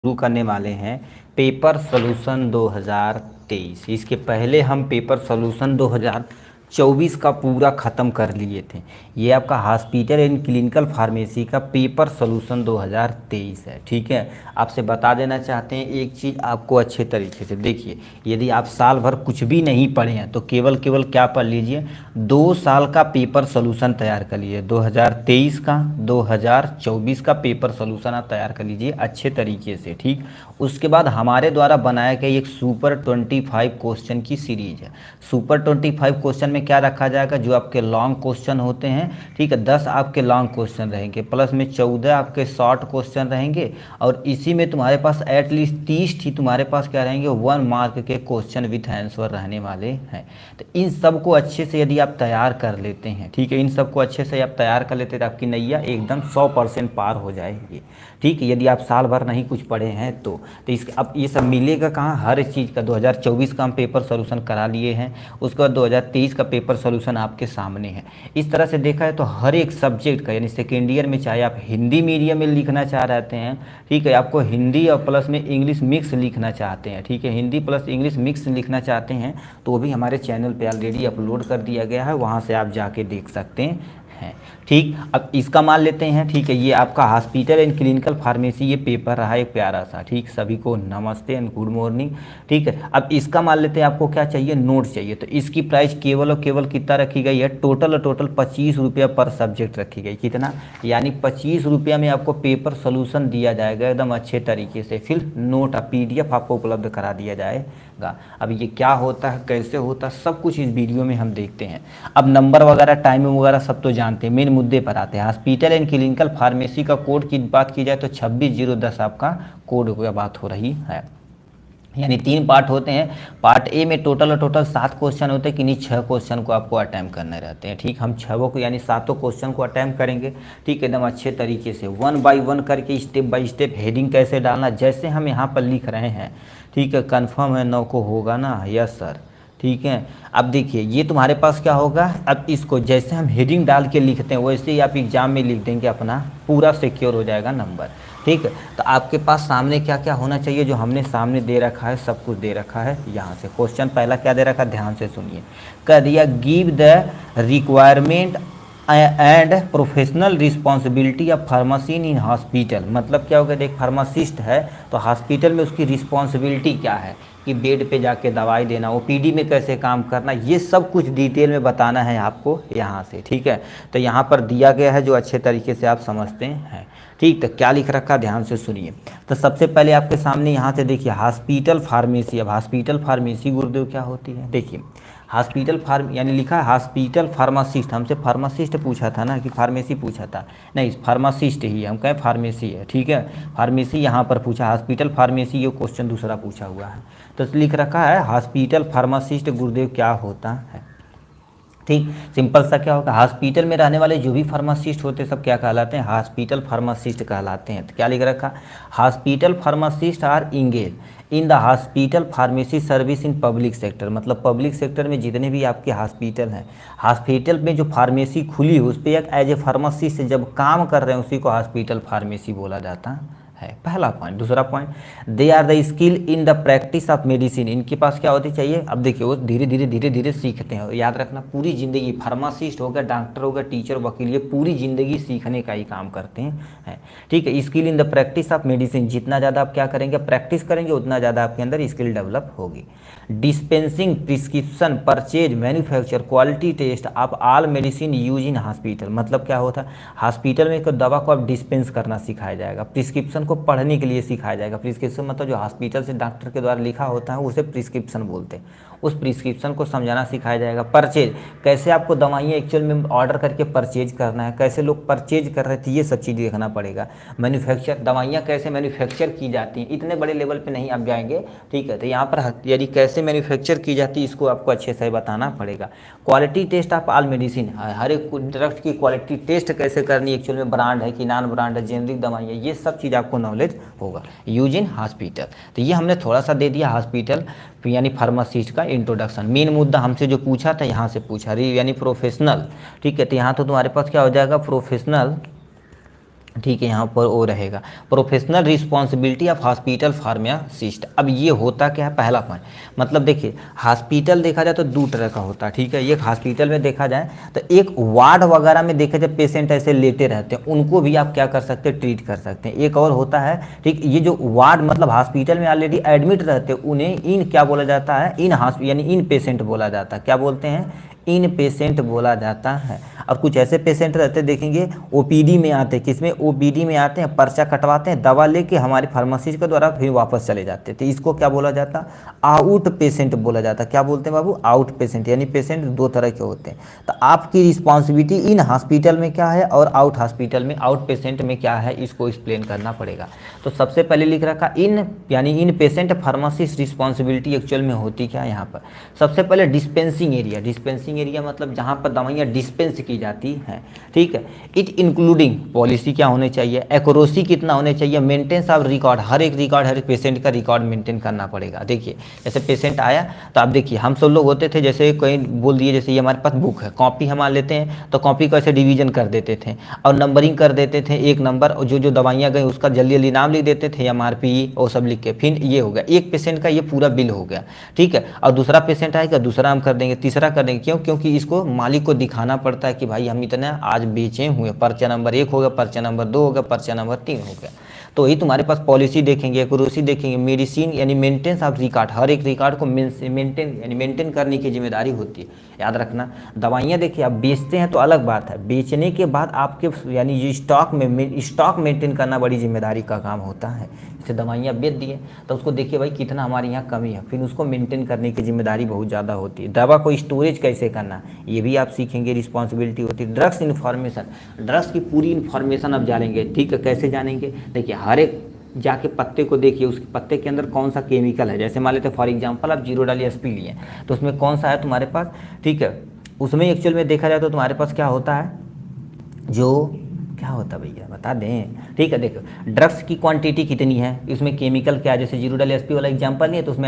शुरू करने वाले हैं पेपर सॉल्यूशन 2023। इसके पहले हम पेपर सॉल्यूशन 2024 का पूरा ख़त्म कर लिए थे। ये आपका हॉस्पिटल एंड क्लिनिकल फार्मेसी का पेपर सॉल्यूशन 2023 है। ठीक है, आपसे बता देना चाहते हैं एक चीज़ आपको अच्छे तरीके से। देखिए, यदि आप साल भर कुछ भी नहीं पढ़े हैं तो केवल क्या पढ़ लीजिए, 2 साल का पेपर सॉल्यूशन तैयार कर लीजिए। 2023 का 2024 का पेपर सॉल्यूशन आप तैयार कर लीजिए अच्छे तरीके से। ठीक, उसके बाद हमारे द्वारा बनाया गया एक सुपर 25 क्वेश्चन की सीरीज है। सुपर 25 क्वेश्चन में क्या रखा जाएगा, जो आपके लॉन्ग क्वेश्चन होते हैं, ठीक है, 10 आपके लॉन्ग क्वेश्चन रहेंगे, प्लस में 14 आपके शॉर्ट क्वेश्चन रहेंगे, और इसी में तुम्हारे पास एटलीस्ट 30 ही तुम्हारे पास क्या रहेंगे, 1 मार्क के क्वेश्चन विथ आंसर रहने वाले हैं। तो इन सब को अच्छे से यदि आप तैयार कर लेते हैं, ठीक है, इन सब को अच्छे से आप तैयार कर लेते हैं तो आपकी नैया एकदम 100% पार हो जाएगी। ठीक है, यदि आप साल भर नहीं कुछ पढ़े हैं तो इसके अब ये सब मिलेगा कहाँ, हर चीज़ का 2024 का हम पेपर सॉल्यूशन करा लिए हैं, उसके बाद 2023 का पेपर सॉल्यूशन आपके सामने है। इस तरह से देखा है तो हर एक सब्जेक्ट का, यानी सेकेंड ईयर में चाहे आप हिंदी मीडियम में लिखना चाह रहे हैं, ठीक है, आपको हिंदी और प्लस में इंग्लिश मिक्स लिखना चाहते हैं, ठीक है, हिंदी प्लस इंग्लिश मिक्स लिखना चाहते हैं तो वो भी हमारे चैनल पे ऑलरेडी अपलोड कर दिया गया है, वहाँ से आप जाके देख सकते हैं। ठीक, अब इसका मान लेते हैं। ठीक है, ये आपका हॉस्पिटल एंड क्लिनिकल फार्मेसी ये पेपर रहा एक प्यारा सा। ठीक, सभी को नमस्ते एंड गुड मॉर्निंग। ठीक है, अब इसका मान लेते हैं आपको क्या चाहिए, नोट चाहिए। तो इसकी प्राइस केवल और केवल कितना रखी गई है, टोटल 25 रुपया पर सब्जेक्ट रखी गई। कितना, यानी 25 रुपया में आपको पेपर सोल्यूशन दिया जाएगा एकदम अच्छे तरीके से, फिर नोट PDF आपको उपलब्ध करा दिया जाएगा। अब ये क्या होता है, कैसे होता है, सब कुछ इस वीडियो में हम देखते हैं। अब नंबर वगैरह टाइमिंग वगैरह सब तो जानते हैं, मेन मुद्दे पर आते हैं। हॉस्पिटल एंड क्लिनिकल फार्मेसी का कोड की बात की जाए तो 26/010 आपका कोड की बात हो रही है। यानी 3 पार्ट होते हैं। पार्ट ए में टोटल 7 क्वेश्चन होते हैं, किन्हीं 6 क्वेश्चन को आपको अटैम्प्ट करने रहते हैं। ठीक, हम 6 को यानी 7 क्वेश्चन को अटैम्प्ट करेंगे। ठीक, एकदम अच्छे तरीके से 1 बाय 1 करके स्टेप बाय स्टेप हेडिंग कैसे डालना, जैसे हम यहाँ पर लिख रहे हैं। ठीक है, कन्फर्म है 9 को होगा ना, यस सर। ठीक है, अब देखिए ये तुम्हारे पास क्या होगा, अब इसको जैसे हम हेडिंग डाल के लिखते हैं वैसे ही आप एग्जाम में लिख देंगे, अपना पूरा सिक्योर हो जाएगा नंबर। ठीक है, तो आपके पास सामने क्या क्या होना चाहिए, जो हमने सामने दे रखा है सब कुछ दे रखा है। यहाँ से क्वेश्चन पहला क्या दे रखा है, ध्यान से सुनिए। कह दिया give the requirement and professional responsibility of pharmacist in hospital. मतलब क्या होगा, देख फार्मासिस्ट है तो हॉस्पिटल में उसकी रिस्पॉन्सिबिलिटी क्या है, कि बेड पे जाके दवाई देना, OPD में कैसे काम करना, ये सब कुछ डिटेल में बताना है आपको यहाँ से। ठीक है, तो यहाँ पर दिया गया है जो अच्छे तरीके से आप समझते हैं। ठीक, तो क्या लिख रखा, ध्यान से सुनिए। तो सबसे पहले आपके सामने यहाँ से देखिए हॉस्पिटल फार्मेसी। अब हॉस्पिटल फार्मेसी गुरुदेव क्या होती है, देखिए हॉस्पिटल यानी लिखा है हॉस्पिटल फार्मासिस्ट। हमसे फार्मासिस्ट पूछा था ना कि फार्मेसी पूछा था, नहीं फार्मासिस्ट ही हम कहें फार्मेसी है। ठीक है, फार्मेसी यहाँ पर पूछा, हॉस्पिटल फार्मेसी ये क्वेश्चन दूसरा पूछा हुआ है। तो लिख रखा है हॉस्पिटल फार्मासिस्ट गुरुदेव क्या होता है। ठीक, सिंपल सा क्या होगा, हॉस्पिटल में रहने वाले जो भी फार्मासिस्ट होते हैं सब क्या कहलाते हैं, हॉस्पिटल फार्मासिस्ट कहलाते हैं। तो क्या लिख रखा, hospital pharmacist are engage in the hospital pharmacy service in public sector. मतलब पब्लिक सेक्टर में जितने भी आपके हॉस्पिटल हैं, हॉस्पिटल में जो फार्मेसी खुली है उस पर एक एज ए फार्मासिस्ट जब काम कर रहे हैं उसी को हॉस्पिटल फार्मेसी बोला जाता है। पहला पॉइंट। दूसरा point, they are the skill in the practice of medicine. इनके पास क्या होती चाहिए, अब देखिए वो धीरे धीरे सीखते हैं। याद रखना, पूरी ज़िंदगी फार्मासिस्ट होगा, डॉक्टर होगा, टीचर, वकील, ये पूरी ज़िंदगी सीखने का ही काम करते हैं। ठीक है, skill in the practice of medicine, जितना ज़्यादा आप क्या करेंगे, प्रैक्टिस करेंगे, उतना ज़्यादा आपके अंदर स्किल डेवलप होगी। Dispensing, prescription, purchase, manufacture, quality test of all medicine use in hospital. मतलब क्या होता है, हॉस्पिटल में एक दवा को आप डिस्पेंस करना सिखाया जाएगा, प्रिस्क्रिप्शन को पढ़ने के लिए सिखाया जाएगा। प्रिस्क्रिप्शन मतलब जो हॉस्पिटल से डॉक्टर के द्वारा लिखा होता है उसे प्रिस्क्रिप्शन बोलते हैं, उस प्रिस्क्रिप्शन को समझाना सिखाया जाएगा। परचेज, कैसे आपको दवाइयाँ एक्चुअल में ऑर्डर करके परचेज करना है, कैसे लोग परचेज कर रहे थे ये सब चीज़ देखना पड़ेगा। मैन्युफैक्चर, दवाइयाँ कैसे मैन्युफैक्चर की जाती हैं, इतने बड़े लेवल पे नहीं आप जाएंगे। ठीक है, तो यहाँ पर यदि कैसे मैन्युफैक्चर की जाती है इसको आपको अच्छे से बताना पड़ेगा। Quality test of all medicine, हर एक ड्रग्स की क्वालिटी टेस्ट कैसे करनी, एक्चुअल में ब्रांड है कि नॉन ब्रांड है, जेनरिक दवाइयाँ, ये सब चीज़ आपको नॉलेज होगा। यूज इन हॉस्पिटल, तो ये हमने थोड़ा सा दे दिया हॉस्पिटल यानी फार्मासिस्ट का इंट्रोडक्शन। मेन मुद्दा हमसे जो पूछा था यहाँ से पूछा यानी प्रोफेशनल। ठीक है, तो यहाँ तो तुम्हारे पास क्या हो जाएगा, प्रोफेशनल ठीक है, यहाँ पर वो रहेगा professional responsibility of hospital pharmacist. अब ये होता क्या है, पहला पॉइंट मतलब देखिए हॉस्पिटल देखा जाए तो दो तरह का होता है। ठीक है, एक हॉस्पिटल में देखा जाए तो एक वार्ड वगैरह में देखा जाए पेशेंट ऐसे लेटे रहते हैं, उनको भी आप क्या कर सकते हैं, ट्रीट कर सकते हैं। एक और होता है, ठीक, ये जो वार्ड मतलब हॉस्पिटल में ऑलरेडी एडमिट रहते हैं उन्हें इन क्या बोला जाता है, इन यानी इन पेशेंट बोला जाता है। क्या बोलते हैं, इन पेशेंट बोला जाता है। और कुछ ऐसे पेशेंट रहते देखेंगे ओपीडी में आते हैं, किसमें, ओपीडी में आते हैं, पर्चा कटवाते हैं, दवा लेके हमारे फार्मासिस्ट के द्वारा फिर वापस चले जाते हैं। तो इसको क्या बोला जाता, आउट पेशेंट बोला जाता। क्या बोलते हैं बाबू, आउट पेशेंट। यानी पेशेंट दो तरह के होते हैं। तो आपकी रिस्पॉन्सिबिलिटी इन हॉस्पिटल में क्या है और आउट हॉस्पिटल में, आउट पेशेंट में क्या है, इसको एक्सप्लेन करना पड़ेगा। तो सबसे पहले लिख रखा इन, यानी इन पेशेंट फार्मासिस्ट रिस्पॉन्सिबिलिटी एक्चुअल में होती क्या है यहाँ पर। सबसे पहले डिस्पेंसिंग एरिया, डिस्पेंसिंग एरिया मतलब जहाँ पर दवाइयाँ डिस्पेंस की जाती हैं। ठीक है, इट इंक्लूडिंग पॉलिसी क्या होने चाहिए, एक्यूरेसी कितना होने चाहिए, मेंटेनेंस ऑफ रिकॉर्ड, हर एक रिकॉर्ड, हर एक पेशेंट का रिकॉर्ड मेंटेन करना पड़ेगा। देखिए जैसे पेशेंट आया तो आप देखिए हम सब लोग होते थे, जैसे कोई बोल दिए जैसे ये हमारे पास बुक है, कॉपी हम लेते हैं तो कॉपी को ऐसे डिवीजन कर देते थे और नंबरिंग कर देते थे, एक नंबर और जो जो दवाइयाँ गई उसका जल्दी जल्दी नाम लिख देते थे, MRP और सब लिख के, फिर ये हो गया एक पेशेंट का ये पूरा बिल हो गया। ठीक है, और दूसरा पेशेंट आएगा, दूसरा हम कर देंगे, तीसरा कर देंगे। क्यों, क्योंकि इसको मालिक को दिखाना पड़ता है कि भाई हम इतना आज बेचे हुए, पर्चा नंबर 1 हो गया, पर्चा नंबर 2 हो गया, पर्चा नंबर 3 हो गया। तो वही तुम्हारे पास पॉलिसी देखेंगे, एक्यूरेसी देखेंगे, मेडिसिन यानी मेंटेनेंस ऑफ रिकॉर्ड, हर एक रिकॉर्ड को मेंटेन यानी मेंटेन करने की जिम्मेदारी होती है। याद रखना, दवाइयाँ देखिए आप बेचते हैं तो अलग बात है, बेचने के बाद आपके यानी ये स्टॉक मेंटेन करना बड़ी जिम्मेदारी का काम होता है। जैसे दवाइयाँ बेच दिए तो उसको देखिए भाई कितना हमारे यहाँ कमी है, फिर उसको मेंटेन करने की जिम्मेदारी बहुत ज़्यादा होती है। दवा को स्टोरेज कैसे करना ये भी आप सीखेंगे, रिस्पॉन्सिबिलिटी होती है। ड्रग्स इन्फॉर्मेशन, ड्रग्स की पूरी इन्फॉर्मेशन आप जानेंगे। ठीक है, कैसे जानेंगे, देखिए हर एक जाके पत्ते को देखिए, उसके पत्ते के अंदर कौन सा केमिकल है। जैसे मान लेते फॉर एग्जांपल आप जीरो डाली SP लिए तो उसमें कौन सा है तुम्हारे पास। ठीक है, उसमें एक्चुअल में देखा जाए तो तुम्हारे पास क्या होता है, जो क्या होता है भैया बता दें। ठीक है, देखो ड्रग्स की क्वांटिटी कितनी है, इसमें केमिकल क्या है। जैसे जीरो डाल SP वाला एग्जांपल नहीं है तो उसमें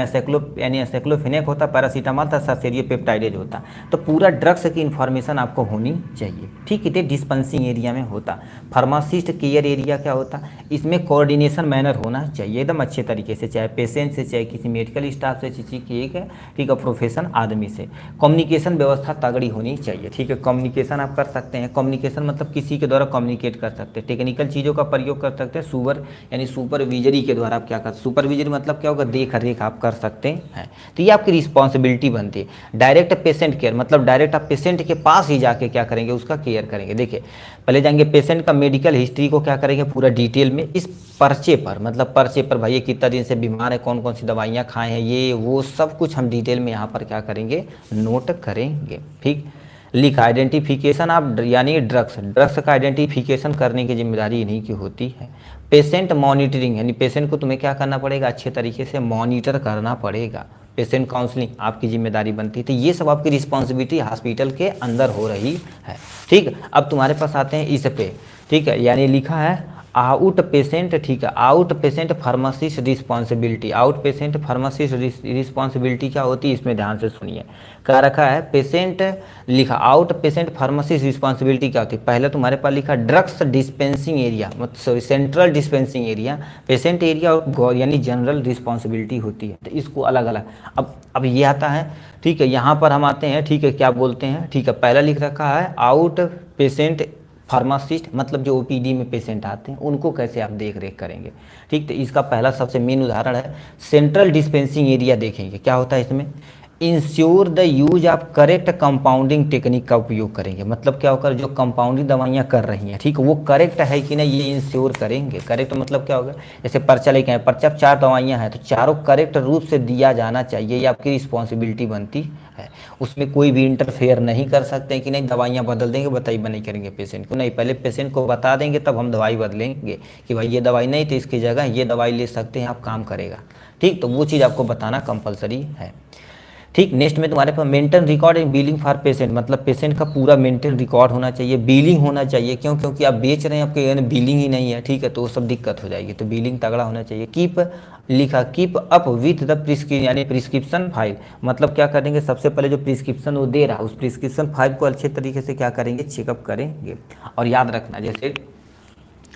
यानी एसाइक्लोफेनेक होता, पैरासीटामॉल था, सासेरियोपेप्टाइडेज होता। तो पूरा ड्रग्स की इन्फॉर्मेशन आपको होनी चाहिए। ठीक है, डिस्पेंसिंग एरिया में होता। फार्मासिस्ट केयर एरिया क्या होता, इसमें कोऑर्डिनेशन मैनर होना चाहिए एकदम अच्छे तरीके से, चाहे पेशेंट से, चाहे किसी मेडिकल स्टाफ से, किसी की एक है ठीक है प्रोफेशन आदमी से। कम्युनिकेशन व्यवस्था तगड़ी होनी चाहिए। ठीक है, कम्युनिकेशन आप कर सकते हैं, कम्युनिकेशन मतलब किसी के द्वारा कम्युनिकेट कर सकते हैं, टेक्निकल चीज़ों का प्रयोग कर सकते हैं, यानी सुपरविजरी के द्वारा आप क्या कर, सुपरविजरी मतलब क्या होगा, देख रेख आप कर सकते हैं। तो ये आपकी रिस्पॉन्सिबिलिटी बनती है। डायरेक्ट पेशेंट केयर मतलब डायरेक्ट आप पेशेंट के पास ही जाके क्या करेंगे, उसका केयर करेंगे। देखिए पहले जाएंगे पेशेंट का मेडिकल हिस्ट्री को क्या करेंगे पूरा डिटेल में, इस पर्चे पर मतलब पर्चे पर भाई ये कितना दिन से बीमार है, कौन कौन सी दवाइयाँ खाए हैं, ये वो सब कुछ हम डिटेल में यहाँ पर क्या करेंगे, नोट करेंगे। ठीक, लिखा आइडेंटिफिकेशन ऑफ यानी ड्रग्स का आइडेंटिफिकेशन करने की जिम्मेदारी इन्हीं की होती है। पेशेंट मॉनिटरिंग यानी पेशेंट को तुम्हें क्या करना पड़ेगा, अच्छे तरीके से मॉनिटर करना पड़ेगा। पेशेंट काउंसलिंग आपकी जिम्मेदारी बनती है। तो ये सब आपकी रिस्पॉन्सिबिलिटी हॉस्पिटल के अंदर हो रही है। ठीक, अब तुम्हारे पास आते हैं इस पे। ठीक है, यानी लिखा है आउट पेशेंट। ठीक है, out patient pharmacist responsibility, out patient pharmacist responsibility क्या होती है, इसमें ध्यान से सुनिए। क्या रखा है, पेशेंट लिखा आउट पेशेंट फार्मासिस्ट रिस्पॉन्सिबिलिटी क्या होती है। पहले तुम्हारे पास लिखा ड्रग्स डिस्पेंसिंग एरिया मतलब central dispensing area, patient area और यानी जनरल रिस्पॉन्सिबिलिटी होती है। तो इसको अलग अलग अब ये आता है। ठीक है, यहाँ पर हम आते हैं। ठीक है, क्या बोलते हैं। ठीक है, पहला लिख रखा है आउट पेशेंट फार्मासिस्ट मतलब जो OPD में पेशेंट आते हैं उनको कैसे आप देख रेख करेंगे। ठीक, तो इसका पहला सबसे मेन उदाहरण है सेंट्रल डिस्पेंसिंग एरिया। देखेंगे क्या होता है इसमें, ensure the use of correct compounding technique का उपयोग करेंगे। मतलब क्या होगा, जो कंपाउंडिंग दवाइयाँ कर रही हैं ठीक वो करेक्ट है कि नहीं ये इंश्योर करेंगे। करेक्ट मतलब क्या होगा, जैसे पर्चा लेके आए, पर्चा 4 दवाइयाँ हैं तो चारों करेक्ट रूप से दिया जाना चाहिए, ये आपकी रिस्पॉन्सिबिलिटी बनती है। उसमें कोई भी इंटरफेयर नहीं कर सकते कि नहीं दवाइयाँ बदल देंगे, बताइए नहीं करेंगे पेशेंट को, नहीं पहले पेशेंट को बता देंगे तब हम दवाई बदलेंगे कि भाई ये दवाई नहीं तो इसकी जगह ये दवाई ले सकते हैं आप, काम करेगा। ठीक, तो वो चीज़ आपको बताना कंपलसरी है। ठीक, नेक्स्ट में तुम्हारे पास maintain record and billing for patient मतलब पेशेंट का पूरा मेंटेन रिकॉर्ड होना चाहिए, बिलिंग होना चाहिए। क्यों, क्योंकि आप बेच रहे हैं आपके यानी बिलिंग ही नहीं है। ठीक है, तो वो सब दिक्कत हो जाएगी, तो बिलिंग तगड़ा होना चाहिए। कीप लिखा कीप अप विथ द यानी प्रिस्क्रिप्शन फाइल मतलब क्या करेंगे, सबसे पहले जो प्रिस्क्रिप्शन वो दे रहा है उस प्रिस्क्रिप्शन फाइल को अच्छे तरीके से क्या करेंगे, चेकअप करेंगे। और याद रखना जैसे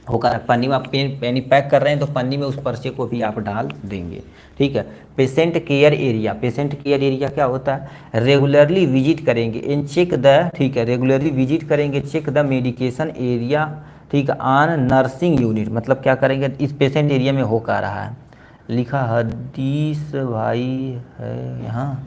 होकर पन्नी में आप यानी पैक कर रहे हैं तो पन्नी में उस पर्चे को भी आप डाल देंगे। ठीक है। Patient care area, patient care area क्या होता है, रेगुलरली विजिट करेंगे इन चेक द, ठीक है, रेगुलरली विजिट करेंगे चेक द मेडिकेशन एरिया, ठीक है, ऑन नर्सिंग यूनिट, मतलब क्या करेंगे इस पेशेंट एरिया में हो क्या रहा है, लिखा हदीस भाई है यहाँ,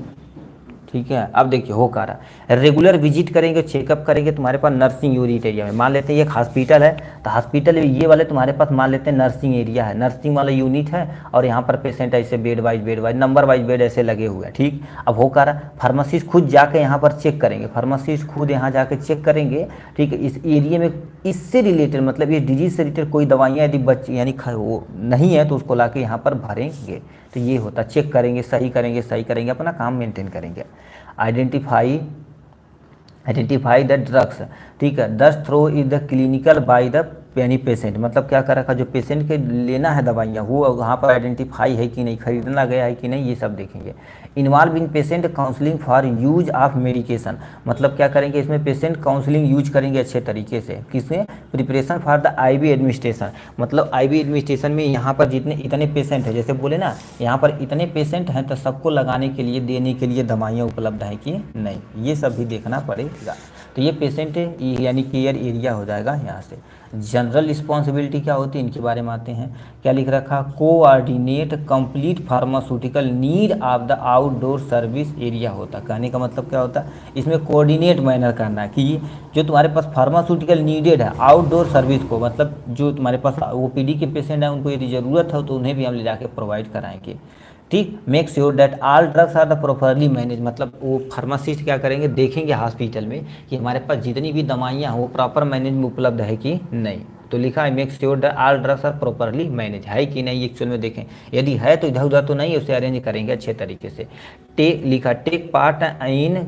ठीक है। अब देखिए हो क्या रहा है, रेगुलर विजिट करेंगे चेकअप करेंगे तुम्हारे पास नर्सिंग यूनिट एरिया में, मान लेते हैं ये एक हॉस्पिटल है तो हॉस्पिटल में ये वाले तुम्हारे पास मान लेते हैं नर्सिंग एरिया है, नर्सिंग वाला यूनिट है और यहाँ पर पेशेंट ऐसे bed wise number wise bed ऐसे लगे हुए हैं। ठीक, अब हो क्या रहा, फार्मासिस्ट खुद जाके यहाँ पर चेक करेंगे, फार्मासिस्ट खुद यहाँ जाके चेक करेंगे। ठीक है, इस एरिया में इससे रिलेटेड मतलब ये डिजीज से रिलेटेड कोई दवाइयाँ यदि बच यानी वो नहीं है तो उसको ला के यहाँ पर भरेंगे। तो ये होता, चेक करेंगे, सही करेंगे, अपना काम मेंटेन करेंगे। आइडेंटिफाई द ड्रग्स, ठीक है, दस through is the clinical by the यानी पेशेंट, मतलब क्या कर रखा, जो पेशेंट के लेना है दवाइयाँ वो वहाँ पर आइडेंटिफाई है कि नहीं, खरीदना गया है कि नहीं, ये सब देखेंगे। Involve in patient counselling for use of medication, मतलब क्या करेंगे इसमें पेशेंट काउंसलिंग यूज करेंगे अच्छे तरीके से, किसमें, preparation for the IV administration, मतलब आईवी एडमिनिस्ट्रेशन में यहाँ पर जितने इतने पेशेंट हैं, जैसे बोले ना यहाँ पर इतने पेशेंट हैं तो सबको लगाने के लिए देने के लिए दवाइयाँ उपलब्ध हैं कि नहीं, ये सब भी देखना पड़ेगा। तो ये पेशेंट यानी केयर एरिया हो जाएगा यहाँ से। जनरल रिस्पॉन्सिबिलिटी क्या होती है, इनके बारे में आते हैं। क्या लिख रखा, coordinate complete pharmaceutical need of the outdoor service area होता है। कहने का मतलब क्या होता है, इसमें कोऑर्डिनेट मैनर करना है कि जो तुम्हारे पास फार्मास्यूटिकल नीडेड है आउटडोर सर्विस को, मतलब जो तुम्हारे पास ओपीडी के पेशेंट हैं उनको यदि ज़रूरत हो तो उन्हें भी हम ले जाके प्रोवाइड कराएंगे। ठीक, make sure that all drugs are the properly manage, मतलब वो फार्मासिस्ट क्या करेंगे, देखेंगे हॉस्पिटल में कि हमारे पास जितनी भी दवाइयाँ हैं वो प्रॉपर मैनेज में उपलब्ध है कि नहीं। तो लिखा है make sure that all drugs are properly manage, है कि नहीं एक्चुअल में देखें, यदि है तो इधर उधर तो नहीं, उसे अरेंज करेंगे अच्छे तरीके से। लिखा टेक पार्ट इन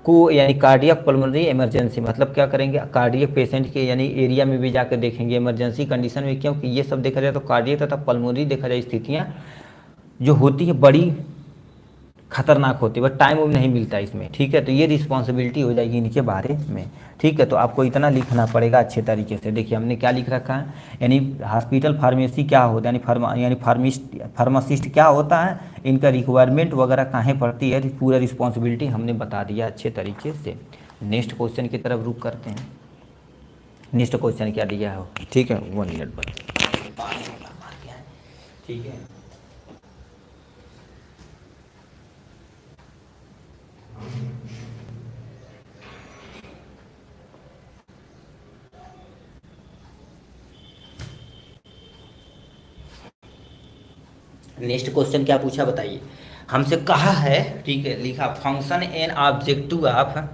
को यानी कार्डियक पल्मोनरी इमरजेंसी, मतलब क्या करेंगे कार्डियक पेशेंट के यानी एरिया में भी जाकर देखेंगे इमरजेंसी कंडीशन में, क्योंकि ये सब देखा जाए तो कार्डियक तथा पल्मोनरी देखा जाए स्थितियाँ जो होती है बड़ी खतरनाक होती है, बट टाइम नहीं मिलता इसमें। ठीक है, तो ये रिस्पॉन्सिबिलिटी हो जाएगी इनके बारे में। ठीक है, तो आपको इतना लिखना पड़ेगा अच्छे तरीके से। देखिए हमने क्या लिख रखा है, यानी हॉस्पिटल फार्मेसी क्या होता है, यानी फार्मासिस्ट क्या होता है, इनका रिक्वायरमेंट वगैरह कहाँ पड़ती है, पूरा रिस्पॉन्सिबिलिटी हमने बता दिया अच्छे तरीके से। नेक्स्ट क्वेश्चन की तरफ रुक करते हैं। नेक्स्ट क्वेश्चन क्या दिया है, ठीक है 1 मिनट पर, ठीक है। नेक्स्ट क्वेश्चन क्या पूछा बताइए, हमसे कहा है, ठीक है, लिखा फंक्शन एंड ऑब्जेक्टिव ऑफ,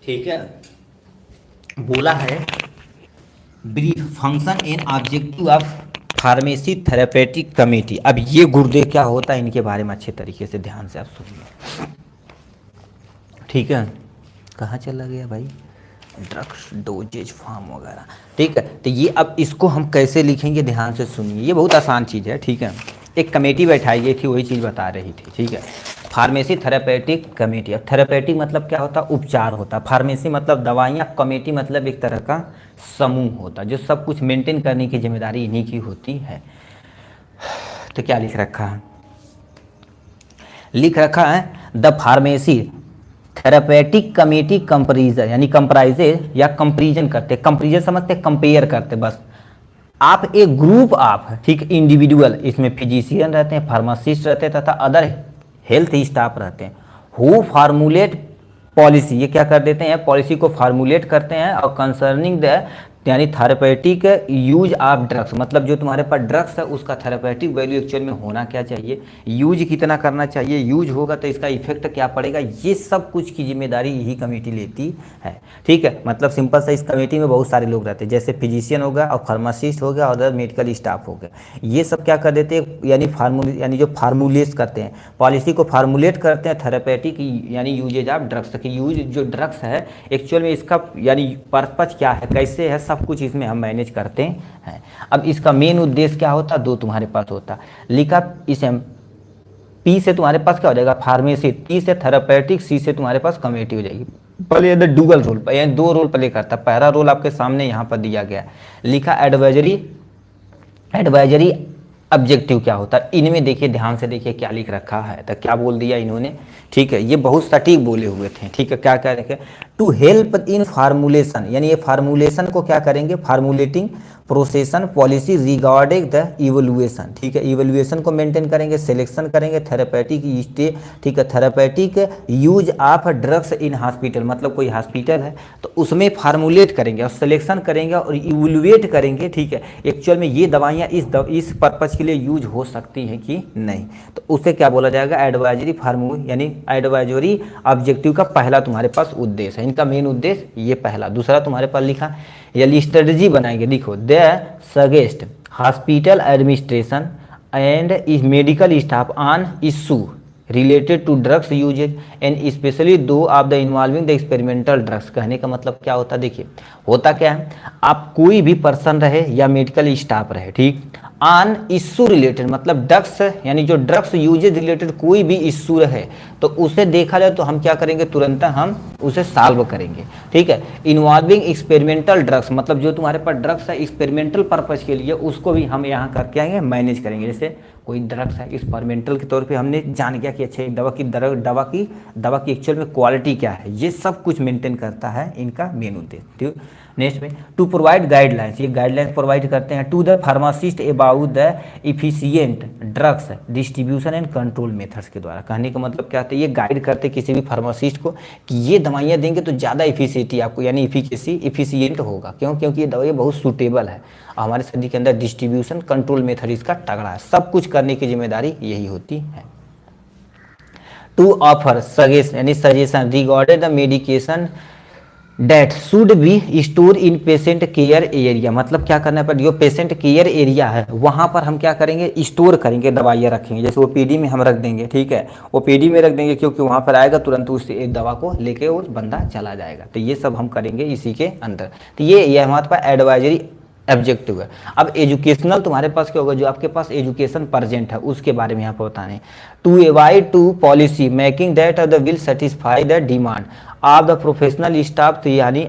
ठीक है, बोला है brief function and objective of pharmacy therapeutic committee. अब ये गुर्दे क्या होता है इनके बारे में अच्छे तरीके से ध्यान से आप सुनिए। ठीक है, कहाँ चला गया भाई, ड्रग्स डोजेज फॉर्म वगैरह। ठीक है, तो ये अब इसको हम कैसे लिखेंगे ध्यान से सुनिए, ये बहुत आसान चीज़ है। ठीक है, एक कमेटी बैठाई गई थी, वही चीज़ बता रही थी। ठीक है, फार्मेसी थेरेपेटिक कमेटी। अब थेरेपेटिक मतलब क्या होता है, उपचार होता। फार्मेसी मतलब दवाइयाँ, कमेटी मतलब एक तरह का समूह होता जो सब कुछ मेंटेन करने की जिम्मेदारी इन्हीं की होती है। तो क्या लिख रखा है, लिख रखा है द फार्मेसी थेरेपेटिक कमेटी कंपरीजर, यानी कंप्राइजेज या कंपेरिजन करते, कंपेरिजन समझते, कंपेयर करते बस। आप एक ग्रुप ऑफ, ठीक, इंडिविजुअल, इसमें फिजिशियन रहते हैं, फार्मासिस्ट रहते हैं तथा अदर हेल्थ स्टाफ रहते हैं, हु फार्मूलेट पॉलिसी, ये क्या कर देते हैं, पॉलिसी को फार्मूलेट करते हैं और कंसर्निंग द यानी थेरेपेटिक यूज ऑफ ड्रग्स, मतलब जो तुम्हारे पास ड्रग्स है उसका थेरेपेटिक वैल्यू एक्चुअल में होना क्या चाहिए, यूज कितना करना चाहिए, यूज होगा तो इसका इफेक्ट क्या पड़ेगा, ये सब कुछ की जिम्मेदारी यही कमेटी लेती है। ठीक है, मतलब सिंपल सा, इस कमेटी में बहुत सारे लोग रहते हैं, जैसे फिजिशियन हो गया और फार्मासिस्ट हो गया और अदर मेडिकल स्टाफ हो गया। ये सब क्या कर देते हैं, यानी जो फार्मूलेट करते हैं, पॉलिसी को फार्मूलेट करते हैं थेरेपेटिक यानी यूजेज ऑफ ड्रग्स की, यूज जो ड्रग्स है एक्चुअल में इसका यानी पर्पज क्या है, कैसे है, सब कुछ इसमें हम मैनेज करते हैं। अब इसका मेन उद्देश्य क्या होता, दो तुम्हारे पास होता, लिखा इस पी से तुम्हारे पास क्या हो जाएगा फार्मेसी, टी से थेरेपेटिक, सी से तुम्हारे पास कमेटी हो जाएगी। पहले इधर डुअल रोल, यानी दो रोल प्ले करता है। पहला रोल आपके सामने यहाँ पर दिया गया, लिखा एडवाइजरी ऑब्जेक्टिव क्या होता है। इनमें देखिए, ध्यान से देखिए क्या लिख रखा है, तो क्या बोल दिया इन्होंने, ठीक है, ये बहुत सटीक बोले हुए थे। ठीक है, क्या क्या रखे, टू हेल्प इन फार्मूलेशन, यानी ये फार्मूलेशन को क्या करेंगे, फार्मूलेटिंग प्रोसेसन पॉलिसी रिगार्डिंग द इवोल्यूएशन। ठीक है, इवोल्यूएशन को मेंटेन करेंगे, सिलेक्शन करेंगे, थेरेपेटिक स्टे, ठीक है, therapeutic use of drugs in hospital, मतलब कोई हॉस्पिटल है तो उसमें फार्मूलेट करेंगे और सिलेक्शन करेंगे और इवोल्यूएट करेंगे। ठीक है, एक्चुअल में ये दवाइयाँ इस पर्पज के लिए यूज हो सकती हैं कि नहीं, तो उसे क्या बोला जाएगा, एडवाइजरी फार्मूल, यानी एडवाइजरी ऑब्जेक्टिव का पहला तुम्हारे पास उद्देश्य है, इनका मेन उद्देश्य ये पहला। दूसरा तुम्हारे पास लिखा, ये स्ट्रेटजी बनाएंगे, देखो, they suggest hospital administration and इस medical staff on issue related to drugs usages and specially दो of the involving the experimental drugs. कहने का मतलब क्या होता है, देखिए होता क्या है, आप कोई भी पर्सन रहे या मेडिकल स्टाफ रहे, ठीक, ऑन इशू रिलेटेड, मतलब ड्रग्स यानी जो ड्रग्स यूजेज रिलेटेड कोई भी इशू रहे तो उसे देखा जाए तो हम क्या करेंगे, तुरंत हम उसे सॉल्व करेंगे। ठीक है, इन्वॉल्विंग एक्सपेरिमेंटल ड्रग्स, मतलब जो तुम्हारे पास ड्रग्स है एक्सपेरिमेंटल पर्पज के लिए, उसको भी हम यहाँ करके आएंगे, मैनेज करेंगे। जैसे कोई ड्रग्स है एक्सपेरिमेंटल के तौर पे हमने जान गया कि अच्छा एक दवा की एक्चुअल में क्वालिटी क्या है, ये सब कुछ मेंटेन करता है इनका मेन उद्देश्य। ठीक, नेक्स्ट में टू प्रोवाइड गाइडलाइंस, ये गाइडलाइंस प्रोवाइड करते हैं to the pharmacist about the efficient drugs distribution and control methods के द्वारा। कहने का मतलब क्या होता है, ये गाइड करते किसी भी फार्मासिस्ट को कि ये दवाइयाँ देंगे तो ज़्यादा इफिशियंटी आपको, यानी इफिशिएंट होगा, क्योंकि ये दवाई बहुत सूटेबल है, हमारे शरीर के अंदर डिस्ट्रीब्यूशन कंट्रोल मेथड इसका तगड़ा है, सब कुछ करने की जिम्मेदारी यही होती है। टू ऑफर सजेशन, यानी suggestion regarded the medication that should be store in patient care area, मतलब क्या करना पड़ेगा, जो पेशेंट केयर एरिया है वहाँ पर हम क्या करेंगे, स्टोर करेंगे, दवाइयाँ रखेंगे। जैसे ओपीडी में हम रख देंगे, ठीक है, ओपीडी में रख देंगे क्योंकि वहाँ पर आएगा तुरंत उस दवा को लेके वो बंदा चला जाएगा, तो ये सब हम करेंगे इसी के अंदर। तो ये हमारे पास एडवाइजरी ऑब्जेक्टिव है। अब एजुकेशनल तुम्हारे पास क्या होगा, जो आपके पास एजुकेशन प्रेजेंट है उसके बारे में यहाँ पर बताने, to avoid to policy making that the will satisfy the demand of the professional staff, यानी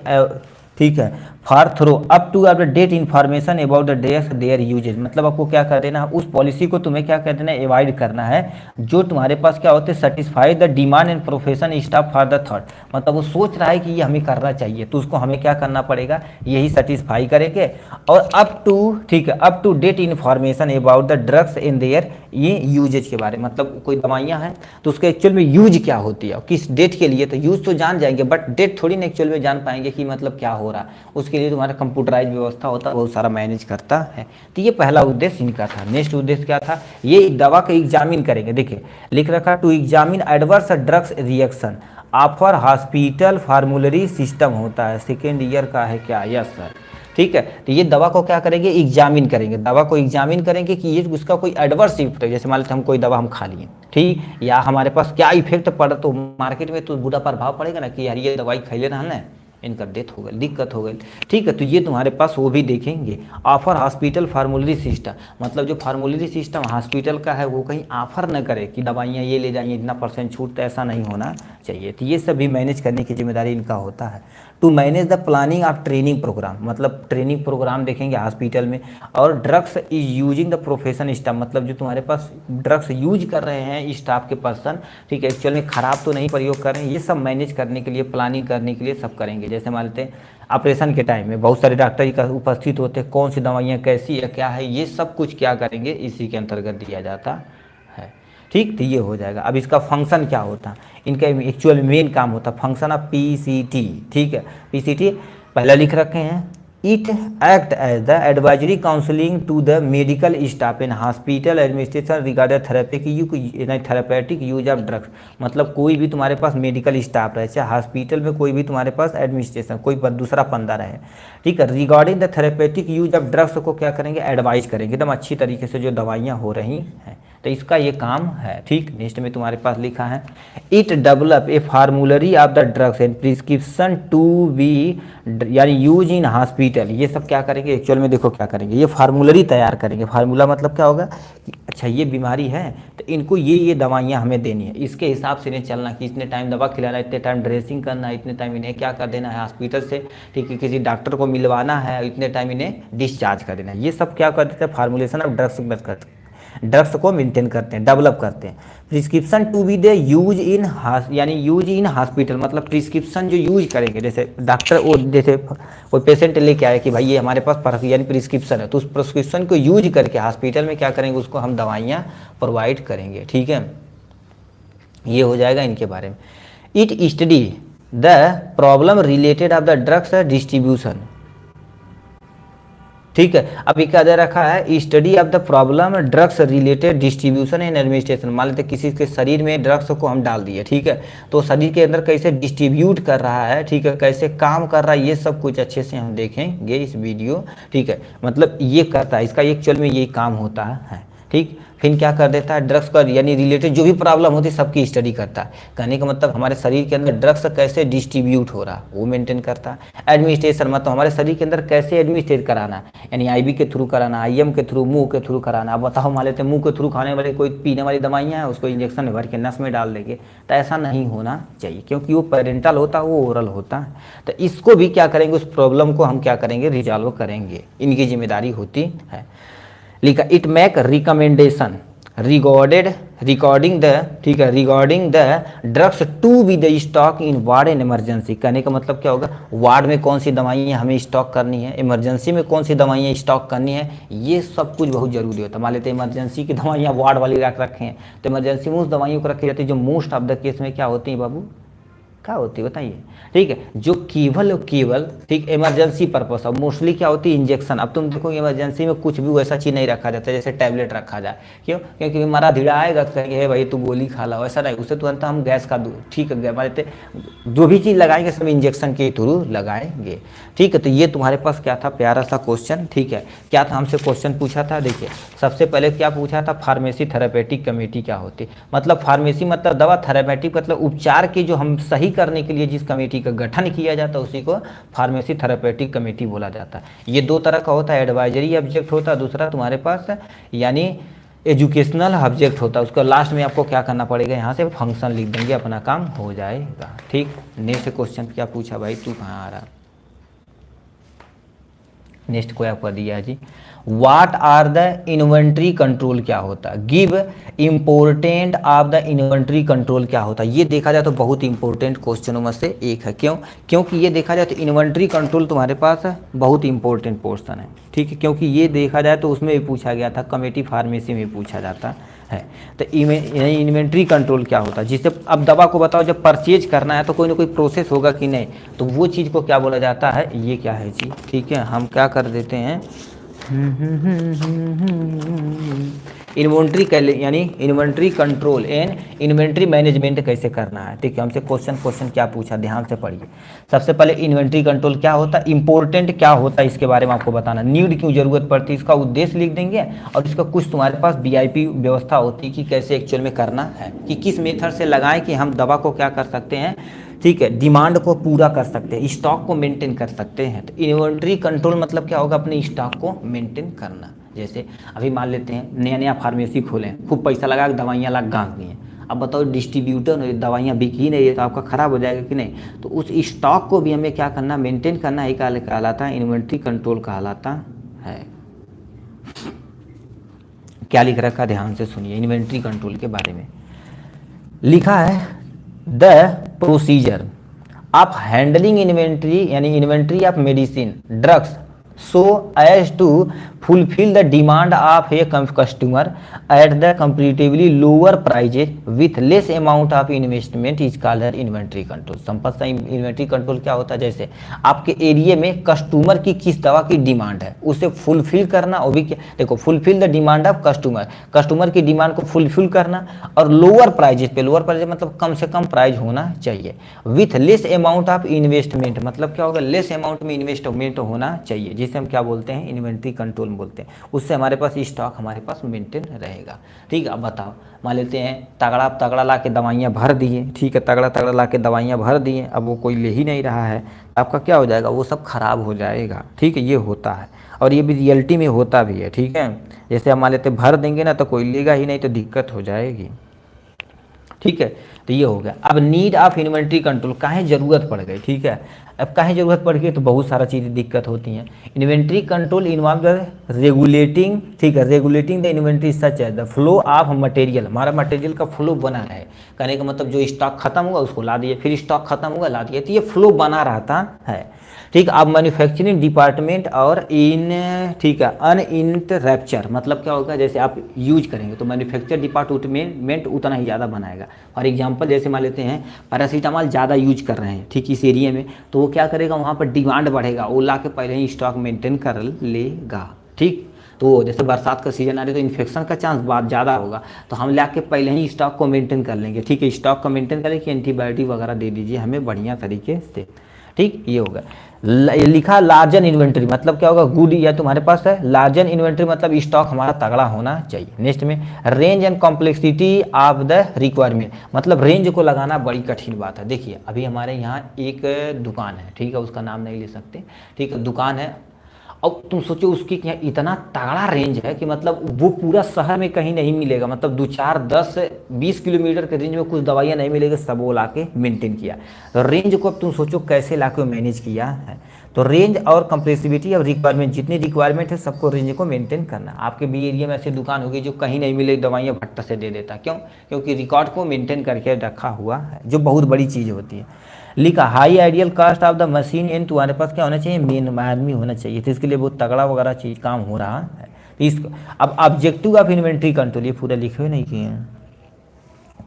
ठीक है, for through up to the date information about the drugs their usages, मतलब आपको क्या कर देना, उस पॉलिसी को तुम्हें क्या कर देना, अवॉइड करना है, जो तुम्हारे पास क्या होते हैं, satisfy the demand and profession staff for the thought, मतलब वो सोच रहा है कि ये हमें करना चाहिए तो उसको हमें क्या करना पड़ेगा, यही सेटिस्फाई करेंगे। और अप टू, ठीक है, up to date information about the drugs in their ये यूजेज के बारे में, मतलब कोई दवाइयाँ हैं तो उसके एक्चुअल में यूज क्या होती है, किस डेट के लिए, तो यूज तो जान जाएंगे बट डेट थोड़ी ना एक्चुअल में जान पाएंगे कि मतलब क्या हो रहा, उसके लिए तुम्हारा कंप्यूटराइज व्यवस्था होता है, बहुत सारा मैनेज करता है। तो ये पहला उद्देश्य इनका था। नेक्स्ट उद्देश्य क्या था, ये दवा का एग्जामिन करेंगे, देखिए लिख रखा to examine adverse drugs reaction offer hospital formulary system होता है, सेकेंड ईयर का है क्या, यस सर, ठीक है। तो ये दवा को क्या करेंगे, एग्जामिन करेंगे, दवा को एग्जामिन करेंगे कि ये उसका कोई एडवर्स इफेक्ट है, जैसे मान लेते हम कोई दवा हम खा लिए, ठीक, या हमारे पास क्या इफेक्ट पड़ा, तो मार्केट में तो बुरा प्रभाव पड़ेगा ना कि यार ये दवाई खा लेना है ना, इनका डेथ हो गई, दिक्कत हो गई, ठीक है। तो ये तुम्हारे पास वो भी देखेंगे। ऑफर हॉस्पिटल फार्मूलरी सिस्टम, मतलब जो फार्मूलरी सिस्टम हॉस्पिटल का है वो कहीं ऑफर न करे कि दवाइयाँ ये ले जाइए इतना % छूट, तो ऐसा नहीं होना चाहिए। तो ये सब भी मैनेज करने की जिम्मेदारी इनका होता है। To manage the planning of training program, मतलब ट्रेनिंग प्रोग्राम देखेंगे हॉस्पिटल में। और drugs is using the profession staff, मतलब जो तुम्हारे पास ड्रग्स यूज कर रहे हैं स्टाफ के पर्सन, ठीक है, एक्चुअल में ख़राब तो नहीं प्रयोग कर रहे हैं, ये सब मैनेज करने के लिए, प्लानिंग करने के लिए सब करेंगे। जैसे मान लेते हैं ऑपरेशन के टाइम में बहुत सारे डॉक्टर का उपस्थित होते हैं, कौन सी दवाइयाँ कैसी है क्या है, ये सब कुछ क्या करेंगे, इसी के अंतर्गत दिया जाता है, ठीक। तो ये हो जाएगा। अब इसका फंक्शन क्या होता है, इनका एक्चुअल मेन काम होता है फंक्शन ऑफ पीसीटी, ठीक है। पीसीटी पहला लिख रखे हैं, it act as the advisory counselling to the medical staff in hospital administration regarding therapeutic use of drugs. मतलब कोई भी तुम्हारे पास मेडिकल स्टाफ रहे, चाहे हॉस्पिटल में कोई भी तुम्हारे पास एडमिनिस्ट्रेशन कोई दूसरा बंदा रहे, ठीक है, regarding the therapeutic use of drugs को क्या करेंगे, एडवाइज करेंगे एकदम अच्छी तरीके से जो दवाइयाँ हो रही हैं, तो इसका ये काम है। ठीक, नेक्स्ट में तुम्हारे पास लिखा है it develop a formulary of the drugs and prescription to be यानी यूज इन हॉस्पिटल। ये सब क्या करेंगे एक्चुअल में, देखो क्या करेंगे, ये फार्मूलरी तैयार करेंगे। फार्मूला मतलब क्या होगा कि अच्छा ये बीमारी है तो इनको ये दवाइयाँ हमें देनी है, इसके हिसाब से इन्हें चलना कि इतने टाइम दवा खिलाना, इतने टाइम ड्रेसिंग करना है, इतने टाइम इन्हें क्या कर देना है हॉस्पिटल से, ठीक है, किसी डॉक्टर को मिलवाना है, इतने टाइम इन्हें डिस्चार्ज कर देना है। ये सब क्या कर देते हैं, फार्मूलेशन ऑफ ड्रग्स को मेंटेन करते हैं, डेवलप करते हैं। Prescription to be they use in यानी यूज इन हॉस्पिटल, मतलब प्रिस्क्रिप्शन जो यूज करेंगे, जैसे डॉक्टर वो जैसे कोई पेशेंट लेके आए कि भाई ये हमारे पास यानी प्रिस्क्रिप्शन है, तो उस प्रिस्क्रिप्शन को यूज करके हॉस्पिटल में क्या करेंगे, उसको हम दवाइयाँ प्रोवाइड करेंगे। ठीक है, ये हो जाएगा इनके बारे में। It study the problem related of the drugs distribution. ठीक है, अभी क्या दे रखा है, study of the problem drugs related distribution and administration. मान लेते किसी के शरीर में ड्रग्स को हम डाल दिए, ठीक है, तो शरीर के अंदर कैसे डिस्ट्रीब्यूट कर रहा है, ठीक है, कैसे काम कर रहा है, ये सब कुछ अच्छे से हम देखेंगे इस वीडियो। ठीक है, मतलब ये करता है, इसका एक्चुअल में यही काम होता है। ठीक, फिर क्या कर देता है, ड्रग्स का यानी रिलेटेड जो भी प्रॉब्लम होती है सबकी स्टडी करता है। कहने का मतलब हमारे शरीर के अंदर ड्रग्स कैसे डिस्ट्रीब्यूट हो रहा है वो मेंटेन करता है। एडमिनिस्ट्रेशन मतलब हमारे शरीर के अंदर कैसे एडमिनिस्ट्रेट कराना, यानी आईवी के थ्रू कराना, आईएम के थ्रू, मुंह के थ्रू कराना। अब बताओ मान लेते मुंह के थ्रू खाने वाले कोई पीने वाली दवाइयाँ हैं, उसको इंजेक्शन में भर के नस में डाल देंगे, तो ऐसा नहीं होना चाहिए क्योंकि वो पेरेंटल होता है, वो ओरल होता है। तो इसको भी क्या करेंगे, उस प्रॉब्लम को हम क्या करेंगे, रिजॉल्व करेंगे, इनकी जिम्मेदारी होती है। लिखा it make recommendation recording the, ठीक है, regarding the drugs to be the stock in ward and emergency. कहने का मतलब क्या होगा, वार्ड में कौन सी दवाइयाँ हमें स्टॉक करनी है, इमरजेंसी में कौन सी दवाइयाँ स्टॉक करनी है, ये सब कुछ बहुत जरूरी होता है। मान लेते हैं इमरजेंसी की दवाइयाँ वार्ड वाली रख रखे हैं, तो इमरजेंसी में उस दवाइयों को रखी जाती है जो मोस्ट ऑफ द केस में क्या होती है बाबू, क्या होती है बताइए। ठीक है, जो केवल ठीक इमरजेंसी पर्पस, अब मोस्टली क्या होती है इंजेक्शन। अब तुम देखो इमरजेंसी में कुछ भी वैसा चीज़ नहीं रखा जाता जैसे टैबलेट रखा जाए, क्यों, क्योंकि हमारा धीरा आएगा तो कहेंगे भाई तू गोली खा ला, वैसा नहीं, उससे तुरंत हम गैस का ठीक है हमारे जो भी चीज़ लगाएंगे सब इंजेक्शन के थ्रू लगाएंगे। ठीक है, तो ये तुम्हारे पास क्या था, प्यारा सा क्वेश्चन। ठीक है, क्या था, हमसे क्वेश्चन पूछा था, देखिए सबसे पहले क्या पूछा था, फार्मेसी थेरेपेटिक कमेटी क्या होती, मतलब फार्मेसी मतलब दवा, थेरेपेटिक मतलब उपचार की जो हम सही करने के लिए जिस कमेटी का गठन किया जाता है उसी को फार्मेसी थेरेपेटिक कमेटी बोला जाता है। ये दो तरह का होता है, एडवाइजरी ऑब्जेक्ट होता है, दूसरा तुम्हारे पास यानी एजुकेशनल ऑब्जेक्ट होता है। उसका लास्ट में आपको क्या करना पड़ेगा, यहाँ से फंक्शन लिख देंगे, अपना काम हो जाएगा। ठीक, नेक्स्ट क्वेश्चन क्या पूछा भाई, तू कहाँ आ रहा, नेक्स्ट को आपको दिया है जी, what are the inventory control क्या होता है, give important of the inventory control क्या होता है। ये देखा जाए तो बहुत इंपॉर्टेंट क्वेश्चनों में से एक है, क्यों, क्योंकि ये देखा जाए तो इन्वेंट्री कंट्रोल तुम्हारे पास बहुत इंपॉर्टेंट पोर्शन है। ठीक है, क्योंकि ये देखा जाए तो उसमें भी पूछा गया था, कमेटी फार्मेसी में पूछा जाता है। तो इन्वेंट्री कंट्रोल क्या होता है, जिससे अब दवा को बताओ जब परचेज करना है तो कोई ना कोई प्रोसेस होगा कि नहीं, तो वो चीज़ को क्या बोला जाता है, ये क्या है जी। ठीक है, हम क्या कर देते हैं, इन्वेंट्री यानी inventory control and inventory management कैसे करना है। ठीक है, हमसे क्वेश्चन क्या पूछा, ध्यान से पढ़िए। सबसे पहले इन्वेंट्री कंट्रोल क्या होता है, इंपॉर्टेंट क्या होता है, इसके बारे में आपको बताना, नीड क्यों जरूरत पड़ती है, इसका उद्देश्य लिख देंगे, और इसका कुछ तुम्हारे पास वीआईपी व्यवस्था होती है कि कैसे एक्चुअल में करना है, कि किस मेथड से लगाएं कि हम दवा को क्या कर सकते हैं, ठीक है, डिमांड को पूरा कर सकते हैं, स्टॉक को मेंटेन कर सकते हैं। तो इन्वेंट्री कंट्रोल मतलब क्या होगा, अपने स्टॉक को मेंटेन करना। जैसे अभी मान लेते हैं नया फार्मेसी खोलें, खूब पैसा लगा के दवाइयाँ ला गाँव दी हैं, अब बताओ डिस्ट्रीब्यूटर दवाइयाँ बिक ही नहीं है तो आपका ख़राब हो जाएगा कि नहीं, तो उस स्टॉक को भी हमें क्या करना, मेंटेन करना ही कहलाता है, इन्वेंट्री कंट्रोल कहलाता है। क्या लिख रखा, ध्यान से सुनिए, इन्वेंट्री कंट्रोल के बारे में लिखा है, the procedure of handling inventory यानी inventory of medicine drugs so as to fulfil the demand of a customer at the comparatively lower prices with less amount of investment is called inventory control. Simple सा inventory control क्या होता है, जैसे आपके area में customer की किस दवा की डिमांड है उसे फुलफिल करना, वो भी क्या, देखो fulfil the demand of customer, customer की डिमांड को फुलफिल करना, और लोअर प्राइजेज पे, लोअर प्राइजेज मतलब कम से कम प्राइस होना चाहिए, with less amount of investment, मतलब क्या होगा, लेस अमाउंट में इन्वेस्टमेंट होना चाहिए, जिसे हम क्या बोलते हैं, इन्वेंट्री कंट्रोल बोलते हैं। उससे हमारे पास स्टॉक हमारे पास मेंटेन रहेगा। ठीक है, अब बताओ, मान लेते हैं तगड़ा तगड़ा ला के दवाइयाँ भर दिए, ठीक है, तगड़ा तगड़ा ला के दवाइयाँ भर दिए, अब वो कोई ले ही नहीं रहा है, आपका क्या हो जाएगा, वो सब खराब हो जाएगा। ठीक है, ये होता है और ये भी रियलिटी में होता भी है। ठीक है, जैसे हम मान लेते भर देंगे ना तो कोई लेगा ही नहीं, तो दिक्कत हो जाएगी। ठीक है, तो ये हो गया। अब नीड ऑफ इन्वेंट्री कंट्रोल, काहे ज़रूरत पड़ गई। ठीक है, अब काहे ज़रूरत पड़ गई, तो बहुत सारा चीज़ें दिक्कत होती हैं। इन्वेंट्री कंट्रोल इन्वॉल्व रेगुलेटिंग, ठीक है, रेगुलेटिंग द इन्वेंट्री सच है द फ्लो ऑफ मटेरियल, हमारा मटेरियल का फ्लो बना है, कहने का मतलब जो स्टॉक खत्म होगा उसको ला दिए, फिर स्टॉक खत्म होगा ला दिए, तो ये फ्लो बना रहता है। ठीक, अब मैन्युफैक्चरिंग डिपार्टमेंट और इन, ठीक है, अनइंटरप्चर, मतलब क्या होगा, जैसे आप यूज करेंगे तो मैन्युफैक्चर डिपार्टमेंट उतना ही ज़्यादा बनाएगा। फॉर एग्जांपल जैसे मान लेते हैं पैरासीटामॉल ज़्यादा यूज कर रहे हैं, ठीक, इस एरिया में, तो वो क्या करेगा, वहाँ पर डिमांड बढ़ेगा, वो ला के पहले ही स्टॉक मेंटेन कर लेगा। ठीक, तो जैसे बरसात का सीजन आ रहा है तो इन्फेक्शन का चांस बहुत ज़्यादा होगा, तो हम ला के पहले ही स्टॉक को मेंटेन कर लेंगे। ठीक है, स्टॉक को मेंटेन करें कि एंटीबायोटिक वगैरह दे दीजिए हमें बढ़िया तरीके से। ठीक, ये होगा। लिखा लार्जन इन्वेंट्री, मतलब क्या होगा, गुड, या तुम्हारे पास है लार्जन इन्वेंट्री, मतलब स्टॉक हमारा तगड़ा होना चाहिए। नेक्स्ट में range and complexity of the requirement, मतलब रेंज को लगाना बड़ी कठिन बात है। देखिए अभी हमारे यहाँ एक दुकान है, ठीक है, उसका नाम नहीं ले सकते, ठीक है, दुकान है, अब तुम सोचो उसकी क्या इतना तगड़ा रेंज है कि मतलब वो पूरा शहर में कहीं नहीं मिलेगा, मतलब 2 4 10 20 किलोमीटर के रेंज में कुछ दवाइयाँ नहीं मिलेगी, सब वो ला के मेनटेन किया। तो रेंज को अब तुम सोचो कैसे ला के मैनेज किया है। तो रेंज और कंप्लेक्सिटी और रिक्वायरमेंट, जितनी रिक्वायरमेंट है सबको रेंज को मेंटेन करना। आपके भी एरिया में ऐसी दुकान होगी जो कहीं नहीं मिलेगी, दवाइयाँ भट्ट से दे देता, क्यों, क्योंकि रिकॉर्ड को मेंटेन करके रखा हुआ है, जो बहुत बड़ी चीज़ होती है। लिखा high ideal cost of the machine and, तुम्हारे पास क्या होना चाहिए, मेन आदमी होना चाहिए, तो इसके लिए बहुत तगड़ा वगैरह चीज़ काम हो रहा है। तो इसको अब ऑब्जेक्टिव ऑफ इन्वेंट्री कंट्रोल ये पूरा लिखे हुए नहीं किए हैं,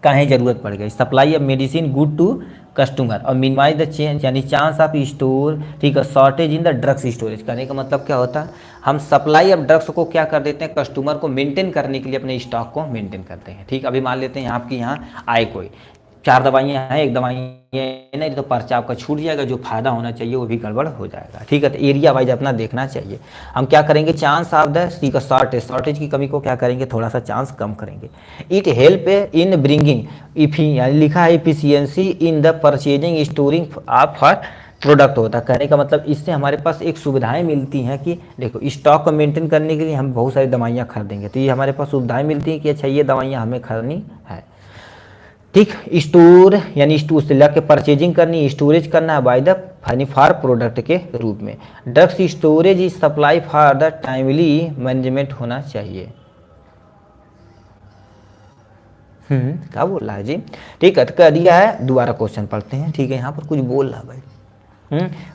काहे जरूरत पड़ गई, supply of medicine good to customer और मिनिमाइज द चेंज यानी चांस ऑफ स्टोर, ठीक है, shortage in the drugs storage, करने का मतलब क्या होता है, हम सप्लाई ऑफ ड्रग्स को क्या कर देते हैं, कस्टमर को मेंटेन करने के लिए अपने स्टॉक को मेंटेन करते हैं। ठीक, अभी मान लेते हैं आपके यहाँ आए कोई 4 दवाइयाँ हैं, एक दवाई नहीं तो पर्चा आपका छूट जाएगा, जो फायदा होना चाहिए वो भी गड़बड़ हो जाएगा। ठीक है, तो एरिया वाइज अपना देखना चाहिए। हम क्या करेंगे, चांस ऑफ द शॉर्टेज की कमी को क्या करेंगे, थोड़ा सा चांस कम करेंगे। इट हेल्प इन ब्रिंगिंग लिखा है efficiency in the purchasing storing of for product होता है, कहने का मतलब इससे हमारे पास एक सुविधाएं मिलती हैं कि देखो स्टॉक को मेंटेन करने के लिए हम बहुत सारी दवाइयाँ खरीदेंगे, तो ये हमारे पास सुविधाएं मिलती हैं कि अच्छा ये दवाइयाँ हमें खरीदनी है। ठीक, स्टोर यानी स्टोर से लेकर परचेजिंग करनी, स्टोरेज करना है बाय द फॉर प्रोडक्ट के रूप में। Drugs storage is supply for the timely management होना चाहिए। क्या बोल रहा है जी, ठीक है, तो कह दिया है, दोबारा क्वेश्चन पढ़ते हैं। ठीक है, यहाँ पर कुछ बोल रहा है भाई,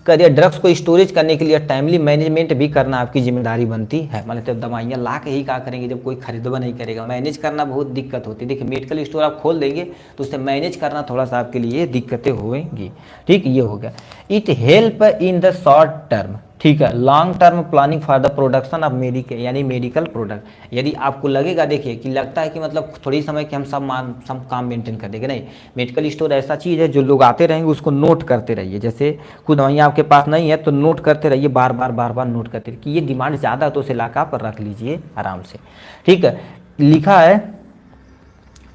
कह दिया ड्रग्स को स्टोरेज करने के लिए टाइमली मैनेजमेंट भी करना आपकी जिम्मेदारी बनती है। मान लेते दवाइयाँ ला के ही क्या करेंगे, जब कोई खरीदवा नहीं करेगा, मैनेज करना बहुत दिक्कत होती है। देखिए मेडिकल स्टोर आप खोल देंगे तो उससे मैनेज करना थोड़ा सा आपके लिए दिक्कतें होंगी। ठीक, ये हो गया। It help in the short term, ठीक है, long term planning for the production of यानी मेडिकल प्रोडक्ट। यदि आपको लगेगा, देखिए कि लगता है कि मतलब थोड़ी समय के हम सब काम मेंटेन कर देंगे, नहीं, मेडिकल स्टोर ऐसा चीज़ है जो लोग आते रहेंगे उसको नोट करते रहिए। जैसे खुद दवाइयाँ आपके पास नहीं है तो नोट करते रहिए, बार बार नोट करते रहिए कि ये डिमांड ज़्यादा है तो उसे ला पर रख लीजिए आराम से। ठीक है, लिखा है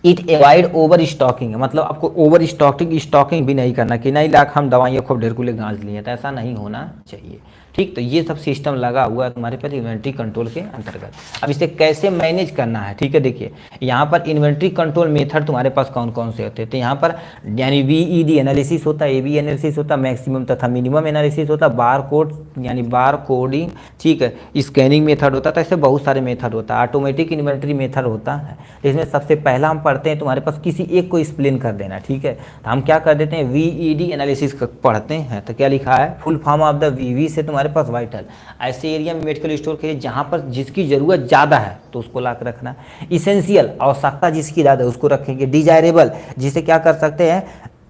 इट अवॉइड ओवर स्टॉकिंग, मतलब आपको ओवर स्टॉकिंग भी नहीं करना कि नहीं लाख हम दवाइयाँ खूब ढेर कुले गांज लिए, तो ऐसा नहीं होना चाहिए। ठीक, तो ये सब सिस्टम लगा हुआ है तुम्हारे पास इन्वेंट्री कंट्रोल के अंतर्गत। अब इसे कैसे मैनेज करना है, ठीक है, देखिए यहाँ पर इन्वेंट्री कंट्रोल मेथड तुम्हारे पास कौन कौन से होते हैं, तो यहाँ पर यानी VED एनालिसिस होता है, AB एनालिसिस होता है, मैक्सिमम तथा मिनिमम एनालिसिस होता है, बार कोड यानी बार कोडिंग, ठीक है, स्कैनिंग मेथड होता है, तो ऐसे बहुत सारे मेथड होता है। ऑटोमेटिक इन्वेंट्री मेथड होता है, इसमें सबसे पहला हम पढ़ते हैं, तुम्हारे पास किसी एक को एक्सप्लेन कर देना। ठीक है, तो हम क्या कर देते हैं, VED एनालिसिस पढ़ते हैं, तो क्या लिखा है, full form of the VV से तुम्हारे तुम्हारे पास वाइटल, ऐसे एरिया में मेडिकल स्टोर के जहाँ पर जिसकी ज़रूरत ज़्यादा है तो उसको ला कर रखना। इसेंशियल, आवश्यकता जिसकी ज़्यादा है उसको रखेंगे। डिजायरेबल, जिसे क्या कर सकते हैं,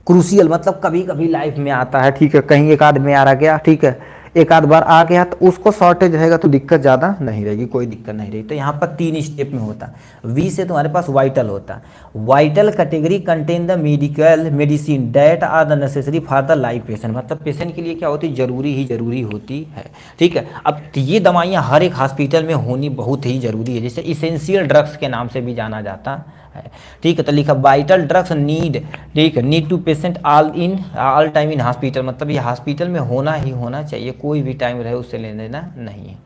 क्रूशियल, मतलब कभी कभी लाइफ में आता है, ठीक है, कहीं एक आध में आ गया, ठीक है, एक आध बार आ गया तो उसको शॉर्टेज रहेगा तो दिक्कत ज़्यादा नहीं रहेगी, कोई दिक्कत नहीं रहेगी। तो यहाँ पर 3 स्टेप में होता है। वी से तुम्हारे पास वाइटल होता है। Vital category contain the medical medicine that are the necessary for the life patient, मतलब पेशेंट के लिए क्या होती है, जरूरी ही जरूरी होती है, ठीक है। अब ये दवाइयाँ हर एक हॉस्पिटल में होनी बहुत ही जरूरी है, जैसे इसेंशियल ड्रग्स के नाम से भी जाना जाता है, ठीक है। तो लिखा वाइटल ड्रग्स नीड, ठीक है, need to patient all time in hospital, मतलब ये हॉस्पिटल में होना ही होना चाहिए, कोई भी टाइम रहे उससे लेना देना नहीं है।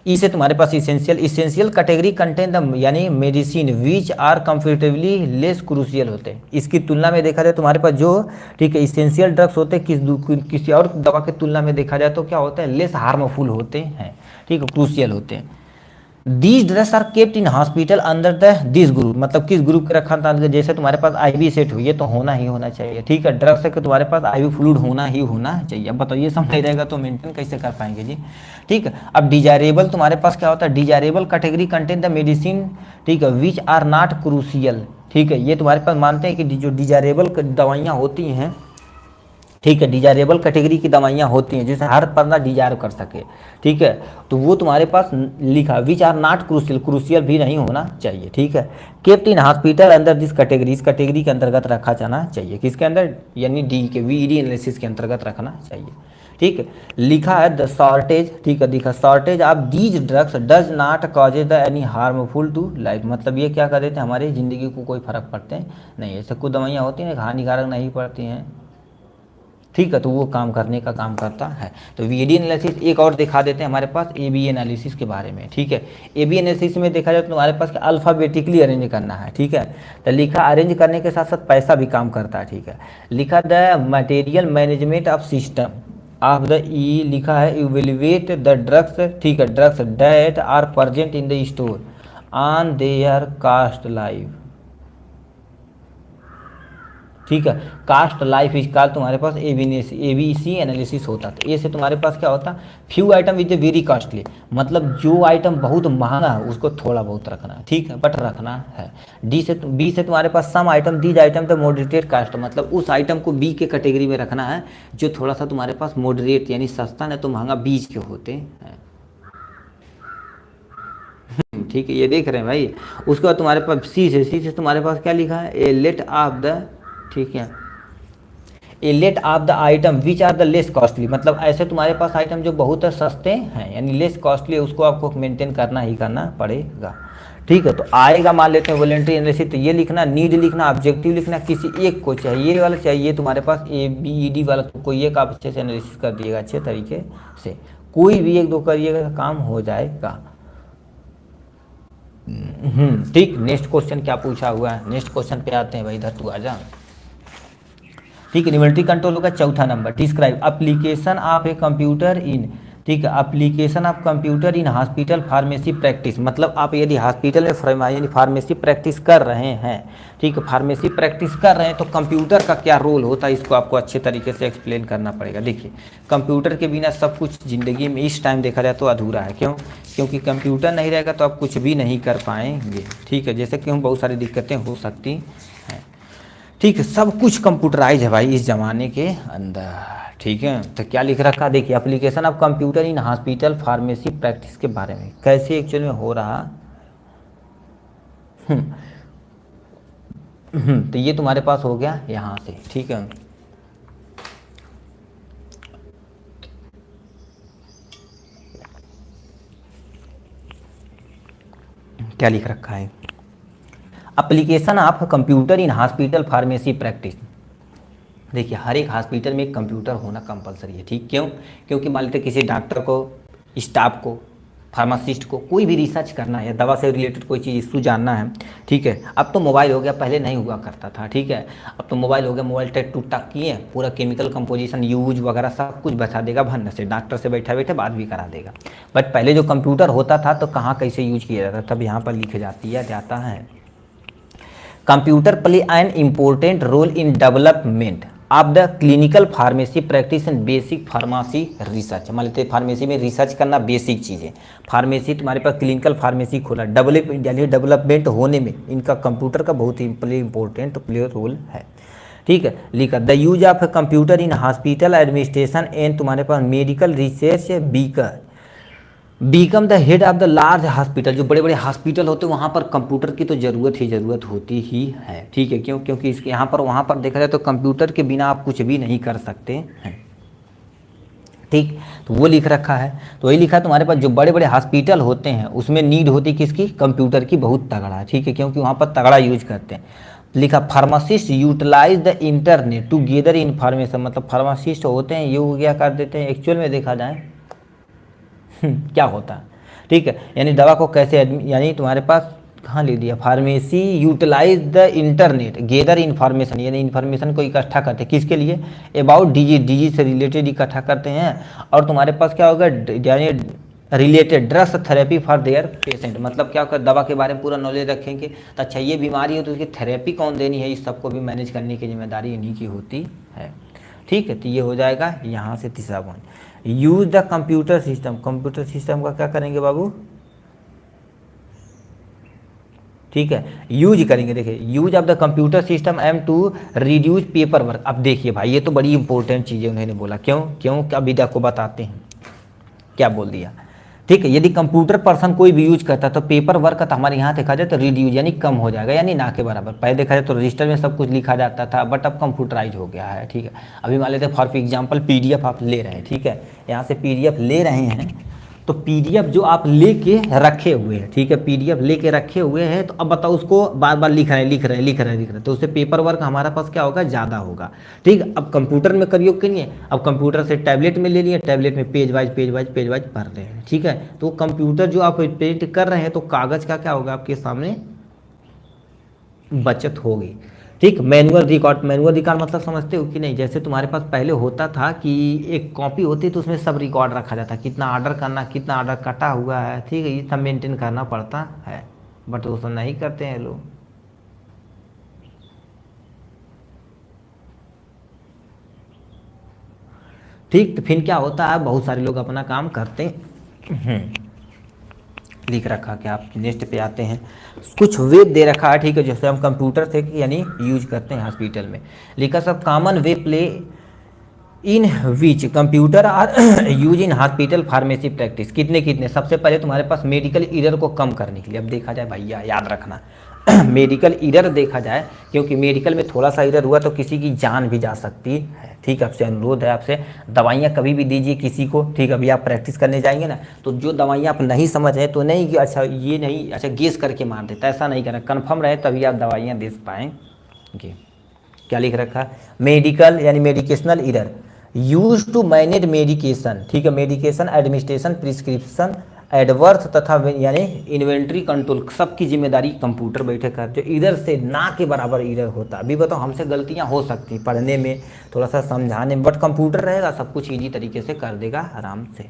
इसे तुम्हारे पास इसेंशियल कैटेगरी कंटेन द यानी medicine which are comfortably less crucial होते हैं। इसकी तुलना में देखा जाए तुम्हारे पास जो, ठीक है, इसेंशियल ड्रग्स होते हैं किसी और दवा की तुलना में देखा जाए तो क्या होता है, लेस हार्मफुल होते हैं, ठीक है, क्रूशियल होते हैं। These drugs are kept in hospital under the this group, मतलब किस ग्रुप के रखा था, जैसे तुम्हारे पास आईवी सेट हुई है तो होना ही होना चाहिए, ठीक है। ड्रग्स है कि तुम्हारे पास आईवी फ्लूइड होना ही होना चाहिए। अब बताओ ये सब नहीं रहेगा तो मेंटेन कैसे कर पाएंगे जी, ठीक है। अब डिजायरेबल तुम्हारे पास क्या होता है, desirable category contain the medicine, ठीक है, विच आर नॉट क्रूशियल, ठीक है। ये तुम्हारे पास मानते हैं कि जो डिजायरेबल दवाइयाँ होती हैं, ठीक है, डिजायरेबल कैटेगरी की दवाइयाँ होती हैं जिसे हर बंदा डिजायर कर सके, ठीक है, तो वो तुम्हारे पास लिखा which are not crucial, crucial भी नहीं होना चाहिए, ठीक है। केप्ट इन हॉस्पिटल अंदर दिस कैटेगरी, इस कैटेगरी के अंतर्गत रखा जाना चाहिए, किसके अंदर, यानी डी के वीडी एनालिसिस के अंतर्गत रखना चाहिए, ठीक है। लिखा है द शॉर्टेज, ठीक है, दिखा shortage of these drugs does not causes the any harmful to life, मतलब ये क्या कर देते हैं, हमारी ज़िंदगी को कोई फर्क पड़ते नहीं, ऐसे कुछ दवाइयाँ होती हैं हानिकारक नहीं पड़ती हैं, ठीक है, तो वो काम करने का काम करता है। तो वीडी एनालिसिस एक और दिखा देते हैं हमारे पास ए बी एनालिसिस के बारे में, ठीक है। ए बी एनालिसिस में देखा जाए तो तुम्हारे पास अल्फ़ाबेटिकली अरेंज करना है, ठीक है। तो लिखा अरेंज करने के साथ साथ पैसा भी काम करता है, ठीक है। लिखा the material management of system of the ई, लिखा है इवेल्युएट द ड्रग्स, ठीक है, drugs that are present in the store on their cost life, ठीक है। कास्ट लाइफ इज कॉल्ड तुम्हारे पास एबीसी एनालिसिस होता है। ए से तुम्हारे पास क्या होता है, few item is very costly, मतलब जो आइटम बहुत महंगा है उसको थोड़ा बहुत रखना है, ठीक है, बट रखना है। बी से तुम्हारे पास some item, these item the moderated cost, मतलब उस आइटम को बी के कैटेगरी में रखना है जो थोड़ा सा तुम्हारे पास मॉडरेट यानी सस्ता नहीं तो महंगा बीच के होते हैं, ठीक है, ये देख रहे हैं भाई। उसके बाद तुम्हारे पास सी से तुम्हारे पास क्या लिखा है, ए लेट ऑफ द, ठीक है, a lot of the item which are the less costly, मतलब ऐसे तुम्हारे पास आइटम जो बहुत सस्ते हैं यानी लेस कॉस्टली, उसको आपको मेंटेन करना ही करना पड़ेगा, ठीक है। तो आएगा मान लेते हैं वॉलंटरी एनालिसिस, तो ये लिखना, नीड लिखना, ऑब्जेक्टिव लिखना, किसी एक को चाहिए, ये वाला चाहिए तुम्हारे पास ए बी ई डी वाला, तो कोई एक आप अच्छे से एनालिसिस कर दिएगा अच्छे तरीके से, कोई भी एक दो करिएगा काम हो जाएगा, ठीक। नेक्स्ट क्वेश्चन क्या पूछा हुआ है, नेक्स्ट क्वेश्चन पे आते हैं भाई, इधर तू आजा, ठीक है। इन्वेंट्री कंट्रोल होगा चौथा number. Describe application of a computer इन, ठीक है, application of computer in hospital pharmacy practice, मतलब आप यदि हॉस्पिटल में यानी फार्मेसी प्रैक्टिस कर रहे हैं, ठीक है, फार्मेसी प्रैक्टिस कर रहे हैं तो कंप्यूटर का क्या रोल होता है इसको आपको अच्छे तरीके से एक्सप्लेन करना पड़ेगा। देखिए, कंप्यूटर के बिना सब कुछ ज़िंदगी में इस टाइम देखा जाए तो अधूरा है, क्यों, क्योंकि कंप्यूटर नहीं रहेगा तो आप कुछ भी नहीं कर पाएंगे, ठीक है, जैसे कि हम बहुत सारी दिक्कतें हो सकती हैं, ठीक है, सब कुछ कंप्यूटराइज है भाई इस ज़माने के अंदर, ठीक है। तो क्या लिख रखा, देखिए, application of computer in hospital pharmacy practice के बारे में कैसे एक्चुअल में हो रहा, तो ये तुम्हारे पास हो गया यहाँ से, ठीक है। क्या लिख रखा है, application of computer in hospital pharmacy practice. देखिए, हर एक हॉस्पिटल में एक कंप्यूटर होना कंपलसरी है, ठीक, क्यों, क्योंकि मान लेते किसी डॉक्टर को, स्टाफ को, फार्मासिस्ट को कोई भी रिसर्च करना है, दवा से रिलेटेड कोई चीज़ इशू जानना है, ठीक है। अब तो मोबाइल हो गया, पहले नहीं हुआ करता था, ठीक है, अब तो मोबाइल हो गया, मोबाइल टेक टू टक किए, पूरा केमिकल कंपोजिशन यूज वगैरह सब कुछ बता देगा भन्न से, डॉक्टर से बैठा बैठे बात भी करा देगा। बट पहले जो कंप्यूटर होता था तो कहाँ कैसे यूज किया जाता, तब यहाँ पर लिखे जाता है, computer play an important role in development of the clinical pharmacy practice and basic pharmacy research. मान लेते हैं फार्मेसी में रिसर्च करना बेसिक चीज़ें, फार्मेसी तुम्हारे पास क्लिनिकल फार्मेसी खोला, डेवलपमेंट होने में इनका कंप्यूटर का बहुत ही इंपॉर्टेंट प्ले रोल है। ठीक है, लिखा the use of computer in hospital administration and तुम्हारे पास medical research become the head of the large hospital. जो बड़े बड़े हॉस्पिटल होते हैं वहाँ पर कंप्यूटर की तो ज़रूरत होती ही है। ठीक है, क्यों? क्योंकि इसके यहाँ पर वहाँ पर देखा जाए तो कंप्यूटर के बिना आप कुछ भी नहीं कर सकते हैं। ठीक, तो वो लिख रखा है। तो वही लिखा है तुम्हारे पास जो बड़े बड़े हॉस्पिटल होते हैं उसमें नीड होती किसकी? कंप्यूटर की बहुत तगड़ा। ठीक है, क्योंकि वहाँ पर तगड़ा यूज करते हैं। लिखा pharmacist utilize the internet to gather information. मतलब फार्मासिस्ट होते हैं ये क्या कर देते हैं एक्चुअल में देखा जाए क्या होता है। ठीक है, यानी दवा को कैसे यानी तुम्हारे पास कहाँ ले दिया, pharmacy utilize the internet gather information, यानी इन्फॉर्मेशन को इकट्ठा करते हैं किसके लिए? अबाउट डिजीज से रिलेटेड इकट्ठा करते हैं। और तुम्हारे पास क्या होगा, यानी related drugs therapy for their patient. मतलब क्या होगा, दवा के बारे में पूरा नॉलेज रखेंगे तो अच्छा ये बीमारी हो तो उसकी थेरेपी कौन देनी है, इस सबको भी मैनेज करने की जिम्मेदारी इन्हीं की होती है। ठीक है, तो ये हो जाएगा यहाँ से तीसरा point. Use the computer system. Computer system का क्या करेंगे बाबू? ठीक है, यूज करेंगे। देखिए use of the computer system aim to reduce paper work. अब देखिए भाई ये तो बड़ी इंपॉर्टेंट चीज़ है, उन्होंने बोला क्यों क्यों अभी आपको बताते हैं क्या बोल दिया। ठीक है, यदि कंप्यूटर पर्सन कोई भी यूज करता है तो पेपर वर्क का हमारे यहाँ देखा जाए तो रिड्यूस यानी कम हो जाएगा, यानी ना के बराबर। पहले देखा जाए तो रजिस्टर में सब कुछ लिखा जाता था, बट अब कंप्यूटराइज हो गया है। ठीक है, अभी मान लेते हैं फॉर एग्जाम्पल पीडीएफ आप ले रहे हैं। ठीक है, यहाँ से पीडीएफ ले रहे हैं तो पीडीएफ जो आप लेके रखे हुए हैं, ठीक है, पीडीएफ लेके रखे हुए हैं तो अब बताओ उसको बार बार लिख रहे हैं तो उससे पेपर वर्क हमारा पास क्या होगा, ज़्यादा होगा। ठीक, अब कंप्यूटर में करिए कि नहीं, अब कंप्यूटर से टैबलेट में ले लिए, टैबलेट में पेज वाइज पढ़ रहे हैं। ठीक है, तो कंप्यूटर जो आप प्रिंट कर रहे हैं तो कागज़ का क्या होगा आपके सामने बचत होगी। ठीक, मैनुअल रिकॉर्ड मतलब समझते हो कि नहीं? जैसे तुम्हारे पास पहले होता था कि एक कॉपी होती तो उसमें सब रिकॉर्ड रखा जाता, कितना ऑर्डर करना, कितना ऑर्डर कटा हुआ है। ठीक है, ये सब मेंटेन करना पड़ता है, बट वो सब नहीं करते हैं लोग। ठीक, तो फिर क्या होता है, बहुत सारे लोग अपना काम करते हैं। लिख रखा क्या, आप नेक्स्ट पे आते हैं। कुछ वे दे रखा है, ठीक है, जैसे हम कंप्यूटर से यानी यूज करते हैं हॉस्पिटल में। लिखा सब common way play in which computer are use in hospital pharmacy practice. कितने सबसे पहले तुम्हारे पास मेडिकल एरर को कम करने के लिए। अब देखा जाए भैया याद रखना मेडिकल एरर देखा जाए, क्योंकि मेडिकल में थोड़ा सा एरर हुआ तो किसी की जान भी जा सकती है। ठीक, आपसे अनुरोध है, आपसे दवाइयाँ कभी भी दीजिए किसी को। ठीक, अभी आप प्रैक्टिस करने जाएंगे ना तो जो दवाइयाँ आप नहीं समझ रहे तो नहीं कि अच्छा ये नहीं, अच्छा गेस करके मार देता, ऐसा नहीं करना, कन्फर्म रहे तभी आप दवाइयाँ दे पाएंगे। क्या लिख रखा है, मेडिकल यानी medicational error use to manage medication. ठीक है, मेडिकेशन एडमिनिस्ट्रेशन, प्रिस्क्रिप्शन, एडवर्स तथा यानी इन्वेंट्री कंट्रोल, सबकी जिम्मेदारी कंप्यूटर बैठे कर। जो इधर से ना के बराबर इधर होता। अभी बताओ हमसे गलतियां हो सकती पढ़ने में, थोड़ा सा समझाने में, बट कंप्यूटर रहेगा सब कुछ ईजी तरीके से कर देगा आराम से।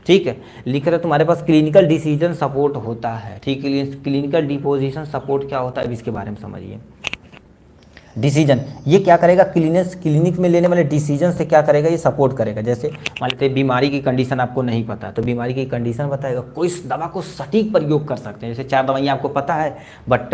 ठीक है, लिख रहे तुम्हारे पास क्लिनिकल डिसीजन सपोर्ट होता है। ठीक है, क्लिनिकल डिपोजिशन सपोर्ट क्या होता है अब इसके बारे में समझिए। डिसीजन ये क्या करेगा, क्लिनिक में लेने वाले डिसीजन से क्या करेगा, ये सपोर्ट करेगा। जैसे मान लेते हैं बीमारी की कंडीशन आपको नहीं पता तो बीमारी की कंडीशन बताएगा, कोई दवा को सटीक प्रयोग कर सकते हैं। जैसे 4 दवाइयाँ आपको पता है बट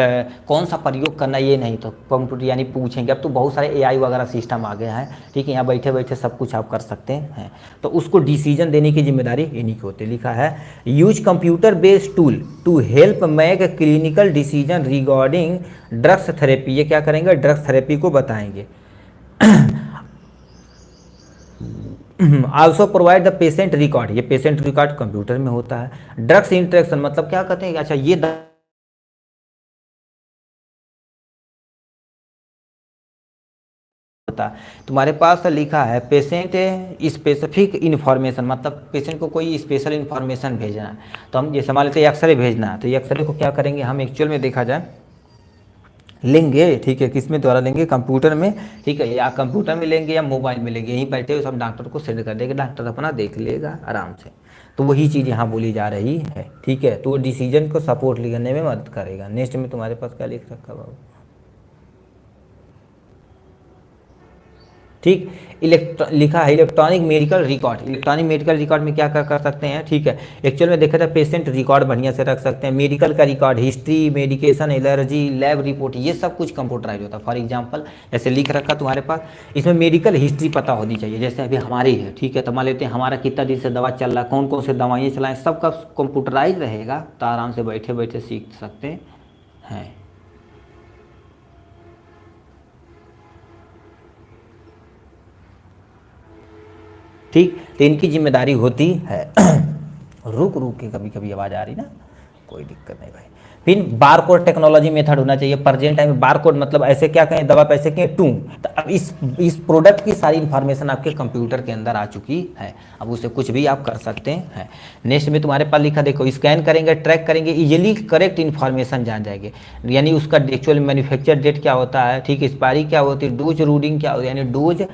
कौन सा प्रयोग करना ये नहीं, तो कंप्यूटर यानी पूछेंगे। अब तो बहुत सारे एआई वगैरह सिस्टम आ गए हैं। ठीक है, यहाँ बैठे बैठे सब कुछ आप कर सकते हैं, तो उसको डिसीजन देने की जिम्मेदारी इन्हीं की होती है। लिखा है use computer based tool to help make clinical decision regarding drugs therapy. ये क्या करेंगे, ड्रग्स थेरेपी को बताएंगे। Also provide the patient record, ये पेशेंट रिकॉर्ड कंप्यूटर में होता है। ड्रग्स इंटरेक्शन मतलब क्या कहते हैं, अच्छा ये होता तुम्हारे पास लिखा है पेशेंट स्पेसिफिक इन्फॉर्मेशन, मतलब पेशेंट को कोई स्पेशल इन्फॉर्मेशन भेजना है। तो हम जैसे मान लेते हैं एक्सरे भेजना है, तो ये एक्सरे को क्या करेंगे हम एक्चुअल में देखा जाए लेंगे। ठीक है, किस में द्वारा लेंगे, कंप्यूटर में। ठीक है, या कंप्यूटर में लेंगे या मोबाइल में लेंगे, यहीं बैठे हुए सब डॉक्टर को सेंड कर देंगे, डॉक्टर अपना देख लेगा आराम से। तो वही चीज़ यहाँ बोली जा रही है। ठीक है, तो डिसीजन को सपोर्ट करने में मदद करेगा। नेक्स्ट में तुम्हारे पास क्या लिख रखा बाबू। ठीक। लिखा है electronic medical record. Electronic medical record में क्या कर सकते हैं, ठीक है, एक्चुअल में देखा था पेशेंट रिकॉर्ड बढ़िया से रख सकते हैं, मेडिकल का record, history, medication, allergy, lab report, ये सब कुछ कंप्यूटराइज होता है। फॉर एग्जांपल जैसे लिख रखा तुम्हारे पास, इसमें मेडिकल हिस्ट्री पता होनी चाहिए, जैसे अभी हमारी है, ठीक है, तो मान लेते हैं हमारा कितना दिन से दवा चल रहा है, कौन कौन से दवाइयाँ चलाएँ, सबका कंप्यूटराइज रहेगा तो आराम से बैठे बैठे सीख सकते हैं। ठीक, तो इनकी जिम्मेदारी होती है रुक रुक के कभी कभी आवाज़ आ रही ना, कोई दिक्कत नहीं भाई। फिर बार कोड टेक्नोलॉजी मेथड होना चाहिए। प्रेजेंट टाइम में बार कोड मतलब ऐसे क्या कहें, दवा पैसे कहें टू, तो अब इस प्रोडक्ट की सारी इन्फॉर्मेशन आपके कंप्यूटर के अंदर आ चुकी है, अब उसे कुछ भी आप कर सकते हैं। नेक्स्ट में तुम्हारे पास लिखा देखो, स्कैन करेंगे, ट्रैक करेंगे, इजीली करेक्ट इन्फॉर्मेशन जान जाएंगे, यानी उसका एक्चुअल मैन्युफैक्चर डेट क्या होता है, ठीक, एक्सपायरी क्या होती है, डोज रूटिंग क्या होती है, यानी डोज,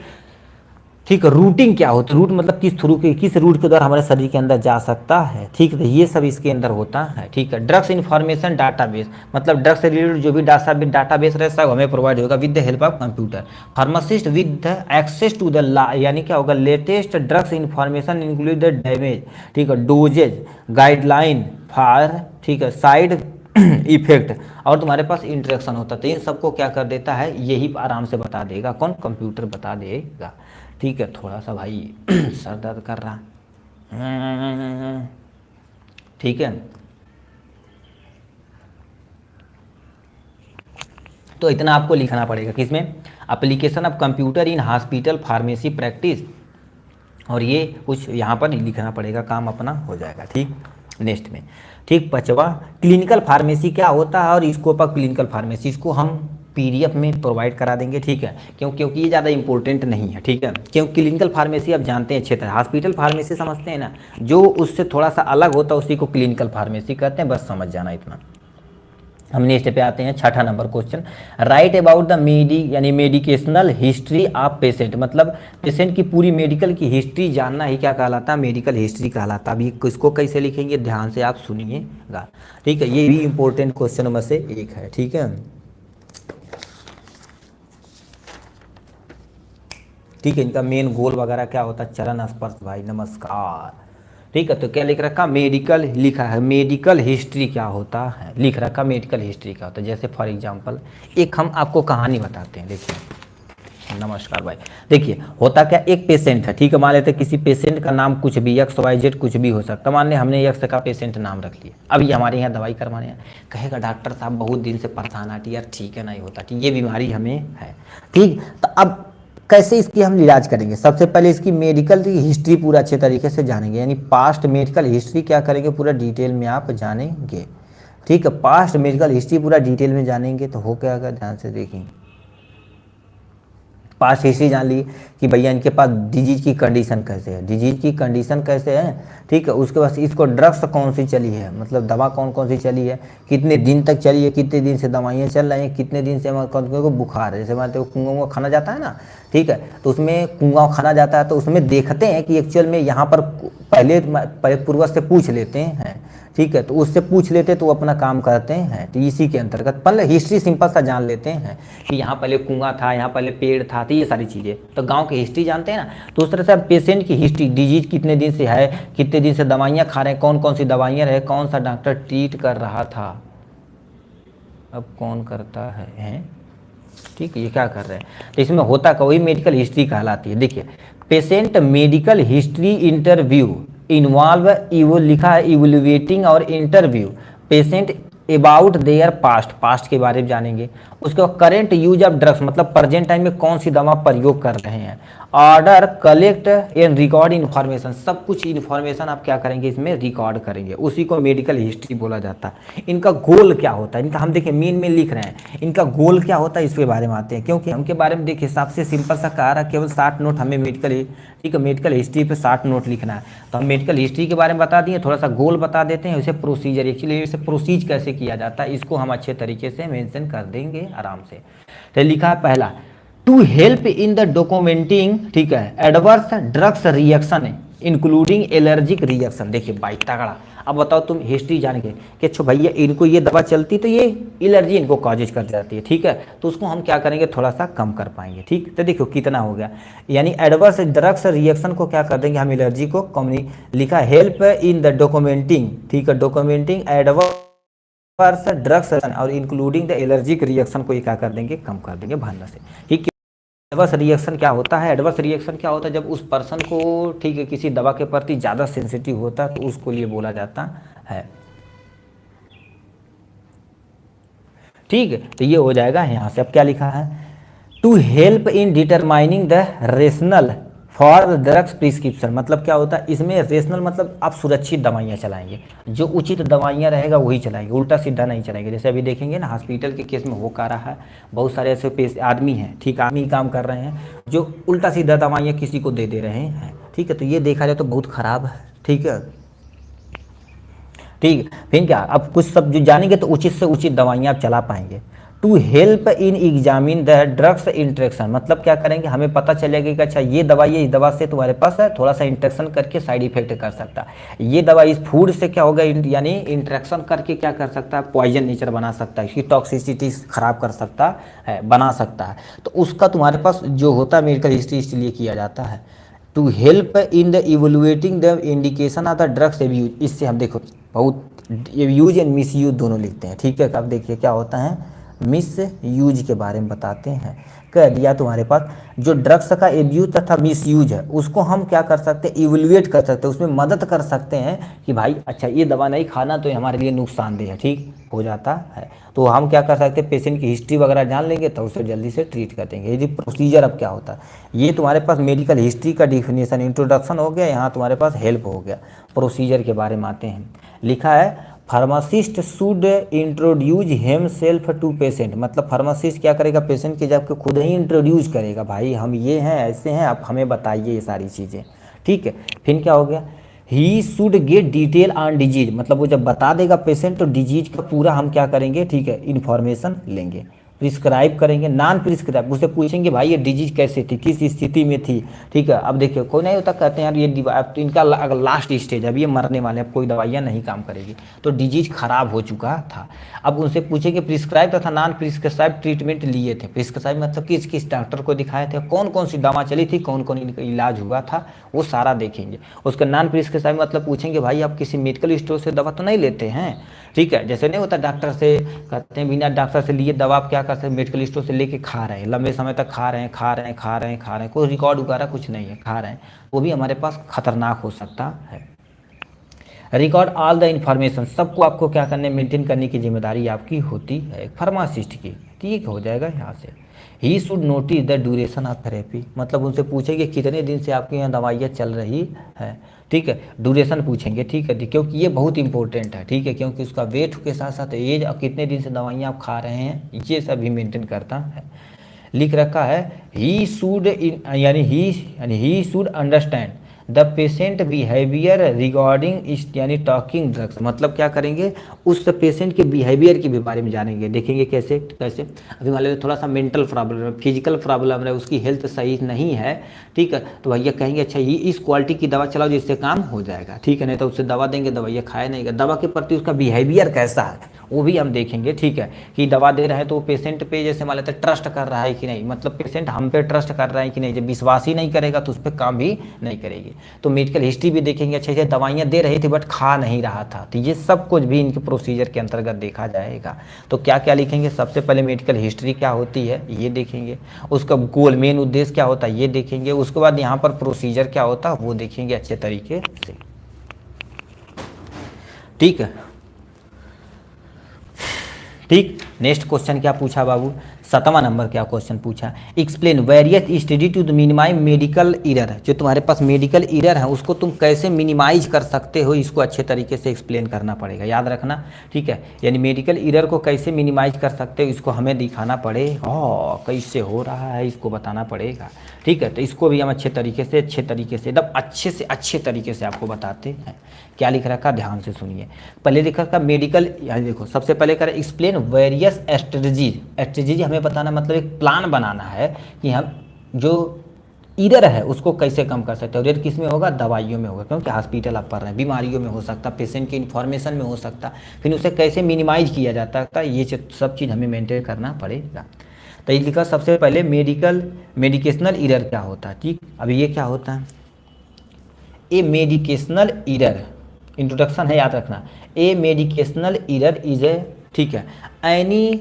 ठीक है, रूटिंग क्या होता है, रूट मतलब किस रूट के द्वारा हमारे शरीर के अंदर जा सकता है, ठीक है, ये सब इसके अंदर होता है। ठीक है, ड्रग्स इन्फॉर्मेशन डाटाबेस मतलब ड्रग्स से रिलेटेड जो भी डाटाबेस रहता है हमें प्रोवाइड होगा with the help of computer. Pharmacist with the access to the यानी क्या होगा, latest drugs information include the damage, ठीक है, डोजेज, गाइडलाइन फॉर, ठीक है, साइड इफेक्ट, और तुम्हारे पास इंटरेक्शन होता है, तो इन सबको क्या कर देता है, यही आराम से बता देगा, कौन, कंप्यूटर बता देगा। ठीक है, थोड़ा सा भाई सर दर्द कर रहा, ठीक है, तो इतना आपको लिखना पड़ेगा किसमें, application of computer in hospital pharmacy practice, और ये कुछ यहाँ पर नहीं लिखना पड़ेगा, काम अपना हो जाएगा। ठीक, नेक्स्ट में, ठीक, 5वां क्लिनिकल फार्मेसी क्या होता है और स्कोप ऑफ क्लिनिकल फार्मेसी, इसको हम पीडीएफ में प्रोवाइड करा देंगे, ठीक है, क्योंकि ये ज़्यादा इंपॉर्टेंट नहीं है, ठीक है, क्योंकि क्लिनिकल फार्मेसी आप जानते हैं अच्छे तरह, हॉस्पिटल फार्मेसी समझते हैं ना, जो उससे थोड़ा सा अलग होता है उसी को क्लिनिकल फार्मेसी कहते हैं, बस समझ जाना इतना। हम नेक्स्ट पे आते हैं, 6ठा number question, right about the यानी मेडिकेशनल हिस्ट्री ऑफ पेशेंट, मतलब पेशेंट की पूरी मेडिकल की हिस्ट्री जानना ही क्या कहलाता है, मेडिकल हिस्ट्री कहलाता है। अभी इसको कैसे लिखेंगे ध्यान से आप सुनिएगा, ठीक है, ये भी इंपॉर्टेंट क्वेश्चन में से एक है। ठीक है, ठीक है, इनका मेन गोल वगैरह क्या होता है, चरण स्पर्श भाई, नमस्कार। ठीक है, तो क्या लिख रखा, मेडिकल लिखा है, मेडिकल हिस्ट्री क्या होता है, लिख रखा मेडिकल हिस्ट्री क्या होता है। जैसे फॉर एग्जांपल एक हम आपको कहानी बताते हैं, देखिए, नमस्कार भाई, देखिए होता क्या, एक पेशेंट है, ठीक है, मान लेते हैं किसी पेशेंट का नाम कुछ भी XYZ कुछ भी हो सकता है, मान लें हमने X का पेशेंट नाम रख लिया, अब ये हमारे यहाँ दवाई करवाने हैं, कहेगा डॉक्टर साहब बहुत दिन से परेशान आती यार, ठीक है नहीं होता, ठीक, ये बीमारी हमें है, ठीक, तो अब कैसे इसकी हम इलाज करेंगे, सबसे पहले इसकी मेडिकल हिस्ट्री पूरा अच्छे तरीके से जानेंगे, यानी पास्ट मेडिकल हिस्ट्री क्या करेंगे, पूरा डिटेल में आप जानेंगे। ठीक है, पास्ट मेडिकल हिस्ट्री पूरा डिटेल में जानेंगे तो हो क्या, अगर ध्यान से देखेंगे, पास्ट हिस्ट्री जान ली कि भैया इनके पास डिजीज की कंडीशन कैसे है, डिजीज की कंडीशन कैसे है, ठीक है, उसके बाद इसको ड्रग्स कौन सी चली है, मतलब दवा कौन कौन सी चली है, कितने दिन तक चली है, कितने दिन से दवाइयाँ चल रही हैं, कितने दिन से को बुखार है, जैसे मान लो कुआं खाना जाता है ना, ठीक है, तो उसमें कुआं खाना जाता है तो उसमें देखते हैं कि एक्चुअल में यहाँ पर पहले पूर्वज से पूछ लेते हैं, ठीक है, तो उससे पूछ लेते तो वो अपना काम करते हैं, तो इसी के अंतर्गत पहले हिस्ट्री सिंपल सा जान लेते हैं कि यहाँ पहले कुआं था, यहाँ पहले पेड़ था, तो ये सारी चीज़ें, तो गांव की हिस्ट्री जानते हैं ना, तो उस तरह से पेशेंट की हिस्ट्री, डिजीज कितने दिन से है, कितने दिन से दवाइयाँ खा रहे हैं, कौन कौन सी दवाइयाँ रहे, कौन सा डॉक्टर ट्रीट कर रहा था, अब कौन करता है, ठीक है, ये क्या कर रहे हैं, तो इसमें होता का वही मेडिकल हिस्ट्री कहलाती है। देखिए, patient medical history interview involve, वो लिखा है इवोल्यूएटिंग और interview patient about their past के बारे में जानेंगे, उसके बाद करेंट यूज ऑफ ड्रग्स मतलब प्रेजेंट टाइम में कौन सी दवा प्रयोग कर रहे हैं, order, collect and record information, सब कुछ इन्फॉर्मेशन आप क्या करेंगे इसमें रिकॉर्ड करेंगे, उसी को मेडिकल हिस्ट्री बोला जाता है। इनका गोल क्या होता है, इनका हम देखिए मेन में लिख रहे हैं, इनका गोल क्या होता है इसके बारे में आते हैं, क्योंकि उनके बारे में देखिए सबसे सिंपल सा कह रहा है, केवल 60 नोट हमें मेडिकल, ठीक है, मेडिकल हिस्ट्री पे 60 नोट लिखना है, तो हम मेडिकल हिस्ट्री के बारे में बता दिए, थोड़ा सा गोल बता देते हैं, उसे प्रोसीजर, एक्चुअली इसे प्रोसीज कैसे किया जाता है इसको हम अच्छे तरीके से मेंशन कर देंगे आराम से। तो लिखा है पहला, to help in the documenting, ठीक है, adverse drugs reaction including allergic reaction. देखिए भाई तगड़ा, अब बताओ तुम हिस्ट्री जान के कि अच्छा भैया इनको ये दवा चलती तो ये एलर्जी इनको कॉजेज कर जाती है, ठीक है, तो उसको हम क्या करेंगे, थोड़ा सा कम कर पाएंगे। ठीक, तो देखो कितना हो गया, यानी एडवर्स ड्रग्स रिएक्शन को क्या कर देंगे हम, एलर्जी को कम। लिखा हेल्प इन द डॉक्यूमेंटिंग, ठीक है, डॉक्यूमेंटिंग एडवर्स ड्रग्स और इंक्लूडिंग द एलर्जिक रिएक्शन को ये क्या कर देंगे, कम कर देंगे भावना से। ठीक, एडवर्स रिएक्शन क्या होता है, एडवर्स रिएक्शन क्या होता है, जब उस पर्सन को, ठीक है, किसी दवा के प्रति ज़्यादा सेंसिटिव होता है तो उसको लिए बोला जाता है। ठीक है, तो ये हो जाएगा। यहाँ से अब क्या लिखा है, to help in determining the rational for drugs prescription, मतलब क्या होता है इसमें, रेशनल मतलब आप सुरक्षित दवाइयाँ चलाएंगे, जो उचित दवाइयाँ रहेगा वही चलाएंगे, उल्टा सीधा नहीं चलाएंगे। जैसे अभी देखेंगे ना हॉस्पिटल के केस में हो का रहा है, बहुत सारे ऐसे आदमी हैं, ठीक, आदमी काम कर रहे हैं जो उल्टा सीधा दवाइयाँ किसी को दे रहे हैं। ठीक है, तो ये देखा जाए तो बहुत ख़राब है। ठीक है, ठीक, फिर क्या, अब कुछ सब जो जानेंगे तो उचित से उचित दवाइयाँ आप चला पाएंगे। To help in examine the drugs interaction, मतलब क्या करेंगे, हमें पता चलेगा कि अच्छा ये दवाई है, इस दवा से तुम्हारे पास है थोड़ा सा इंट्रैक्शन करके साइड इफेक्ट कर सकता है, ये दवा इस फूड से क्या होगा, यानी इंट्रैक्शन करके क्या कर सकता है, पॉइजन नेचर बना सकता है, इसकी टॉक्सिसिटी खराब कर सकता है, बना सकता है, तो उसका तुम्हारे पास जो होता है मेडिकल हिस्ट्री इसलिए किया जाता है। To help in the evaluating the indication of the drugs abuse, इससे हम देखो बहुत यूज एंड मिस यूज दोनों लिखते हैं। ठीक है, अब देखिए क्या होता है, मिस यूज के बारे में बताते हैं। कह दिया तुम्हारे पास जो ड्रग्स का एब्यूज तथा मिस यूज है उसको हम क्या कर सकते हैं, इवोल्यूएट कर सकते हैं, उसमें मदद कर सकते हैं कि भाई अच्छा ये दवा नहीं खाना तो ये हमारे लिए नुकसानदेह है, ठीक हो जाता है। तो हम क्या कर सकते हैं, पेशेंट की हिस्ट्री वगैरह जान लेंगे तो उसे जल्दी से ट्रीट कर देंगे। ये प्रोसीजर अब क्या होता है, ये तुम्हारे पास मेडिकल हिस्ट्री का डिफिनेशन इंट्रोडक्शन हो गया, यहाँ तुम्हारे पास हेल्प हो गया। प्रोसीजर के बारे में आते हैं, लिखा है pharmacist should introduce himself to patient, मतलब फार्मासिस्ट क्या करेगा, पेशेंट के जब खुद ही इंट्रोड्यूस करेगा, भाई हम ये हैं ऐसे हैं आप हमें बताइए ये सारी चीज़ें। ठीक है, फिर क्या हो गया, he should get detail on disease, मतलब वो जब बता देगा पेशेंट तो डिजीज का पूरा हम क्या करेंगे, ठीक है, इन्फॉर्मेशन लेंगे। प्रिस्क्राइब करेंगे, नॉन प्रिस्क्राइब उससे पूछेंगे भाई ये डिजीज कैसे थी, किस स्थिति में थी। ठीक है, अब देखिए कोई नहीं होता कहते हैं यार ये अब तो इनका अगर लास्ट स्टेज अब ये मरने वाले, अब कोई दवाइयाँ नहीं काम करेगी, तो डिजीज खराब हो चुका था। अब उनसे पूछेंगे प्रिस्क्राइब तथा नॉन प्रिस्क्राइब ट्रीटमेंट लिए थे, प्रिस्क्राइब मतलब किस किस डॉक्टर को दिखाए थे, कौन कौन सी दवा चली थी, कौन कौन इनका इलाज हुआ था, वो सारा देखेंगे। उसका नॉन प्रिस्क्राइब मतलब पूछेंगे भाई आप किसी मेडिकल स्टोर से दवा तो नहीं लेते हैं। ठीक है, जैसे नहीं होता डॉक्टर से कहते हैं बिना डॉक्टर से लिए दवा आप क्या करते हैं, मेडिकल स्टोर से लेके खा रहे हैं, लंबे समय तक खा रहे हैं, कोई रिकॉर्ड वगैरह कुछ नहीं है, खा रहे हैं, वो भी हमारे पास खतरनाक हो सकता है। रिकॉर्ड ऑल द इन्फॉर्मेशन, सबको आपको क्या करने, मेंटेन करने की जिम्मेदारी आपकी होती है फार्मासिस्ट की। ठीक हो जाएगा यहाँ से। He should notice the duration of therapy, मतलब उनसे पूछेंगे कितने दिन से आपके यहाँ दवाइयाँ चल रही है। ठीक है, ड्यूरेशन पूछेंगे। ठीक है, क्योंकि ये बहुत इंपॉर्टेंट है। ठीक है, क्योंकि उसका वेट के साथ साथ एज और कितने दिन से दवाइयाँ आप खा रहे हैं ये सब भी मेंटेन करता है। लिख रखा है ही शुड यानी he should understand the patient behaviour regarding यानी टॉकिंग ड्रग्स, मतलब क्या करेंगे उस पेशेंट के बिहेवियर के भी बारे में जानेंगे, देखेंगे कैसे कैसे। अभी मान लीजिए थोड़ा सा मेंटल प्रॉब्लम है, फिजिकल प्रॉब्लम है, उसकी हेल्थ सही नहीं है। ठीक है, तो भैया कहेंगे अच्छा ये इस क्वालिटी की दवा चलाओ जिससे काम हो जाएगा। ठीक है, नहीं तो उससे दवा देंगे, दवाइया खाए नहीं, दवा के प्रति उसका बिहेवियर कैसा है वो भी हम देखेंगे। ठीक है, कि दवा दे रहा है तो पेशेंट पे जैसे मान लेते हैं ट्रस्ट कर रहा है कि नहीं, मतलब पेशेंट हम पे ट्रस्ट कर रहा है कि नहीं, जब विश्वास ही नहीं करेगा तो उस पर काम भी नहीं करेगी। तो मेडिकल हिस्ट्री भी देखेंगे, अच्छे से दवाइयाँ दे रही थी बट खा नहीं रहा था, तो ये सब कुछ भी इनके प्रोसीजर के अंतर्गत देखा जाएगा। तो क्या क्या लिखेंगे, सबसे पहले मेडिकल हिस्ट्री क्या होती है ये देखेंगे, उसका गोल मेन उद्देश्य क्या होता है ये देखेंगे, उसके बाद यहाँ पर प्रोसीजर क्या होता है वो देखेंगे अच्छे तरीके से। ठीक है, ठीक। नेक्स्ट क्वेश्चन क्या पूछा बाबू, 7वां नंबर क्या क्वेश्चन पूछा, explain various study to minimize medical error, जो तुम्हारे पास मेडिकल एरर है उसको तुम कैसे मिनिमाइज कर सकते हो, इसको अच्छे तरीके से एक्सप्लेन करना पड़ेगा, याद रखना। ठीक है, यानी मेडिकल एरर को कैसे मिनिमाइज कर सकते हो इसको हमें दिखाना पड़ेगा, कैसे हो रहा है इसको बताना पड़ेगा। ठीक है, तो इसको भी हम अच्छे तरीके से एकदम अच्छे तरीके से आपको बताते हैं। क्या लिख रखा ध्यान से सुनिए, पहले लिख रखा मेडिकल, यहाँ देखो सबसे पहले करें एक्सप्लेन वेरियस स्ट्रेटजीज हमें बताना, मतलब एक प्लान बनाना है कि हम जो ईरर है उसको कैसे कम कर सकते हैं। और ईरर किस में होगा, दवाइयों में होगा, क्योंकि हॉस्पिटल आप पढ़ रहे हैं, बीमारियों में हो सकता, पेशेंट की इन्फॉर्मेशन में हो सकता, फिर उसे कैसे मिनिमाइज किया जाता है, ये सब चीज़ हमें मेंटेन करना पड़ेगा। तो ये लिखा सबसे पहले मेडिकेशनल ईरर क्या होता है। ठीक, अभी ये क्या होता है, ए मेडिकेशनल ईरर, इंट्रोडक्शन है याद रखना। ए मेडिकेशनल ईरर इज ए, ठीक है, any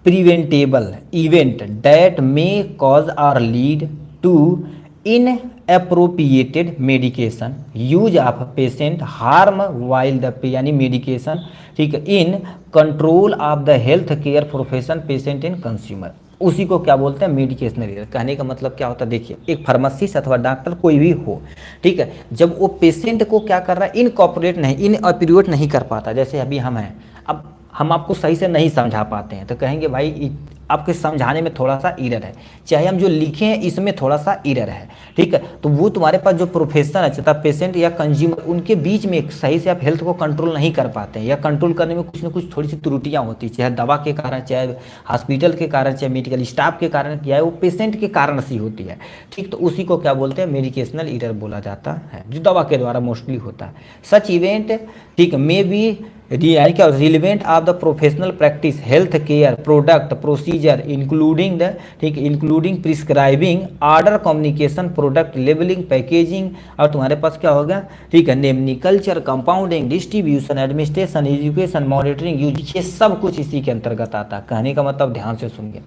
preventable event that may cause or lead to inappropriated medication use of patient harm while the यानी मेडिकेशन, ठीक है, in control of the health care profession patient and consumer, उसी को क्या बोलते हैं, मेडिकेशनल ईरर। कहने का मतलब क्या होता है, देखिए एक फार्मासिस्ट अथवा डॉक्टर कोई भी हो, ठीक है, जब वो पेशेंट को क्या कर रहा है, इनऑपरेट नहीं कर पाता, जैसे अभी हम हैं, अब हम आपको सही से नहीं समझा पाते हैं तो कहेंगे भाई आपके समझाने में थोड़ा सा ईरर है, चाहे हम जो लिखे हैं इसमें थोड़ा सा ईरर है, ठीक है, तो वो तुम्हारे पास जो प्रोफेशन है, चाहे पेशेंट या कंज्यूमर, उनके बीच में सही से आप हेल्थ को कंट्रोल नहीं कर पाते हैं, या कंट्रोल करने में कुछ ना कुछ थोड़ी सी त्रुटियां होती हैं, चाहे दवा के कारण, चाहे हॉस्पिटल के कारण, चाहे मेडिकल स्टाफ के कारण, चाहे वो पेशेंट के कारण से होती है, ठीक, तो उसी को क्या बोलते हैं, मेडिकेशनल ईरर बोला जाता है, जो दवा के द्वारा मोस्टली होता है। सच इवेंट, ठीक, मे बी यानी क्या, relevant of the professional practice health care product procedure including the, ठीक, including prescribing order communication product labelling packaging, और तुम्हारे पास क्या होगा, ठीक है, namely culture compounding distribution administration education monitoring use, ये सब कुछ इसी के अंतर्गत आता है। कहने का मतलब ध्यान से सुनिए,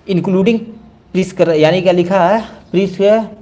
इंक्लूडिंग यानी क्या लिखा है, प्रिस्क्राइबिंग,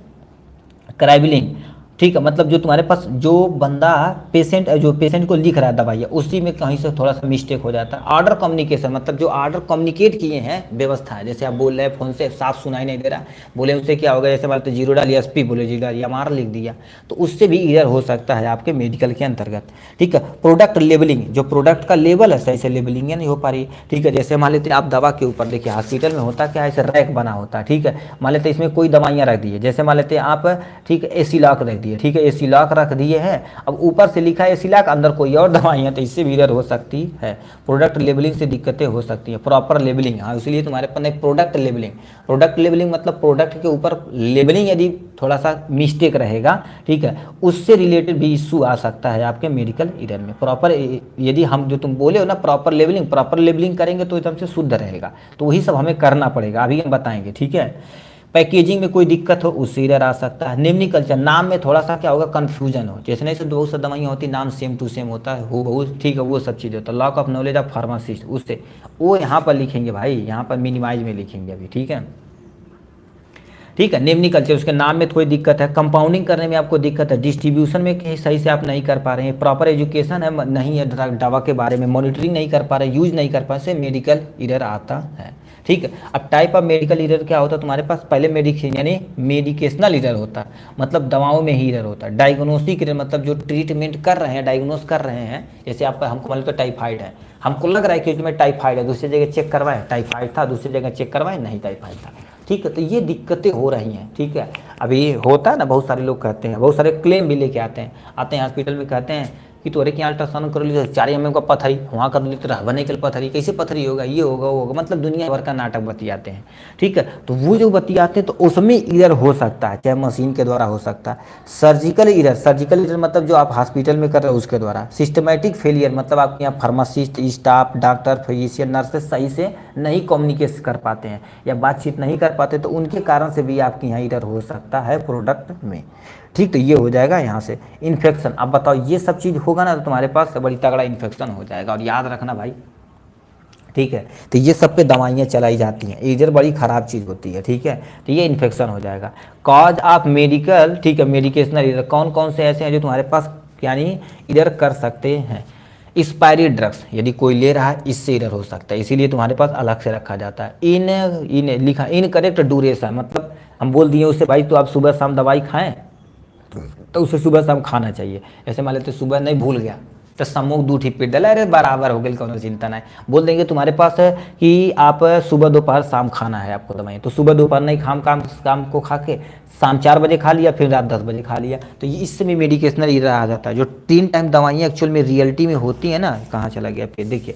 ठीक है, मतलब जो तुम्हारे पास जो बंदा जो पेशेंट को लिख रहा है दवाइयाँ, उसी में कहीं से थोड़ा सा मिस्टेक हो जाता है। ऑर्डर कम्युनिकेशन मतलब जो ऑर्डर कम्युनिकेट किए हैं व्यवस्था है, जैसे आप बोल रहे हैं फोन से साफ सुनाई नहीं दे रहा, बोले उससे क्या होगा, जैसे बात तो जीरो डालिए SP बोले जीरो डालिए, MR लिख दिया, तो उससे भी ईरर हो सकता है आपके मेडिकल के अंतर्गत, ठीक है। प्रोडक्ट लेबलिंग, जो प्रोडक्ट का लेबल है सही से लेबलिंग नहीं हो पा रही, ठीक है, जैसे मान लेते हैं आप दवा के ऊपर, देखिए हॉस्पिटल में होता क्या है, ऐसे रैक बना होता है, ठीक है, मान लेते हैं इसमें कोई दवाइयाँ रख दी है, जैसे मान लेते हैं आप, ठीक है, AC लॉक रख दिए, ठीक है, AC लॉक रख दिए हैं, अब ऊपर से लिखा है AC लॉक, अंदर कोई और दवाइयाँ, तो इससे भी ईरर हो सकती है। प्रोडक्ट लेबलिंग से दिक्कतें हो सकती हैं। प्रॉपर लेबलिंग, हाँ, इसलिए तुम्हारे पास नहीं प्रोडक्ट लेबलिंग मतलब प्रोडक्ट के ऊपर लेबलिंग यदि थोड़ा सा मिस्टेक रहेगा, ठीक है, उससे रिलेटेड भी इशू आ सकता है आपके मेडिकल ईरर में। प्रॉपर यदि हम जो तुम बोले हो ना प्रॉपर लेबलिंग करेंगे तो एकदम से शुद्ध रहेगा, तो वही सब हमें करना पड़ेगा, अभी हम बताएंगे, ठीक है। पैकेजिंग में कोई दिक्कत हो उससे ईरर आ सकता है। नेमनी कल्चर, नाम में थोड़ा सा क्या होगा, कन्फ्यूजन हो, जैसे नहीं से बहुत सा दवाइयाँ होती नाम सेम टू सेम होता है, हो बहुत, ठीक है, वो सब चीज़ होता है। Lock of knowledge of pharmacist, उससे वो यहाँ पर लिखेंगे भाई, यहाँ पर मिनिमाइज में लिखेंगे अभी, ठीक है, ठीक है। नेमनी कल्चर, उसके नाम में थोड़ी दिक्कत है। कंपाउंडिंग करने में आपको दिक्कत है। डिस्ट्रीब्यूशन में कहीं सही से आप नहीं कर पा रहे हैं। प्रॉपर एजुकेशन है नहीं है दवा के बारे में, मॉनिटरिंग नहीं कर पा रहे, यूज नहीं कर पा रहे, से मेडिकल ईरर आता है, ठीक है। अब टाइप ऑफ मेडिकल ईरर क्या होता है तुम्हारे पास, पहले मेडिकेशन यानी मेडिकेशनल ईरर होता है, मतलब दवाओं में ही ईरर होता है। डायग्नोस्टिक ईरर मतलब जो ट्रीटमेंट कर रहे हैं, डायग्नोस कर रहे हैं, जैसे आप हमको मान लो तो टाइफाइड है, हमको लग रहा है कि तुम्हें टाइफाइड है, दूसरी जगह चेक करवाए टाइफाइड था, दूसरी जगह चेक करवाए नहीं टाइफाइड था, ठीक है, तो ये दिक्कतें हो रही हैं, ठीक है। अभी होता है ना, बहुत सारे लोग कहते हैं, बहुत सारे क्लेम भी लेके आते हैं हॉस्पिटल में, कहते हैं कि तोरे के यहाँ अल्ट्रासाउंड कर ली तो 4 MM का पथरी, वहाँ कर ली तो रहबने के पथरी, कैसे पथरी होगा, ये होगा वो होगा, मतलब दुनिया भर का नाटक बतियाते हैं, ठीक है। तो वो जो बतियाते हैं तो उसमें ईरर हो सकता है, चाहे मशीन के द्वारा हो सकता है। सर्जिकल ईरर मतलब जो आप हॉस्पिटल में कर रहे हो उसके द्वारा। सिस्टमेटिक फेलियर मतलब आपके यहाँ pharmacist, staff, doctor, physician, nurses सही से नहीं कम्युनिकेट कर पाते हैं या बातचीत नहीं कर पाते, तो उनके कारण से भी आपके यहाँ ईरर हो सकता है प्रोडक्ट में, ठीक। तो ये हो जाएगा यहाँ से। इन्फेक्शन, अब बताओ ये सब चीज़ होगा ना तो तुम्हारे पास बड़ी तगड़ा इन्फेक्शन हो जाएगा, और याद रखना भाई, ठीक है, तो ये सब पे दवाइयाँ चलाई जाती हैं, ईरर बड़ी ख़राब चीज़ होती है, ठीक है, तो ये इन्फेक्शन हो जाएगा। कॉज ऑफ मेडिकल, ठीक है, मेडिकेशनल ईरर कौन कौन से ऐसे हैं जो तुम्हारे पास यानी ईरर कर सकते हैं। एक्सपायरी ड्रग्स यदि कोई ले रहा है इससे ईरर हो सकता है, इसीलिए तुम्हारे पास अलग से रखा जाता है। लिखा इनकरेक्ट ड्यूरेशन, मतलब हम बोल दिए उससे भाई तो आप सुबह शाम दवाई खाएं, तो उसे सुबह शाम खाना चाहिए। ऐसे मान लेते सुबह नहीं भूल गया तो समूह 2 टिप डाला, अरे बराबर हो गई, कोनो चिंता नहीं। बोल देंगे तुम्हारे पास है कि आप सुबह दोपहर शाम खाना है आपको दवाई, तो सुबह दोपहर नहीं काम को खा के शाम 4 बजे खा लिया, फिर रात 10 बजे खा लिया, तो ये इससे भी मेडिकेशनल ईरर आ जाता है। जो 3 टाइम दवाइयाँ एक्चुअल में रियलिटी में होती हैं ना, कहाँ चला गया फिर, देखिए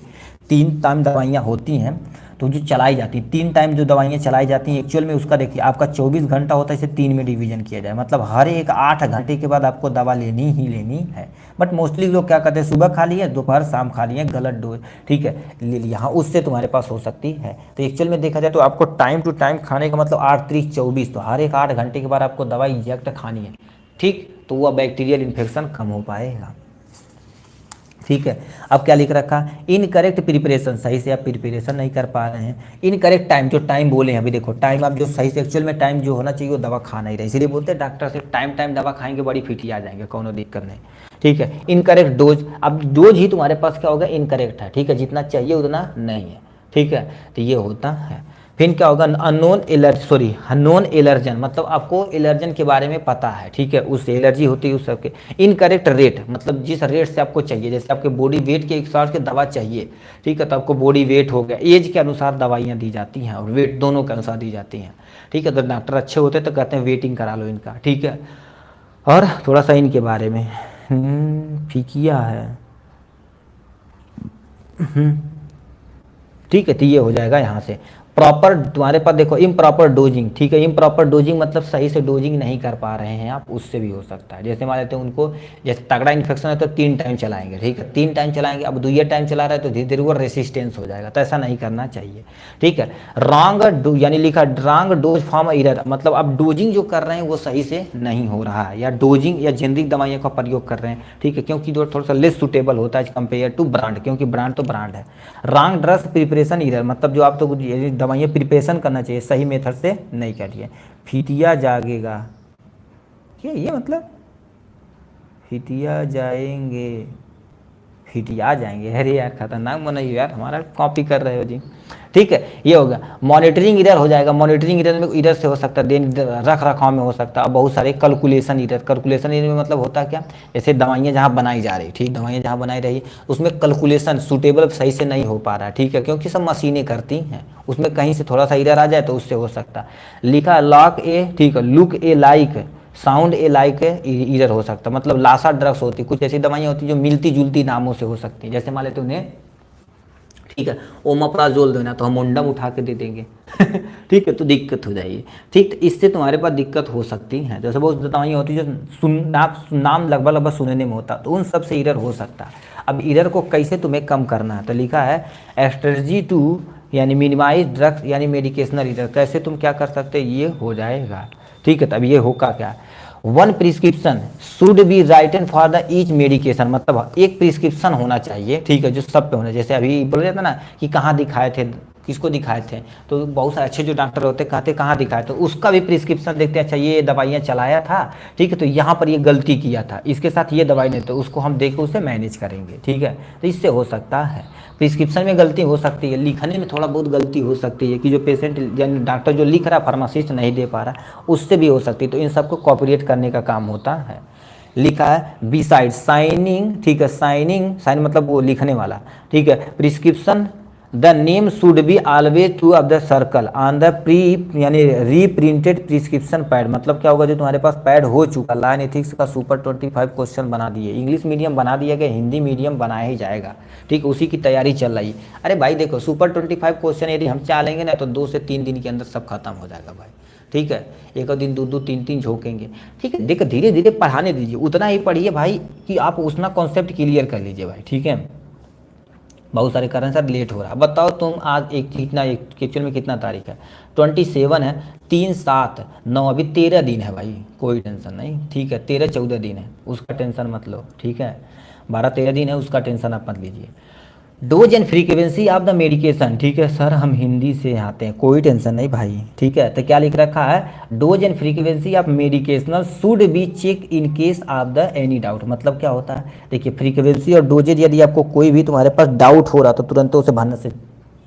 3 टाइम दवाइयाँ होती हैं, तो जो चलाई जाती है 3 टाइम जो दवाइयाँ चलाई जाती हैं एक्चुअल में उसका देखिए आपका 24 घंटा होता है, इसे 3 में डिवीजन किया जाए, मतलब हर एक 8 घंटे के बाद आपको दवा लेनी ही लेनी है। बट मोस्टली लोग क्या करते हैं, सुबह खा लिए, दोपहर शाम खा लिए, गलत डोज, ठीक है, ले लिया, हाँ उससे तुम्हारे पास हो सकती है। तो एक्चुअल में देखा जाए तो आपको टाइम टू टाइम खाने का मतलब 8 3 24, तो हर एक 8 घंटे के बाद आपको दवा इंजेक्ट खानी है, ठीक, तो वह बैक्टीरियल इन्फेक्शन कम हो पाएगा। ठीक है, अब क्या लिख रखा, इनकरेक्ट प्रिपरेशन, सही से आप प्रिपरेशन नहीं कर पा रहे हैं। इनकरेक्ट टाइम, जो टाइम बोले हैं अभी देखो, टाइम आप जो सही से एक्चुअल में टाइम जो होना चाहिए वो दवा खाना ही रहे, इसीलिए बोलते हैं डॉक्टर से टाइम टाइम दवा खाएंगे बड़ी फिटी आ जाएंगे, कोनो दिक्कत नहीं। ठीक है, इनकरेक्ट डोज, अब डोज ही तुम्हारे पास क्या होगा, इनकरेक्ट है, ठीक है, जितना चाहिए उतना नहीं है, ठीक है, तो ये होता है। फिर क्या होगा, अननोन एलर्जन, मतलब आपको एलर्जन के बारे में पता है, ठीक है, उससे एलर्जी होती है उस सबके। इनकरेक्ट रेट, मतलब जिस रेट से आपको चाहिए, जैसे आपके बॉडी वेट के हिसाब से दवा चाहिए, ठीक है, तो आपको बॉडी वेट हो गया, एज के अनुसार दवाइयाँ दी जाती हैं और वेट दोनों के अनुसार दी जाती हैं, ठीक है। तो डॉक्टर अच्छे होते हैं तो कहते हैं वेटिंग करा लो इनका, ठीक है। और थोड़ा सा इनके बारे में फीकिया है, ठीक है, तो ये हो जाएगा यहाँ से। प्रॉपर तुम्हारे पास देखो इम्प्रॉपर डोजिंग, ठीक है, इम्प्रॉपर डोजिंग मतलब सही से डोजिंग नहीं कर पा रहे हैं आप, उससे भी हो सकता है। जैसे मान लेते हैं उनको, जैसे तगड़ा इन्फेक्शन है तो 3 टाइम चलाएंगे, ठीक है, 3 टाइम चलाएंगे, अब 2 टाइम चला रहा है तो धीरे धीरे वो रेसिस्टेंस हो जाएगा, तो ऐसा नहीं करना चाहिए, ठीक है। रॉन्ग यानी लिखा रॉन्ग डोज फॉर्म इरर, मतलब आप डोजिंग जो कर रहे हैं वो सही से नहीं हो रहा है, या डोजिंग या जेनरिक दवाइयों का प्रयोग कर रहे हैं, ठीक है, क्योंकि जो थोड़ा सा लेस सुटेबल होता है कंपेयर टू ब्रांड, क्योंकि ब्रांड तो ब्रांड है। रॉन्ग ड्रग्स प्रिपरेशन इरर, मतलब जो आप तो दवाइयाँ प्रिपरेशन करना चाहिए सही मेथड से नहीं करिए। फिटिया जागेगा, क्या ये मतलब, फिटिया जाएंगे, फिटिया जाएंगे, अरे यार खतरनाक बनाइए यार, हमारा कॉपी कर रहे हो जी, ठीक है, ये होगा। मॉनिटरिंग इरर हो जाएगा, मॉनिटरिंग इरर में इरर से हो सकता है, देन रख रखाव में हो सकता है, बहुत सारे कैलकुलेशन इरर, कैलकुलेशन इरर में मतलब होता है क्या, जैसे दवाइयाँ जहाँ बनाई जा रही, ठीक, दवाइयाँ जहाँ बनाई रही उसमें कैलकुलेशन सूटेबल सही से नहीं हो पा रहा है, ठीक है, क्योंकि सब मशीनें करती हैं, उसमें कहीं से थोड़ा सा इरर आ जाए तो उससे हो सकता है। लिखा लॉक ए, ठीक है, लुक ए लाइक, साउंड ए लाइक इरर हो सकता है, मतलब लासा ड्रग्स होती, कुछ ऐसी दवाइयाँ होती जो मिलती जुलती नामों से हो सकती हैं, जैसे मान लेते उन्हें, ठीक है, ओमाप्राजोल देना तो हम मुंडम उठा के दे देंगे ठीक है, तो दिक्कत हो जाएगी, ठीक, तो इससे तुम्हारे पास दिक्कत हो सकती है। जैसे बहुत दवाइयाँ होती है जो नाम लगभग लगभग सुनने में होता, तो उन सब से इरर हो सकता है। अब इरर को कैसे तुम्हें कम करना है, तो लिखा है स्ट्रेटजी टू यानी मिनिमाइज ड्रग्स यानी मेडिकेशनल इरर, कैसे तुम क्या कर सकते हैं, ये हो जाएगा, ठीक है। तब ये होगा क्या, 1 prescription should be written for the each medication, मतलब एक प्रिस्क्रिप्शन होना चाहिए, ठीक है, जो सब पे होना, जैसे अभी बोला जाता ना कि कहाँ दिखाए थे, किसको दिखाए थे, तो बहुत सारे अच्छे जो डॉक्टर होते हैं कहते कहाँ दिखाए, तो उसका भी प्रिस्क्रिप्शन देखते हैं, अच्छा ये दवाइयाँ चलाया था, ठीक है, तो यहाँ पर ये गलती किया था, इसके साथ ये दवाई नहीं, तो उसको हम देख के उसे मैनेज करेंगे, ठीक है, तो इससे हो सकता है। प्रिस्क्रिप्शन में गलती हो सकती है, लिखने में थोड़ा बहुत गलती हो सकती है कि जो पेशेंट यानी डॉक्टर जो लिख रहा है फार्मासिस्ट नहीं दे पा रहा, उससे भी हो सकती है, तो इन सबको कॉपरेट करने का काम होता है। लिखा है बी साइड साइनिंग, ठीक है, साइन मतलब वो लिखने वाला, ठीक है, prescription the name should be always to of the circle on the pre यानी रीप्रिंटेड प्रिस्क्रिप्शन पैड, मतलब क्या होगा, जो तुम्हारे पास पैड हो चुका, लाइन एथिक्स का सुपर 25 क्वेश्चन बना दिए, इंग्लिश मीडियम बना दिया गया, हिंदी मीडियम बनाया ही जाएगा, ठीक, उसी की तैयारी चल रही है। अरे भाई देखो सुपर 25 क्वेश्चन यदि हम चालेंगे ना तो 2 से 3 दिन के अंदर सब खत्म हो जाएगा भाई, ठीक है, एक दिन 2 3 झोंकेंगे, ठीक है, देखो धीरे धीरे पढ़ाने दीजिए, उतना ही पढ़िए भाई कि आप उतना कॉन्सेप्ट क्लियर कर लीजिए भाई, ठीक है। बहुत सारे कारण सर लेट हो रहा है, बताओ तुम आज एक्चुअल में कितना तारीख है, 27 है, 3 7 9, अभी 13 दिन है भाई, कोई टेंशन नहीं, ठीक है, 13 14 दिन है, उसका टेंशन मत लो, ठीक है, 12 13 दिन है, उसका टेंशन आप मत लीजिए। Dose and frequency of the medication, ठीक है सर हम हिंदी से आते हैं, कोई टेंशन नहीं भाई, ठीक है, तो क्या लिख रखा है, dose and frequency of medicational should be check in case of the any doubt, मतलब क्या होता है, देखिए फ्रीक्वेंसी और डोजेज यदि आपको कोई भी तुम्हारे पास डाउट हो रहा तो तुरंत उसे भरने से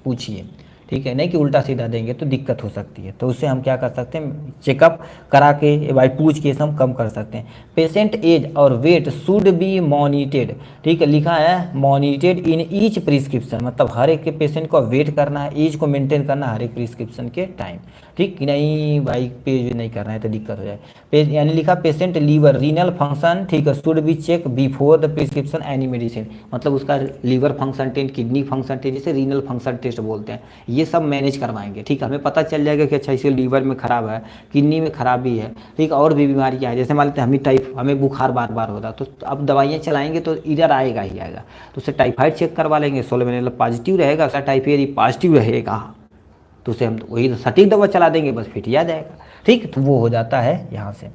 पूछिए, ठीक है, नहीं कि उल्टा सीधा देंगे तो दिक्कत हो सकती है, तो उससे हम क्या कर सकते हैं, चेकअप करा के भाई पूछ के हम कम कर सकते हैं। पेशेंट एज और वेट शुड बी मॉनिटेड, ठीक है, लिखा है मॉनिटेड इन ईच प्रिस्क्रिप्शन, मतलब हर एक के पेशेंट को वेट करना है, एज को मेंटेन करना है हर एक प्रिस्क्रिप्शन के टाइम, ठीक कि नहीं भाई, पेज नहीं करना है तो दिक्कत हो जाए। पेज यानी लिखा पेशेंट लीवर रीनल फंक्शन, ठीक है, should be check before the prescription any medicine, मतलब उसका liver function test, kidney function test, जिसे रीनल फंक्शन टेस्ट बोलते हैं, ये सब मैनेज करवाएंगे। ठीक है, हमें पता चल जाएगा कि अच्छा इसे लीवर में ख़राब है, किडनी में खराबी है, ठीक है, और भी बीमारियाँ हैं। जैसे मान लेते हैं हमें बुखार बार बार होता है, तो अब दवाइयाँ चलाएंगे तो इधर आएगा ही आएगा। तो उससे टाइफाइड चेक करवा लेंगे, सोलवेनिल पॉजिटिव रहेगा, उसका टाइफाइड पॉजिटिव रहेगा, तो उसे हम वही सटीक दवा चला देंगे, बस फिट आ जाएगा। ठीक, तो वो हो जाता है यहाँ से।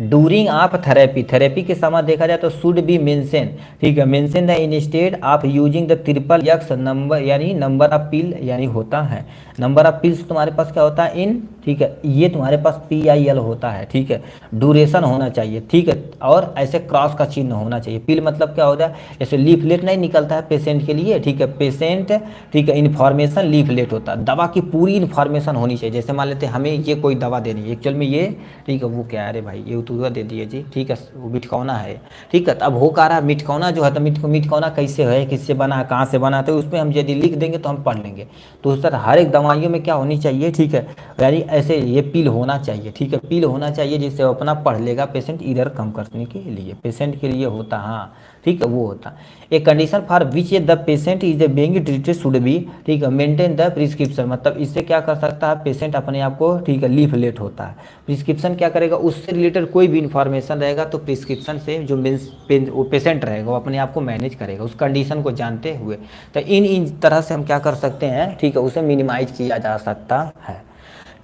डूरिंग ऑफ थेरेपी के समय देखा जाए तो शुड बी मेंशन, ठीक है, mention the instead of using the triple x number, यानी नंबर ऑफ पिल, यानी होता है नंबर ऑफ पिल्स तुम्हारे पास क्या होता है इन, ठीक है, ये तुम्हारे पास PIL होता है। ठीक है, ड्यूरेशन होना चाहिए, ठीक है, और ऐसे क्रॉस का चिन्ह होना चाहिए। पिल मतलब क्या होता है, जैसे लीफलेट नहीं निकलता है पेशेंट के लिए, ठीक है, पेशेंट, ठीक है, इन्फॉर्मेशन लीफलेट होता है, दवा की पूरी इन्फॉर्मेशन होनी चाहिए। जैसे मान लेते हैं हमें ये कोई दवा देनी है, एक्चुअल में ये, ठीक है, वो क्या है, अरे भाई ये तो दे दिए जी, ठीक है, वो मिटकौना है, ठीक है, तो अब हो का रहा मिटकौना जो है, तो मिटकौना कैसे है, किससे बना है, कहाँ से बना है, तो उसमें हम यदि लिख देंगे तो हम पढ़ लेंगे। तो सर हर एक दवाइयों में क्या होनी चाहिए, ठीक है, यानी ऐसे ये पिल होना चाहिए, ठीक है, पिल होना चाहिए जिससे वो अपना पढ़ लेगा पेशेंट, इधर कम करने के लिए पेशेंट के लिए होता, हाँ, ठीक है, वो होता। A condition for which the patient is being treated should be, ठीक है, मेंटेन द प्रिस्क्रिप्शन, मतलब इससे क्या कर सकता है पेशेंट अपने आप को, ठीक है, लीफलेट होता है। प्रिस्क्रिप्शन क्या करेगा, उससे रिलेटेड कोई भी इन्फॉर्मेशन रहेगा तो प्रिस्क्रिप्शन से जो वो पेशेंट रहेगा वो अपने आप को मैनेज करेगा उस कंडीशन को जानते हुए। तो इन तरह से हम क्या कर सकते हैं, ठीक है, उसे मिनिमाइज किया जा सकता है।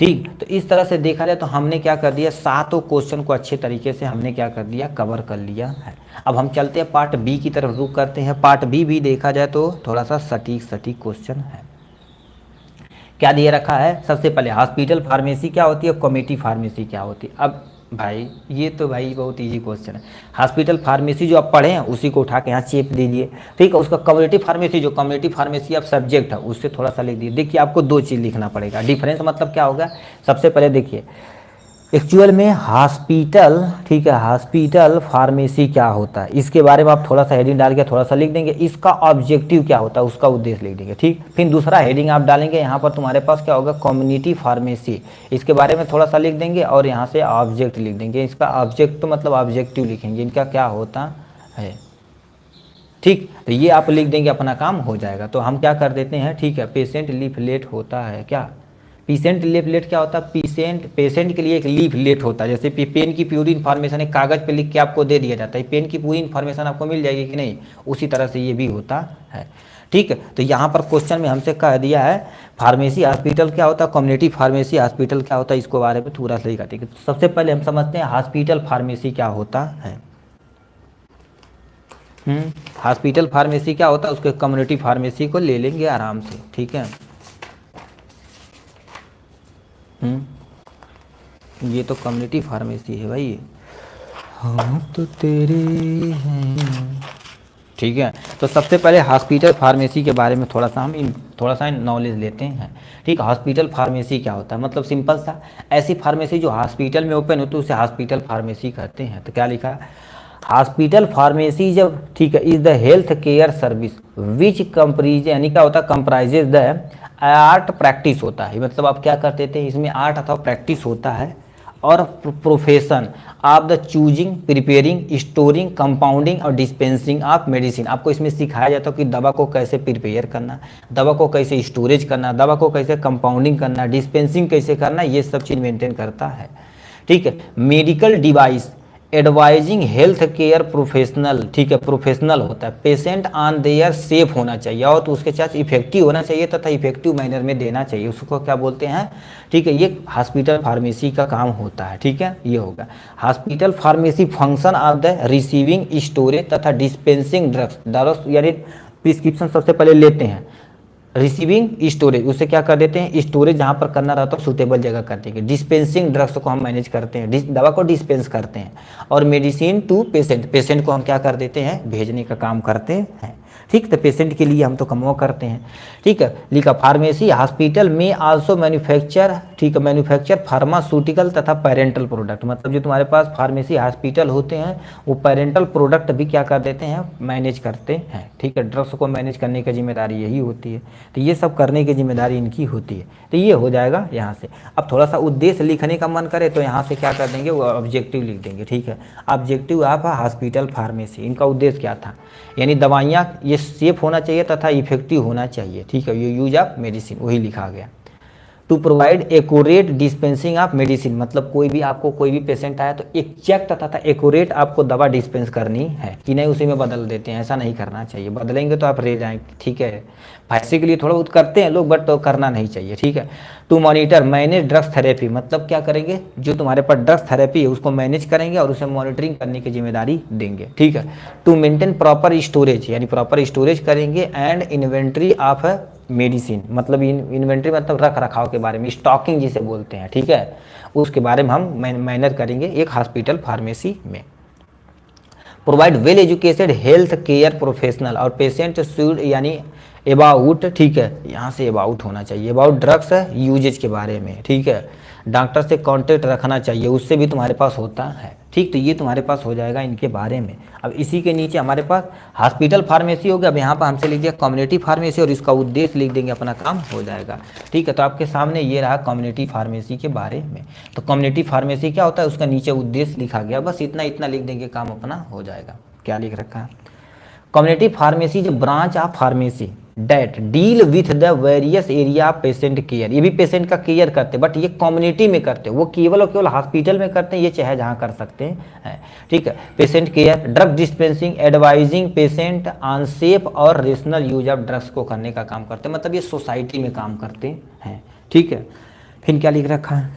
ठीक, तो इस तरह से देखा जाए तो हमने क्या कर दिया, सातों क्वेश्चन को अच्छे तरीके से हमने क्या कर दिया, कवर कर लिया है। अब हम चलते हैं पार्ट बी की तरफ, रुक करते हैं। पार्ट बी भी देखा जाए तो थोड़ा सा सटीक क्वेश्चन है। क्या दिए रखा है, सबसे पहले हॉस्पिटल फार्मेसी क्या होती है, कम्युनिटी फार्मेसी क्या होती है। अब भाई ये तो भाई बहुत इजी क्वेश्चन है। हॉस्पिटल फार्मेसी जो आप पढ़े हैं उसी को उठा के यहाँ चेप दीजिए, ठीक है। उसका कम्युनिटी फार्मेसी, जो कम्युनिटी फार्मेसी आप सब्जेक्ट है उससे थोड़ा सा लिख दीजिए। देखिए आपको दो चीज़ लिखना पड़ेगा, डिफरेंस मतलब क्या होगा। सबसे पहले देखिए एक्चुअल में हॉस्पिटल, ठीक है, हॉस्पिटल फार्मेसी क्या होता है इसके बारे में आप थोड़ा सा हेडिंग डाल के थोड़ा सा लिख देंगे। इसका ऑब्जेक्टिव क्या होता है उसका उद्देश्य लिख देंगे, ठीक। फिर दूसरा हेडिंग आप डालेंगे, यहाँ पर तुम्हारे पास क्या होगा, कम्युनिटी फार्मेसी, इसके बारे में थोड़ा सा लिख देंगे और यहाँ से ऑब्जेक्ट लिख देंगे। इसका ऑब्जेक्ट तो मतलब ऑब्जेक्टिव लिखेंगे, इनका क्या होता है, ठीक। तो ये आप लिख देंगे, अपना काम हो जाएगा। तो हम क्या कर देते हैं, ठीक है, पेशेंट लीफलेट होता है क्या, पेशेंट लीफलेट क्या होता है, पेशेंट के लिए एक लीफलेट होता है। जैसे पेन की पूरी इन्फॉर्मेशन एक कागज़ पे लिख के आपको दे दिया जाता है, पेन की पूरी इन्फॉर्मेशन आपको मिल जाएगी कि नहीं, उसी तरह से ये भी होता है, ठीक है। तो यहाँ पर क्वेश्चन में हमसे कह दिया है फार्मेसी हॉस्पिटल क्या होता है, कम्युनिटी फार्मेसी हॉस्पिटल क्या होता है, इसको बारे में थोड़ा सा ही कहते हैं। तो सबसे पहले हम समझते हैं हॉस्पिटल फार्मेसी क्या होता है। हॉस्पिटल फार्मेसी क्या होता है, उसके कम्युनिटी फार्मेसी को ले लेंगे आराम से, ठीक है। ये तो कम्युनिटी फार्मेसी है भाई, हम तो तेरे हैं, ठीक है। तो सबसे पहले हॉस्पिटल फार्मेसी के बारे में थोड़ा सा नॉलेज लेते हैं, ठीक। हॉस्पिटल फार्मेसी क्या होता है, मतलब सिंपल सा, ऐसी फार्मेसी जो हॉस्पिटल में ओपन होती है उसे हॉस्पिटल फार्मेसी कहते हैं। तो क्या लिखा है, हॉस्पिटल फार्मेसी जब, ठीक है, is the health care service which comprise, यानी क्या होता है, कंप्राइजेज द आर्ट प्रैक्टिस होता है। मतलब आप क्या करते थे, इसमें आर्ट अथवा प्रैक्टिस होता है और profession of the choosing, preparing, storing, compounding और डिस्पेंसिंग ऑफ मेडिसिन। आपको इसमें सिखाया जाता है कि दवा को कैसे प्रिपेयर करना, दवा को कैसे स्टोरेज करना, दवा को कैसे कंपाउंडिंग करना, डिस्पेंसिंग कैसे करना, ये सब चीज़ मेंटेन करता है, ठीक है। Medical device advising health care professional, ठीक है, प्रोफेशनल होता है। पेशेंट ऑन देयर सेफ होना चाहिए और तो उसके साथ इफेक्टिव होना चाहिए तथा इफेक्टिव मैनर में देना चाहिए, उसको क्या बोलते हैं, ठीक है। ये हॉस्पिटल फार्मेसी का काम होता है, ठीक है, ये होगा hospital pharmacy. Function of the receiving, storage तथा डिस्पेंसिंग ड्रग्स, यानी प्रिस्क्रिप्शन सबसे पहले लेते हैं, रिसीविंग, स्टोरेज, उससे क्या कर देते हैं, स्टोरेज जहाँ पर करना रहता है सूटेबल जगह कर देंगे। डिस्पेंसिंग ड्रग्स को हम मैनेज करते हैं, दवा को डिस्पेंस करते हैं। और मेडिसिन टू पेशेंट, पेशेंट को हम क्या कर देते हैं, भेजने का काम करते हैं, ठीक। तो पेशेंट के लिए हम तो कमो करते हैं, ठीक है। लिखा फार्मेसी हॉस्पिटल में आल्सो मैन्युफैक्चर, ठीक है, मैन्युफैक्चर फार्मास्यूटिकल तथा पेरेंटल प्रोडक्ट। मतलब जो तुम्हारे पास फार्मेसी हॉस्पिटल होते हैं वो पेरेंटल प्रोडक्ट भी क्या कर देते हैं, मैनेज करते हैं, ठीक है। ड्रग्स को मैनेज करने की जिम्मेदारी यही होती है, तो ये सब करने की जिम्मेदारी इनकी होती है। तो ये हो जाएगा यहाँ से। अब थोड़ा सा उद्देश्य लिखने का मन करे तो यहाँ से क्या कर देंगे, वो ऑब्जेक्टिव लिख देंगे, ठीक है। ऑब्जेक्टिव ऑफ हॉस्पिटल फार्मेसी, इनका उद्देश्य क्या था, यानी दवाइयाँ, ये सेफ होना चाहिए तथा इफेक्टिव होना चाहिए, ठीक है, ये यूज ऑफ मेडिसिन वही लिखा गया। To provide accurate dispensing of medicine, मतलब कोई भी आपको कोई भी पेशेंट आया तो एक चेक तथा एक्यूरेट आपको दवा डिस्पेंस करनी है कि नहीं उसी में बदल देते हैं, ऐसा नहीं करना चाहिए, बदलेंगे तो आप रह जाएंगे, ठीक है। पैसे के लिए थोड़ा बहुत करते हैं लोग, बट तो करना नहीं चाहिए, ठीक है। To monitor manage drugs therapy, मतलब क्या करेंगे, जो तुम्हारे पास ड्रग्स थेरेपी है उसको मैनेज करेंगे और उसे मॉनिटरिंग करने की जिम्मेदारी देंगे, ठीक है। टू मेंटेन प्रॉपर स्टोरेज, यानी प्रॉपर स्टोरेज करेंगे एंड इन्वेंट्री ऑफ मेडिसिन, मतलब इन्वेंट्री मतलब रख रखाव के बारे में, स्टॉकिंग जिसे बोलते हैं, ठीक है, उसके बारे में हम मैनेज करेंगे एक हॉस्पिटल फार्मेसी में। Provide well educated health care professional और पेशेंट शुड, यानी अबाउट, ठीक है, यहाँ से अबाउट होना चाहिए, अबाउट ड्रग्स यूजेज के बारे में, ठीक है। डॉक्टर से कांटेक्ट रखना चाहिए, उससे भी तुम्हारे पास होता है, ठीक। तो ये तुम्हारे पास हो जाएगा इनके बारे में। अब इसी के नीचे हमारे पास हॉस्पिटल फार्मेसी हो गया, अब यहाँ पर हमसे लिख दिया कम्युनिटी फार्मेसी और इसका उद्देश्य लिख देंगे, अपना काम हो जाएगा, ठीक है। तो आपके सामने ये रहा कम्युनिटी फार्मेसी के बारे में। तो कम्युनिटी फार्मेसी क्या होता है, उसका नीचे उद्देश्य लिखा गया, बस इतना इतना लिख देंगे, काम अपना हो जाएगा। क्या लिख रखा है, कम्युनिटी फार्मेसी जो branch of pharmacy that deal with the various area of patient care, ये भी पेशेंट का केयर करते, बट ये कम्युनिटी में करते, वो केवल और केवल हॉस्पिटल में करते हैं, ये चाहे जहाँ कर सकते हैं, ठीक है। Patient care, drug dispensing, advising patient on safe और रेशनल यूज ऑफ ड्रग्स को करने का काम करते हैं, मतलब ये सोसाइटी में काम करते हैं, ठीक है। फिर क्या लिख रखा है,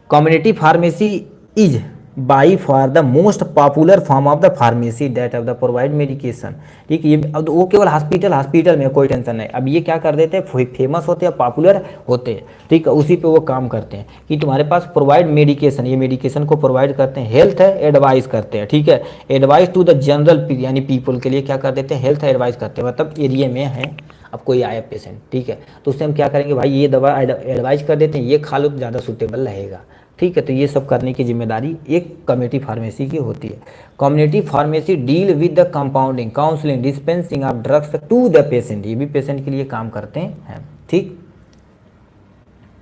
community pharmacy is by for the most popular form of the pharmacy that of the provide medication, ठीक है। ये अब वो केवल हॉस्पिटल में कोई टेंशन नहीं, अब ये क्या कर देते हैं, फेमस होते हैं, पॉपुलर होते हैं, ठीक है, उसी पे वो काम करते हैं कि तुम्हारे पास प्रोवाइड मेडिकेशन, ये मेडिकेशन को प्रोवाइड करते हैं, हेल्थ एडवाइस करते हैं, ठीक है, एडवाइस टू द जनरल यानी पीपल के लिए क्या कर देते हैं, हेल्थ एडवाइस करते हैं, मतलब एरिया में है, अब कोई आया पेशेंट, ठीक है, तो उससे हम क्या करेंगे भाई, ये दवा एडवाइस कर देते हैं, ये खा लो तो ज़्यादा सूटेबल रहेगा, ठीक है। तो ये सब करने की जिम्मेदारी एक कम्युनिटी फार्मेसी की होती है। Community pharmacy deal with the compounding, counselling, dispensing of drugs to the patient, ये भी पेशेंट के लिए काम करते हैं, ठीक,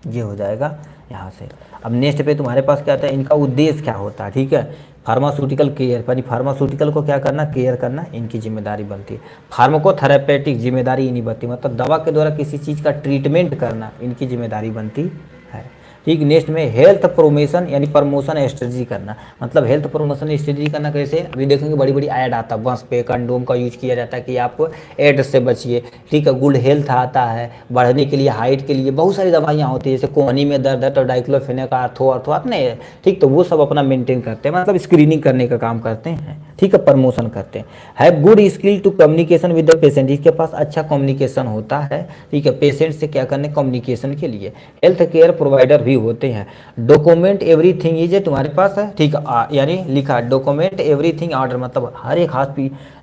ये हो जाएगा यहाँ से। अब नेक्स्ट पे तुम्हारे पास क्या आता है, इनका उद्देश्य क्या होता है, ठीक है। फार्मास्यूटिकल केयर, यानी फार्मास्यूटिकल को क्या करना, केयर करना, इनकी जिम्मेदारी बनती है। फार्माकोथेरेपेटिक जिम्मेदारी इन्हीं बनती है, मतलब दवा के द्वारा किसी चीज़ का ट्रीटमेंट करना इनकी जिम्मेदारी बनती है, ठीक। नेक्स्ट में हेल्थ प्रोमोशन, यानी प्रमोशन स्ट्रेटजी करना, मतलब हेल्थ प्रमोशन स्ट्रेटजी करना कैसे, अभी देखेंगे बड़ी बड़ी ऐड आता है, बस पे कंडोम का यूज किया जाता है कि आप एड्स से बचिए, ठीक है। गुड हेल्थ आता है, बढ़ने के लिए, हाइट के लिए बहुत सारी दवाइयाँ होती है, जैसे कोहनी में दर्द है तो डाइक्लोफेनेक आर्थो नहीं है, ठीक, तो वो सब अपना मेंटेन करते हैं, मतलब स्क्रीनिंग करने का काम करते हैं, ठीक है, प्रमोशन करते हैं। Have good skill to communication with the patient, इसके पास अच्छा कम्युनिकेशन होता है, ठीक है, पेशेंट से क्या करने, कम्युनिकेशन के लिए। हेल्थ केयर प्रोवाइडर भी होते हैं। डॉक्यूमेंट एवरीथिंग इज तुम्हारे पास है, ठीक है, यानी लिखा डॉक्यूमेंट एवरीथिंग ऑर्डर, मतलब हर एक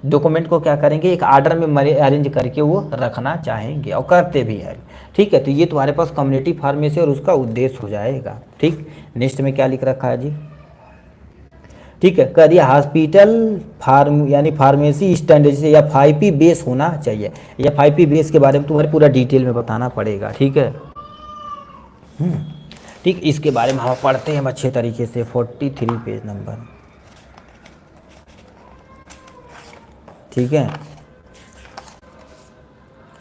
डॉक्यूमेंट को क्या करेंगे, एक ऑर्डर में अरेंज करके वो रखना चाहेंगे और करते भी है, ठीक है। तो ये तुम्हारे पास कम्युनिटी फार्मेसी और उसका उद्देश्य हो जाएगा, ठीक। नेक्स्ट में क्या लिख रखा है जी, ठीक है, कह दिया हॉस्पिटल यानी फार्मेसी स्टैंडर्ड से या 5P बेस होना चाहिए, या 5P बेस के बारे में तुम्हारे पूरा डिटेल में बताना पड़ेगा, ठीक है, ठीक। इसके बारे में हम पढ़ते हैं अच्छे तरीके से, 43 पेज नंबर, ठीक है,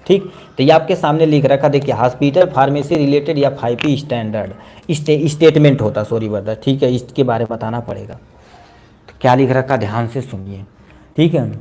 ठीक। तो ये आपके सामने लिख रखा, देखिए हॉस्पिटल फार्मेसी रिलेटेड या 5P स्टैंडर्ड स्टेटमेंट होता, सॉरी ब्रदर, ठीक है, इसके बारे में बताना पड़ेगा। तो क्या लिख रखा, ध्यान से सुनिए, ठीक है।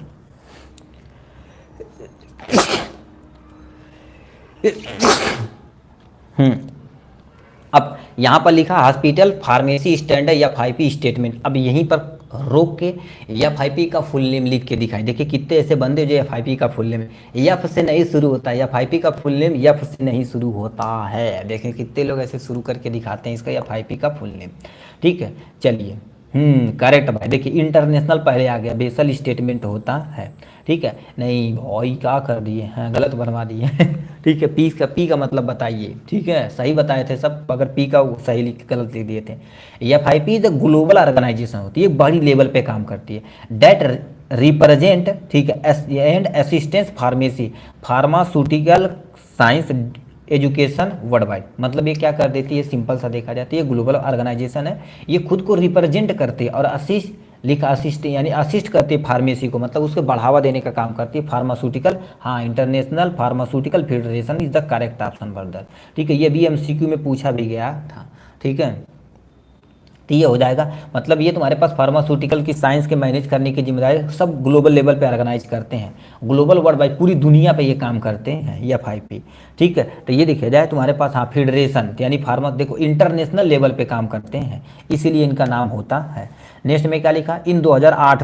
अब यहाँ पर लिखा हॉस्पिटल फार्मेसी स्टैंडर्ड या 5P स्टेटमेंट, अब यहीं पर रोक के या 5P का फुल नेम लिख के दिखाएं। देखिए कितने ऐसे बंदे जो या 5P का फुल नेम एफ से नहीं शुरू होता है, या 5P का फुल नेम एफ से नहीं शुरू होता है। देखें कितने लोग ऐसे शुरू करके दिखाते हैं इसका या 5P का फुल नेम, ठीक है। चलिए करेक्ट भाई, देखिए इंटरनेशनल पहले आ गया, बेसल स्टेटमेंट होता है, ठीक है। नहीं भाई क्या कर दिए हैं, गलत बनवा दिए ठीक है। पी का मतलब बताइए, ठीक है, सही बताए थे सब, अगर पी का सही गलत लिख दिए थे। F5P इज ग्लोबल ऑर्गेनाइजेशन होती है, बड़ी लेवल पे काम करती है। डेट रिप्रेजेंट, ठीक है, and assistance pharmacy pharmaceutical science education world wide, मतलब ये क्या कर देती है, सिंपल सा देखा जाती है, ग्लोबल ऑर्गेनाइजेशन है, ये खुद को रिप्रेजेंट करते हैं और लिखा असिस्ट यानी असिस्ट करती है फार्मेसी को, मतलब उसको बढ़ावा देने का काम करती है फार्मास्यूटिकल। हाँ, international pharmaceutical federation is the correct option brother. ठीक है, ये भी एमसीक्यू में पूछा भी गया था। ठीक है, तो ये हो जाएगा, मतलब ये तुम्हारे पास फार्मास्यूटिकल की साइंस के मैनेज करने की जिम्मेदारी सब ग्लोबल लेवल पे ऑर्गेनाइज करते हैं, ग्लोबल वर्ल्ड वाइड पूरी दुनिया पे ये काम करते हैं ये FIP। ठीक है, तो ये देखा जाए तुम्हारे पास हाँ फेडरेशन यानी फार्मा देखो इंटरनेशनल लेवल पे काम करते हैं, इसीलिए इनका नाम होता है। नेक्स्ट में क्या लिखा, इन 2008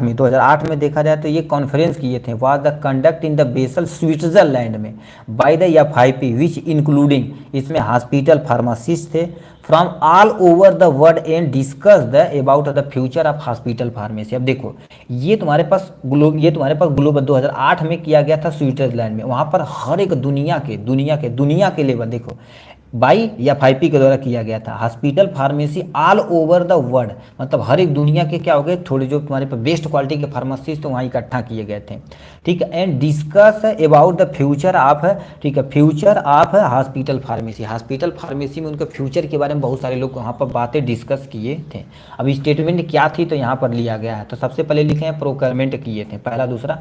में देखा जाए तो ये कॉन्फ्रेंस किए थे, was the conduct in the Basel Switzerland में by the FIP which including, इसमें हॉस्पिटल फार्मासिस्ट थे from all over the world and discuss the about the future of hospital pharmacy. अब देखो ये तुम्हारे पास ग्लोबल 2008 में किया गया था स्विट्जरलैंड में, वहाँ पर हर एक दुनिया के लेवल देखो बाई FIP के द्वारा किया गया था। Hospital pharmacy all over the world, मतलब हर एक दुनिया के क्या हो गए थोड़े जो तुम्हारे पास बेस्ट क्वालिटी के फार्मासिस्ट तो वहाँ इकट्ठा किए गए थे। ठीक है, and discuss about the future of, ठीक है, future of hospital pharmacy, hospital pharmacy में उनके फ्यूचर के बारे में बहुत सारे लोग वहाँ पर बातें डिस्कस किए थे। अब स्टेटमेंट क्या थी तो यहाँ पर लिया गया है, तो सबसे पहले लिखे हैं प्रोक्योरमेंट किए थे पहला। दूसरा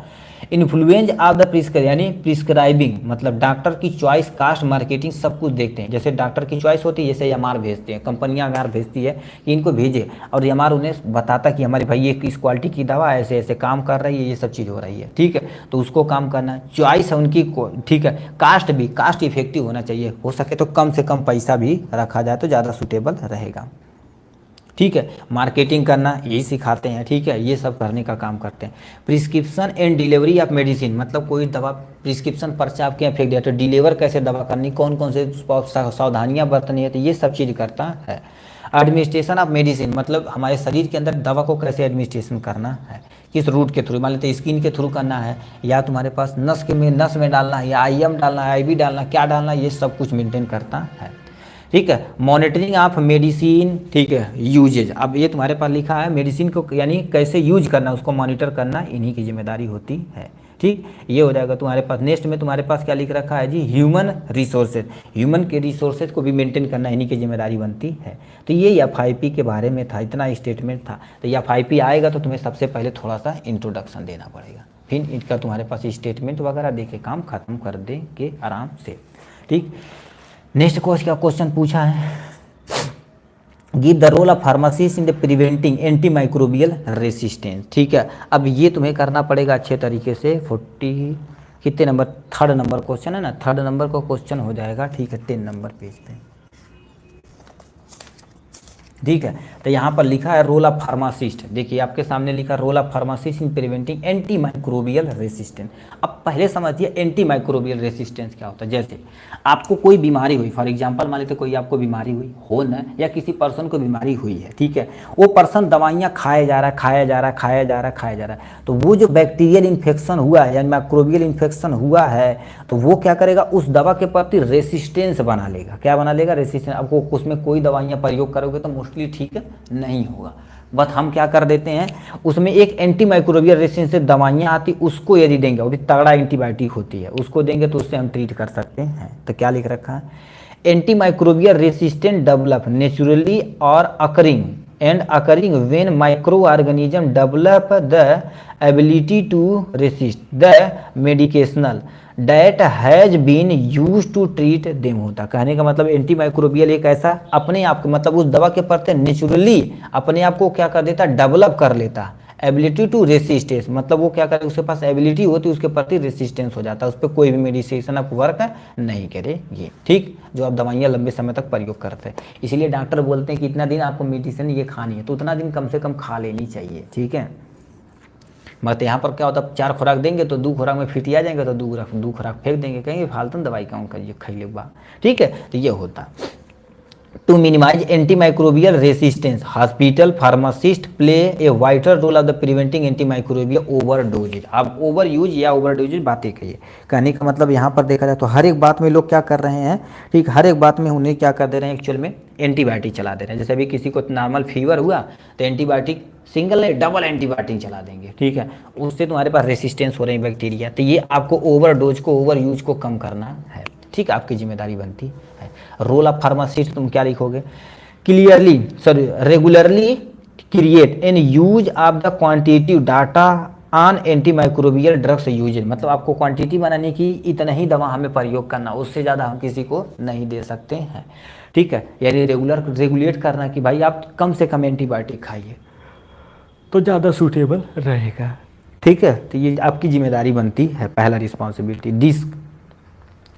इन्फ्लुएंस ऑफ द यानी प्रिस्क्राइबिंग, मतलब डॉक्टर की चॉइस, कास्ट, मार्केटिंग सब कुछ देखते हैं। जैसे डॉक्टर की चॉइस होती है, जैसे MR भेजते हैं, कंपनियां MR भेजती है कि इनको भेजे, और MR उन्हें बताता कि हमारे भाई ये इस क्वालिटी की दवा ऐसे ऐसे काम कर रही है, ये सब चीज़ हो रही है। ठीक है, तो उसको काम करना, चॉइस है उनकी। ठीक है, कास्ट भी, कास्ट इफेक्टिव होना चाहिए, हो सके तो कम से कम पैसा भी रखा जाए तो ज़्यादा सूटेबल रहेगा। ठीक है, मार्केटिंग करना यही सिखाते हैं। ठीक है, ये सब करने का काम करते हैं। Prescription and delivery of medicine, मतलब कोई दवा प्रिस्क्रिप्शन पर्चा आपके यहाँ फेंक दिया तो डिलीवर कैसे दवा करनी, कौन कौन से सावधानियां बरतनी है, तो ये सब चीज़ करता है। एडमिनिस्ट्रेशन ऑफ मेडिसिन, मतलब हमारे शरीर के अंदर दवा को कैसे एडमिनिस्ट्रेशन करना है, किस रूट के थ्रू, मान लेते स्किन के थ्रू करना है, या तुम्हारे पास नस में डालना है, या IM डालना है, IV डालना, क्या डालना है, ये सब कुछ मेंटेन करता है। ठीक है, मॉनिटरिंग ऑफ मेडिसिन, ठीक है, यूजेज, अब ये तुम्हारे पास लिखा है मेडिसिन को यानी कैसे यूज करना, उसको मॉनिटर करना इन्हीं की जिम्मेदारी होती है। ठीक, ये हो जाएगा तुम्हारे पास। नेक्स्ट में तुम्हारे पास क्या लिख रखा है जी, ह्यूमन रिसोर्सेज, ह्यूमन के रिसोर्सेज को भी मेंटेन करना इन्हीं की जिम्मेदारी बनती है। तो ये FIP के बारे में था, इतना स्टेटमेंट था। तो FIP आएगा तो तुम्हें सबसे पहले थोड़ा सा इंट्रोडक्शन देना पड़ेगा, फिर इनका तुम्हारे पास स्टेटमेंट वगैरह दे के काम खत्म कर देंगे आराम से। ठीक, नेक्स्ट क्वेश्चन पूछा है, give the role of pharmacist in the preventing antimicrobial resistance. ठीक है, अब ये तुम्हें करना पड़ेगा अच्छे तरीके से। 40 कितने नंबर, 3rd नंबर क्वेश्चन है ना, 3rd नंबर का क्वेश्चन हो जाएगा। ठीक है, 10 नंबर पेज पे। ठीक है, तो यहाँ पर लिखा है रोल ऑफ फार्मासिस्ट, देखिए आपके सामने लिखा role of pharmacist in preventing antimicrobial resistance. अब पहले समझिए एंटी माइक्रोबियल रेसिस्टेंस क्या होता है। जैसे आपको कोई बीमारी हुई, फॉर एग्जांपल मान लेते कोई आपको बीमारी हुई हो ना, या किसी पर्सन को बीमारी हुई है, ठीक है, वो पर्सन दवाइयाँ खाया जा रहा है, तो वो जो बैक्टीरियल इन्फेक्शन हुआ है या माइक्रोबियल इन्फेक्शन हुआ है, तो वो क्या करेगा, उस दवा के प्रति रेसिस्टेंस बना लेगा। क्या बना लेगा, रेसिस्टेंस। आपको उसमें कोई दवाइयाँ प्रयोग करोगे तो मोस्टली ठीक नहीं होगा। बट हम क्या कर देते हैं, उसमें एक एंटी माइक्रोबियल रेसिस्टेंस दवाइयाँ आती, उसको यदि देंगे, वो भी तगड़ा एंटीबायोटिक होती है, उसको देंगे तो उससे हम ट्रीट कर सकते हैं। तो क्या लिख रखा है, antimicrobial resistant develop naturally और occurring when microorganism develop the ability to resist the medicational that has been use to treat them होता। कहने का मतलब एंटी माइक्रोबियल एक ऐसा अपने आप को, मतलब उस दवा के प्रति नेचुरली अपने आप को क्या कर देता, डेवलप कर लेता। एबिलिटी टू रेसिस्टेंस, मतलब वो क्या करे, उसके पास एबिलिटी होती है, उसके प्रति रेसिस्टेंस हो जाता है, उस पर कोई भी मेडिसिन आप वर्क नहीं करेगी। ठीक, जो आप दवाइयाँ लंबे समय तक प्रयोग करते हैं, इसीलिए डॉक्टर बोलते हैं कि इतना दिन आपको मेडिसिन ये खानी है, तो उतना दिन कम से कम खा लेनी चाहिए। ठीक है, मगर यहाँ पर क्या होता है, 4 खुराक देंगे तो 2 खुराक में फिटिया जाएंगे, तो 2 खुराक फेंक देंगे, कहेंगे फालतू दवाई कौन करिए खाइए बा। ठीक है, तो ये होता। To minimise antimicrobial resistance hospital pharmacist play a vital role of the preventing antimicrobial overdoses. आप ओवर यूज या ओवरडोजेज बातें कहिए, कहने का मतलब यहाँ पर देखा जाए तो हर एक बात में लोग क्या कर रहे हैं, ठीक, हर एक बात में उन्हें क्या कर दे रहे हैं, एक्चुअल में एंटीबायोटिक चला दे रहे हैं। जैसे अभी किसी को नॉर्मल फीवर हुआ तो एंटीबायोटिक सिंगल नहीं डबल एंटीबायोटिक चला देंगे। ठीक है, उससे तुम्हारे पास रेसिस्टेंस हो रही है बैक्टीरिया, तो ये आपको ओवरडोज को, ओवर यूज को कम करना है। ठीक, आपकी जिम्मेदारी बनती है। रोल ऑफ फार्मासिस्ट तुम क्या लिखोगे, clearly, sorry, regularly create and use of the quantitative data on anti microbial drugs use, मतलब आपको क्वांटिटी बनाने की इतना ही दवा हमें प्रयोग करना, उससे ज़्यादा हम किसी को नहीं दे सकते हैं, ठीक है। यानी रेगुलेट करना कि भाई आप कम से कम एंटीबायोटिक खाइए तो ज़्यादा सूटेबल रहेगा, ठीक है। तो ये आपकी जिम्मेदारी बनती है, पहला responsibility.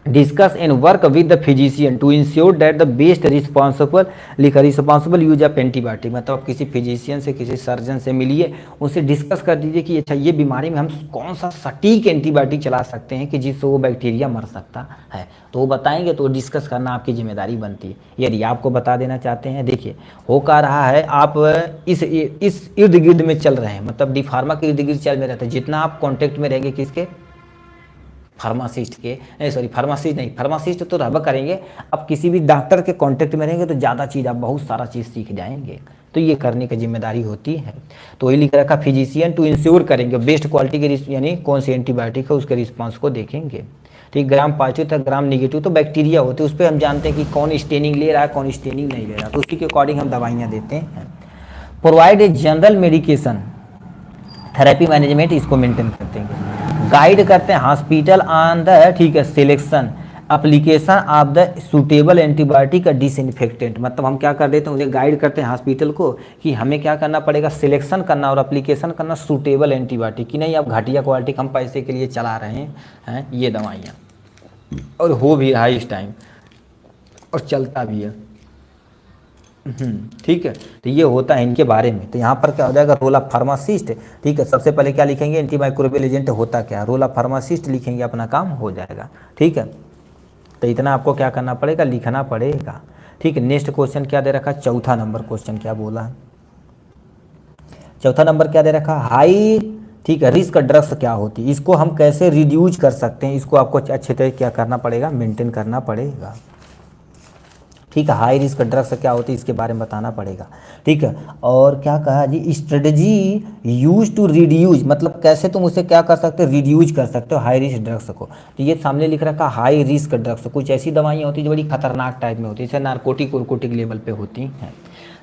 Discuss and work with the physician to ensure that the best responsible use of antibiotic, मतलब आप किसी फिजिशियन से, किसी सर्जन से मिलिए, उनसे डिस्कस कर दीजिए कि अच्छा ये बीमारी में हम कौन सा सटीक एंटीबायोटिक चला सकते हैं कि जिससे वो बैक्टीरिया मर सकता है, तो वो बताएंगे, तो डिस्कस करना आपकी जिम्मेदारी बनती है। यदि आपको बता देना चाहते हैं, देखिए हो क्या रहा है, आप इस इर्द गिर्द में चल रहे हैं, मतलब डी फार्मा के इर्द गिर्द चल में रहते हैं, जितना आप कॉन्टेक्ट में रहेंगे किसके, फार्मासिस्ट के, नहीं सॉरी फार्मासिस्ट नहीं, फार्मासिस्ट तो रहबा करेंगे, अब किसी भी डॉक्टर के कांटेक्ट में रहेंगे तो ज़्यादा चीज़, आप बहुत सारा चीज़ सीख जाएंगे, तो ये करने की जिम्मेदारी होती है। तो ये लिख रखा फिजिशियन टू इंश्योर करेंगे बेस्ट क्वालिटी के, यानी कौन सी एंटीबायोटिक है उसके रिस्पांस को देखेंगे, ठीक। ग्राम पॉजिटिव था, ग्राम निगेटिव तो बैक्टीरिया होते हैं, उस पर हम जानते हैं कि कौन स्टेनिंग ले रहा है, कौन स्टेनिंग नहीं ले रहा, तो उसी के अकॉर्डिंग हम दवाइयाँ देते हैं। Provide a general medication therapy management, इसको मेंटेन करते हैं, गाइड करते हैं हॉस्पिटल ऑन द, ठीक है, selection application of the suitable antibiotic disinfectant, मतलब हम क्या कर देते हैं, उन्हें गाइड करते हैं हॉस्पिटल को कि हमें क्या करना पड़ेगा, सिलेक्शन करना और एप्लीकेशन करना सूटेबल एंटीबायोटिक की, नहीं आप घटिया क्वालिटी हम पैसे के लिए चला रहे हैं ये दवाइयाँ, और हो भी रहा है इस टाइम और चलता भी है, ठीक है। तो ये होता है इनके बारे में। तो यहाँ पर क्या हो जाएगा, रोल ऑफ फार्मासिस्ट, ठीक है। सबसे पहले क्या लिखेंगे, एंटीमाइक्रोबियल एजेंट होता क्या है, रोल ऑफ फार्मासिस्ट लिखेंगे, अपना काम हो जाएगा, ठीक है। तो इतना आपको क्या करना पड़ेगा, लिखना पड़ेगा, ठीक है। नेक्स्ट क्वेश्चन क्या दे रखा, चौथा नंबर क्वेश्चन क्या बोला, चौथा नंबर क्या दे रखा, हाई, ठीक है, रिस्क ड्रग्स क्या होती है, इसको हम कैसे रिड्यूज कर सकते हैं, इसको आपको अच्छे तरह क्या करना पड़ेगा, मेंटेन करना पड़ेगा, ठीक है। हाई रिस्क ड्रग्स क्या होती है इसके बारे में बताना पड़ेगा, ठीक है। और क्या कहा जी, स्ट्रेटजी यूज टू रिड्यूज, मतलब कैसे तुम उसे क्या कर सकते हो, रिड्यूज कर सकते हो हाई रिस्क ड्रग्स को। तो ये सामने लिख रखा हाई रिस्क ड्रग्स, कुछ ऐसी दवाइयाँ होती है जो बड़ी खतरनाक टाइप में होती है, जैसे नार्कोटिक लेवल पे होती हैं।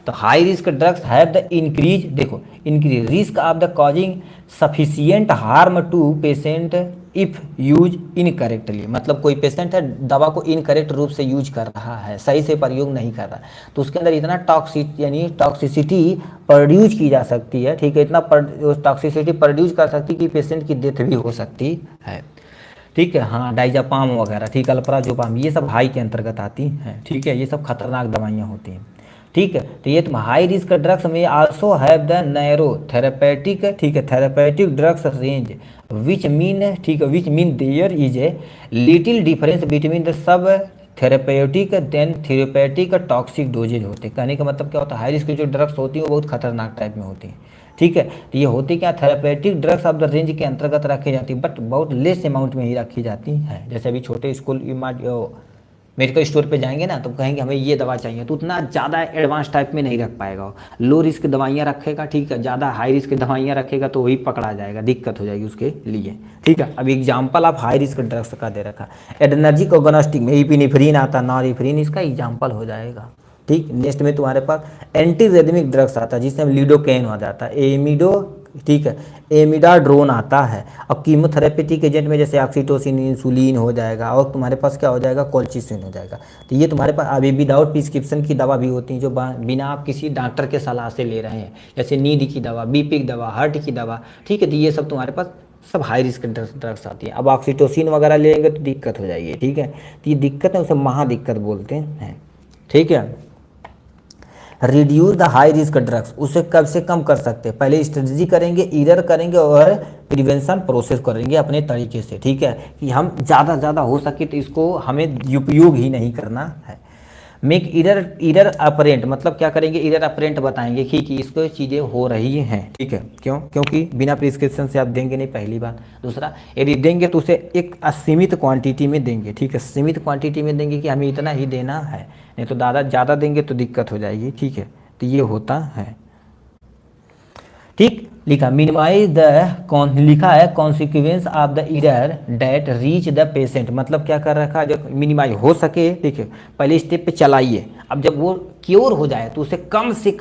तो high risk drugs have the increase, देखो increase risk of the causing sufficient harm to patient if use incorrectly, मतलब कोई पेशेंट है दवा को इनकरेक्ट रूप से यूज कर रहा है, सही से प्रयोग नहीं कर रहा, तो उसके अंदर इतना टॉक्सिसिटी प्रोड्यूस की जा सकती है, ठीक है, इतना टॉक्सिसिटी प्रोड्यूस कर सकती है कि पेशेंट की डेथ भी हो सकती है, ठीक है। हाँ, डाइजापाम वगैरह, ठीक, अल्प्राजोपाम, ये सब हाई के अंतर्गत आती हैं, ठीक है, ये सब खतरनाक दवाइयाँ होती हैं, ठीक है। तो ये तुम हाई रिस्क ड्रग्स में also have the narrow therapeutic, ठीक है, therapeutic drugs range which mean, ठीक है, which mean there is a little difference between the sub therapeutic then therapeutic toxic dosages होते हैं। कहने का मतलब क्या होता है, हाई रिस्क की जो ड्रग्स होती है वो बहुत खतरनाक टाइप में होती हैं, ठीक है। तो ये होती क्या, therapeutic drugs of the range के अंतर्गत रखी जाती है, बट बहुत लेस अमाउंट में ही रखी जाती है। जैसे अभी छोटे स्कूल मेडिकल स्टोर पे जाएंगे ना, तो कहेंगे हमें ये दवा चाहिए, तो उतना ज़्यादा एडवांस टाइप में नहीं रख पाएगा, लो रिस्क दवाइयाँ रखेगा, ठीक है, ज़्यादा हाई रिस्क दवाइयाँ रखेगा तो वही पकड़ा जाएगा, दिक्कत हो जाएगी उसके लिए, ठीक है। अब एग्जाम्पल आप हाई रिस्क ड्रग्स का दे रखा, एडर्नर्जिक ऑर्गेनोस्टिक में इपिनेफ्रिन आता, नॉरएफ्रिन इसका एग्जाम्पल हो जाएगा, ठीक। नेक्स्ट में तुम्हारे पास एंटी रेदमिक ड्रग्स आता है जिसमें लिडोकेन हो जाता है, एमिडो, ठीक है, एमिडाड्रोन आता है, और कीमोथेरेपेटिक एजेंट में जैसे ऑक्सीटोसिन, इंसुलिन हो जाएगा, और तुम्हारे पास क्या हो जाएगा, कोल्चिसिन हो जाएगा। तो ये तुम्हारे पास अभी विदाउट प्रिस्क्रिप्शन की दवा भी होती है जो बिना आप किसी डॉक्टर के सलाह से ले रहे हैं, जैसे नींद की दवा, बीपी की दवा, हार्ट की दवा, ठीक है। तो ये सब तुम्हारे पास सब हाई रिस्क ड्रग्स आती है। अब ऑक्सीटोसिन वगैरह लेंगे तो दिक्कत हो जाएगी, ठीक है। तो ये दिक्कत है, उसे महा दिक्कत बोलते हैं, ठीक है। Reduce the high risk drugs, उसे कब से कम कर सकते हैं, पहले स्ट्रेटजी करेंगे, इरर करेंगे और प्रिवेंशन प्रोसेस करेंगे अपने तरीके से, ठीक है, कि हम ज़्यादा हो सके तो इसको हमें उपयोग ही नहीं करना है। मेक इरर अपरेंट, मतलब क्या करेंगे, इरर अपरेंट बताएंगे कि इसको चीज़ें हो रही हैं, ठीक है, क्योंकि बिना प्रिस्क्रिप्शन से आप देंगे नहीं, पहली बात। दूसरा, यदि देंगे तो उसे एक असीमित क्वांटिटी में देंगे, ठीक है, सीमित क्वांटिटी में देंगे कि हमें इतना ही देना है, नहीं तो ज़्यादा देंगे तो दिक्कत हो जाएगी, ठीक है। तो ये होता है, ठीक। लिखा मिनिमाइज द, लिखा है consequence of the error that reach the patient, मतलब क्या कर रखा है, जब मिनिमाइज हो सके, ठीक है, पहले स्टेप पे चलाइए, अब जब वो क्योर हो जाए तो उसे कम से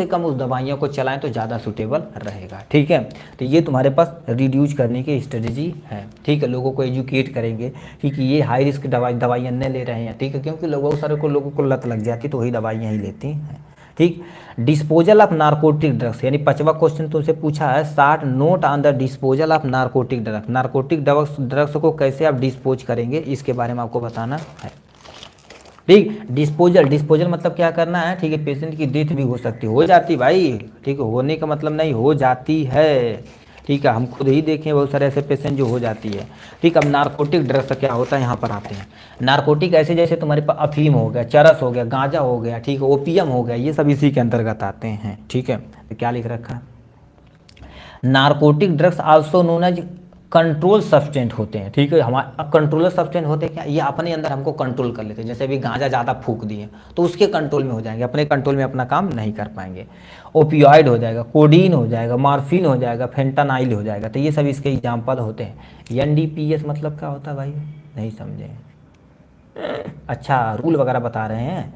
कम उस दवाइयों को चलाएं तो ज़्यादा सूटेबल रहेगा। ठीक है, तो ये तुम्हारे पास रिड्यूस करने की स्ट्रेटजी है। ठीक है, लोगों को एजुकेट करेंगे कि ये हाई रिस्क दवाइयाँ नहीं ले रहे हैं। ठीक है, क्योंकि लोगों को लत लग जाती तो वही दवाइयाँ ही लेती हैं। ठीक, डिस्पोजल ऑफ नारकोटिक ड्रग्स, यानी 5वां क्वेश्चन तुमसे पूछा है, 60 note on the disposal of narcotic drugs. Narcotic drugs को कैसे आप डिस्पोज करेंगे इसके बारे में आपको बताना है। ठीक, डिस्पोजल मतलब क्या करना है। ठीक है, पेशेंट की डेथ भी हो सकती हो जाती भाई। ठीक है, होने का मतलब नहीं, हो जाती है। ठीक है, हम खुद ही देखें बहुत सारे ऐसे पेशेंट जो हो जाती है। ठीक, अब नारकोटिक ड्रग्स का क्या होता है यहाँ पर आते हैं। नारकोटिक ऐसे जैसे तुम्हारे पास अफीम हो गया, चरस हो गया, गांजा हो गया, ठीक है, ओपियम हो गया, ये सब इसी के अंतर्गत आते हैं। ठीक है, तो क्या लिख रखा है, narcotic drugs also known as control substance होते हैं। ठीक है, हमारे कंट्रोलर सब्सटेंट होते हैं क्या, ये अपने अंदर हमको कंट्रोल कर लेते हैं। जैसे अभी गांजा ज़्यादा फूंक दिए तो उसके कंट्रोल में हो जाएंगे, अपने कंट्रोल में अपना काम नहीं कर पाएंगे। ओपियोइड हो जाएगा, कोडीन हो जाएगा, मॉर्फिन हो जाएगा, फेंटानाइल हो जाएगा, तो ये सब इसके एग्जाम्पल होते हैं। एनडीपीएस मतलब क्या होता है भाई, नहीं समझे? अच्छा, रूल वगैरह बता रहे हैं।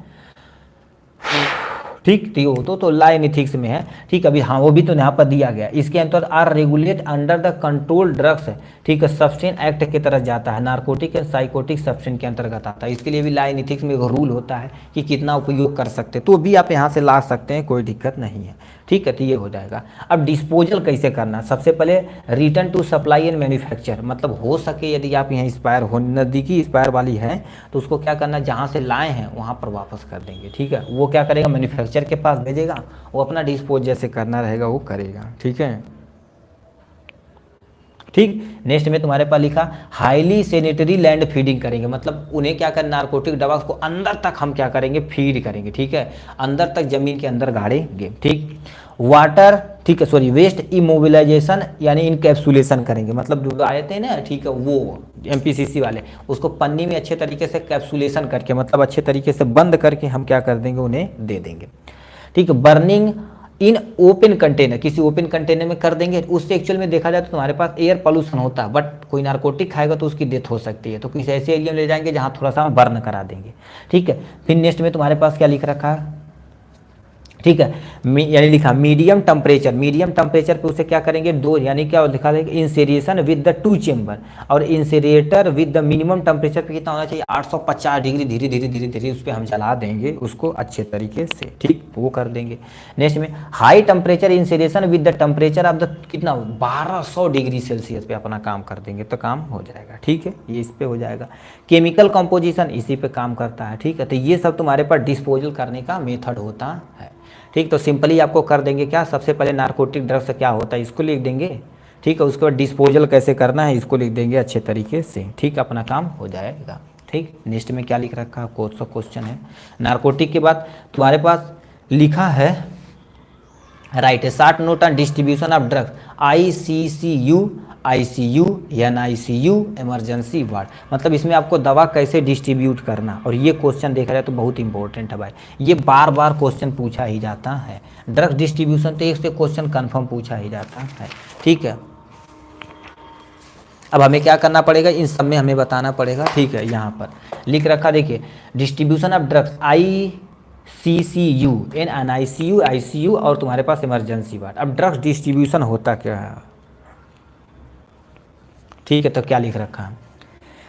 ठीक, तो लाइन इथिक्स में है। ठीक, अभी हाँ वो भी तो यहाँ पर दिया गया। इसके अंतर्गत are regulate under the control drugs. ठीक है, सब्सटेंस एक्ट की तरह जाता है, नारकोटिक एंड साइकोटिक सब्सटेंस के अंतर्गत आता है। इसके लिए भी लाइन इथिक्स में एक रूल होता है कि कितना उपयोग कर सकते हैं, तो भी आप यहाँ से ला सकते हैं, कोई दिक्कत नहीं है। ठीक है, तो ये हो जाएगा। अब डिस्पोजल कैसे करना, सबसे पहले return to supply and manufacture, मतलब हो सके यदि आप यहाँ एक्सपायर हो, नज़दीकी एक्सपायर वाली है तो उसको क्या करना, जहाँ से लाए हैं वहाँ पर वापस कर देंगे। ठीक है, वो क्या करेगा, मैन्युफैक्चर के पास भेजेगा, वो अपना डिस्पोज जैसे करना रहेगा वो करेगा। ठीक है, ठीक, नेक्स्ट में तुम्हारे पास लिखा हाईली सैनिटरी लैंड फीडिंग करेंगे, मतलब उन्हें क्या करना, नारकोटिक दवा को अंदर तक हम क्या करेंगे, फीड करेंगे। ठीक है, अंदर तक जमीन के अंदर गाड़ेंगे। ठीक, वाटर, ठीक है, सॉरी, वेस्ट इमोबिलाइजेशन यानी इनकैप्सुलेशन करेंगे, मतलब जो आए थे ना, ठीक है, वो एमपीसीसी वाले, उसको पन्नी में अच्छे तरीके से कैप्सुलेशन करके, मतलब अच्छे तरीके से बंद करके हम क्या कर देंगे, उन्हें दे देंगे। ठीक है, बर्निंग इन ओपन कंटेनर, किसी ओपन कंटेनर में कर देंगे। उससे एक्चुअल में देखा जाए तो तुम्हारे पास एयर पोल्यूशन होता है, बट कोई नारकोटिक खाएगा तो उसकी डेथ हो सकती है, तो किसी ऐसे एरिया में ले जाएंगे जहाँ थोड़ा सा बर्न करा देंगे। ठीक है, फिर नेक्स्ट में तुम्हारे पास क्या लिख रखा है, ठीक है, यानी लिखा मीडियम टेम्परेचर पे उसे क्या करेंगे, दो, यानी क्या लिखा है, इंसेरिएशन विद द 2 चेंबर, और इंसेरिएटर विद द मिनिमम टेम्परेचर पे कितना होना चाहिए, 850 डिग्री, धीरे धीरे उस पर हम जला देंगे उसको अच्छे तरीके से। ठीक, वो कर देंगे। नेक्स्ट में high temperature incineration with the temperature of the कितना, 1200 डिग्री सेल्सियस पे अपना काम कर देंगे तो काम हो जाएगा। ठीक है, ये इस पे हो जाएगा। केमिकल कंपोजिशन इसी पे काम करता है। ठीक है, तो ये सब तुम्हारे पास डिस्पोजल करने का मेथड होता है। ठीक, तो सिंपली आपको कर देंगे क्या, सबसे पहले नारकोटिक ड्रग्स क्या होता है इसको लिख देंगे। ठीक है, उसके बाद डिस्पोजल कैसे करना है इसको लिख देंगे अच्छे तरीके से। ठीक, अपना काम हो जाएगा। ठीक, नेक्स्ट में क्या लिख रखा है, क्वेश्चन है नारकोटिक के बाद तुम्हारे पास लिखा है, right, 60 note on distribution of drugs, ICCU, ICU, NICU, emergency ward, मतलब इसमें आपको दवा कैसे डिस्ट्रीब्यूट करना, और ये क्वेश्चन देखा जाए तो बहुत इंपॉर्टेंट है भाई, ये बार बार क्वेश्चन पूछा ही जाता है। ड्रग डिस्ट्रीब्यूशन तो एक से क्वेश्चन कन्फर्म पूछा ही जाता है। ठीक है, अब हमें क्या करना पड़ेगा, इन सब में हमें बताना पड़ेगा। ठीक है, यहाँ पर लिख रखा देखिए, distribution of drugs ICCU, NICU, ICU और तुम्हारे पास इमरजेंसी वार्ड। अब ड्रग्स डिस्ट्रीब्यूशन होता क्या है, ठीक है, तो क्या लिख रखा है,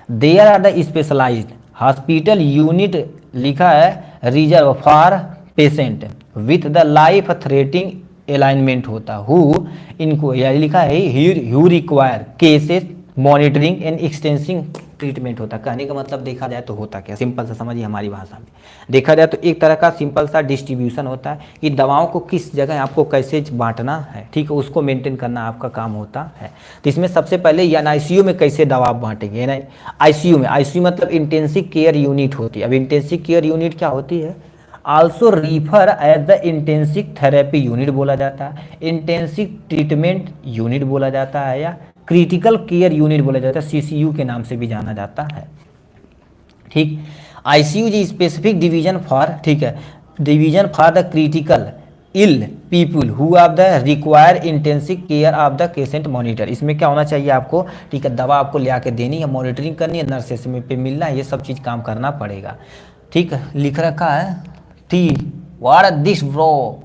there are the specialised hospital unit, लिखा है reserve for patient with the life threatening alignment होता हु, इनको यह लिखा है you require cases monitoring and extensive treatment होता है। कहने का मतलब देखा जाए तो होता क्या, सिंपल सा समझिए हमारी भाषा में, देखा जाए तो एक तरह का सिंपल सा डिस्ट्रीब्यूशन होता है कि दवाओं को किस जगह आपको कैसे बांटना है। ठीक है, उसको मेंटेन करना आपका काम होता है। तो इसमें सबसे पहले NICU में कैसे दवा आप बांटेंगे, ICU में, ICU मतलब इंटेंसिव केयर यूनिट होती है। अब इंटेंसिव केयर यूनिट क्या होती है, also refer as the intensive therapy unit बोला जाता है, इंटेंसिव ट्रीटमेंट यूनिट बोला जाता है, या क्रिटिकल केयर यूनिट बोला जाता है, CCU के नाम से भी जाना जाता है। ठीक, ICU जी स्पेसिफिक डिवीजन फॉर, ठीक है, division for the critical ill people who of the require intensive care of the patient monitor. इसमें क्या होना चाहिए आपको, ठीक है, दवा आपको ले आके देनी है, मॉनिटरिंग करनी है, नर्सेस में पे मिलना है, ये सब चीज़ काम करना पड़ेगा। ठीक है, लिख रखा है टी व्हाट दिस ब्रो।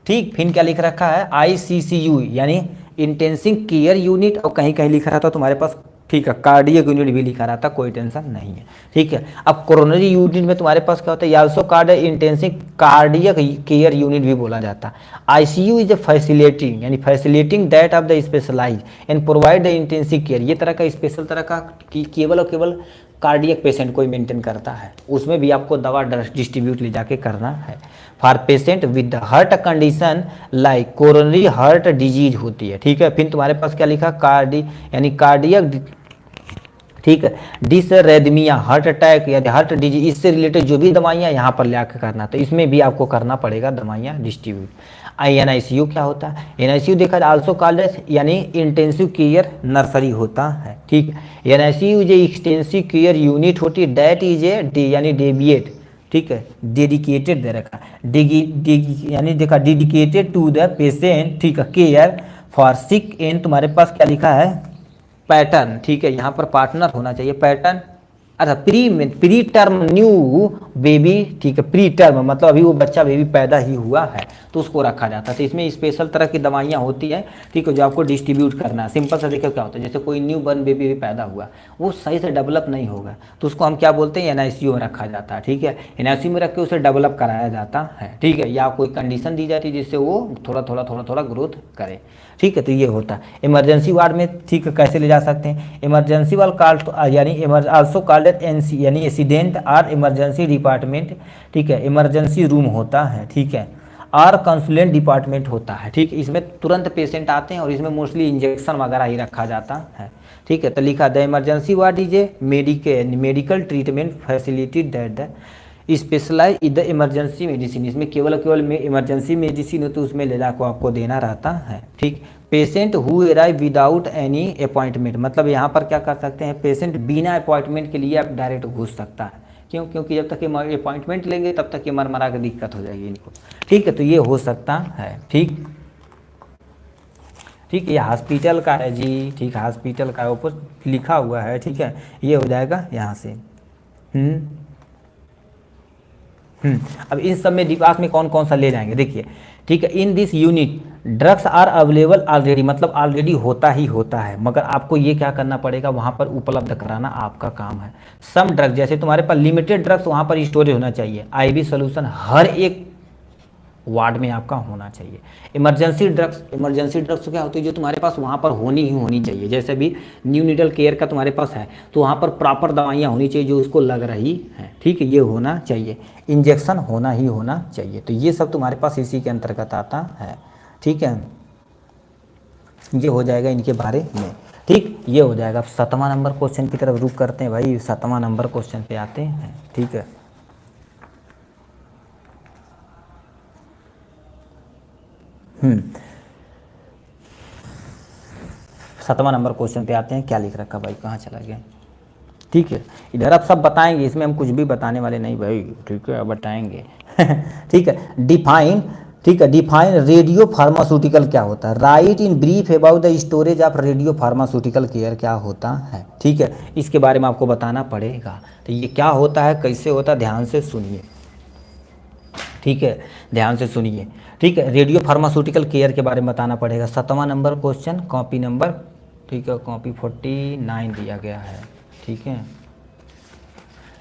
ठीक, फिर क्या लिख रखा है, ICCU यानी इंटेंसिव केयर यूनिट, और कहीं कहीं लिखा रहा था तुम्हारे पास, ठीक है, कार्डियक यूनिट भी लिखा रहा था, कोई टेंशन नहीं है। ठीक है, अब कोरोनरी यूनिट में तुम्हारे पास क्या होता है, also card intensive cardiac care unit भी बोला जाता है। ICU इज ए फैसिलिटिंग यानी facilitating that of the specialize and provide the intensive care, ये तरह का स्पेशल तरह का केवल और केवल कार्डियक पेशेंट को ही मेंटेन करता है, उसमें भी आपको दवा डिस्ट्रीब्यूट ले जाके करना है। For patient with heart condition like coronary heart disease होती है। ठीक है, फिर तुम्हारे पास क्या लिखा, यानी कार्डियक, ठीक है, डिसरेदमिया हार्ट अटैक या हार्ट डिजीज, इससे रिलेटेड जो भी दवाइयाँ यहाँ पर ले आकर करना, तो इसमें भी आपको करना पड़ेगा दवाइयाँ डिस्ट्रीब्यूट। NICU क्या होता है, NICU देखा जाए आल्सो कॉल्ड यानी इंटेंसिव केयर नर्सरी होता है। ठीक है, NICU is a extensive care unit होती है, दैट इज ए यानी डेविएट, ठीक है, डेडिकेटेड दे रखा, यानी देखा डेडिकेटेड टू द पेशेंट, ठीक है, केयर फॉर सिक एंड, तुम्हारे पास क्या लिखा है, पैटर्न। ठीक है, यहाँ पर पार्टनर होना चाहिए, पैटर्न, अच्छा प्री टर्म न्यू बेबी, ठीक है, प्री टर्म मतलब अभी वो बच्चा बेबी पैदा ही हुआ है तो उसको रखा जाता है। तो इसमें स्पेशल तरह की दवाइयाँ होती है, ठीक है, जो आपको डिस्ट्रीब्यूट करना है। सिंपल सा देखो क्या होता है, जैसे कोई न्यू बर्न बेबी भी पैदा हुआ, वो सही से डेवलप नहीं होगा तो उसको हम क्या बोलते हैं, NICU में रखा जाता है। ठीक है, NICU में रख के उसे डेवलप कराया जाता है। ठीक है, या कोई कंडीशन दी जाती है जिससे वो थोड़ा ग्रोथ करे। ठीक है, तो ये होता है इमरजेंसी वार्ड में। ठीक है, कैसे ले जा सकते हैं, इमरजेंसी वार्ड कॉल्ड यानी आल्सो कॉल्ड NC यानी एक्सीडेंट और इमरजेंसी डिपार्टमेंट। ठीक है, इमरजेंसी रूम होता है, ठीक है, और कंसुलेंट डिपार्टमेंट होता है। ठीक है, इसमें तुरंत पेशेंट आते हैं और इसमें मोस्टली इंजेक्शन वगैरह ही रखा जाता है। ठीक है, तो लिखा the emergency ward is a medical treatment facility that the specialize in the emergency medicine, इसमें केवल में इमरजेंसी मेडिसिन हो तो उसमें ले जाकर आपको देना रहता है। ठीक, patient who arrive without any appointment, मतलब यहाँ पर क्या कर सकते हैं, पेशेंट बिना अपॉइंटमेंट के लिए आप डायरेक्ट घुस सकता है। क्यों, क्योंकि जब तक ये अपॉइंटमेंट लेंगे तब तक ये मरमरा के दिक्कत हो जाएगी इनको। ठीक है, तो ये हो सकता है। ठीक, ठीक, ये हॉस्पिटल का है जी, ठीक, हॉस्पिटल का ऊपर लिखा हुआ है। ठीक है, ये हो जाएगा यहाँ से। अब इन सब में डिपार्ट में कौन कौन सा ले जाएंगे देखिए। ठीक है, in this unit drugs are available already, मतलब ऑलरेडी होता ही होता है, मगर आपको ये क्या करना पड़ेगा, वहाँ पर उपलब्ध कराना आपका काम है। सम ड्रग्स, जैसे तुम्हारे पास लिमिटेड ड्रग्स वहाँ पर स्टोरेज होना चाहिए। IV सोल्यूशन हर एक वार्ड में आपका होना चाहिए। इमरजेंसी ड्रग्स तो क्या होती है, जो तुम्हारे पास वहाँ पर होनी चाहिए। जैसे भी न्यू नीडल केयर का तुम्हारे पास है तो वहाँ पर प्रॉपर दवाइयाँ होनी चाहिए जो उसको लग रही हैं। ठीक है, ये होना चाहिए, इंजेक्शन होना चाहिए। तो ये सब तुम्हारे पास इसी के अंतर्गत आता है। ठीक है, ये हो जाएगा इनके बारे में। ठीक, ये हो जाएगा। 7वां नंबर क्वेश्चन की तरफ रुक करते हैं भाई, 7वां नंबर क्वेश्चन पे आते हैं। ठीक है, सातवां नंबर क्वेश्चन पे आते हैं। क्या लिख रखा भाई, कहाँ चला गया। ठीक है, इधर आप सब बताएंगे, इसमें हम कुछ भी बताने वाले नहीं भाई। ठीक है, अब बताएंगे। ठीक है, डिफाइन, ठीक है, डिफाइन रेडियो फार्मास्यूटिकल क्या होता है, right in brief about the storage of radio pharmaceutical care क्या होता है। ठीक है, इसके बारे में आपको बताना पड़ेगा। तो ये क्या होता है, कैसे होता है, ध्यान से सुनिए। ठीक है, ध्यान से सुनिए। ठीक है, रेडियो फार्मास्यूटिकल केयर के बारे में बताना पड़ेगा। 7वां नंबर क्वेश्चन, कॉपी नंबर, ठीक है, कॉपी 49 दिया गया है। ठीक है,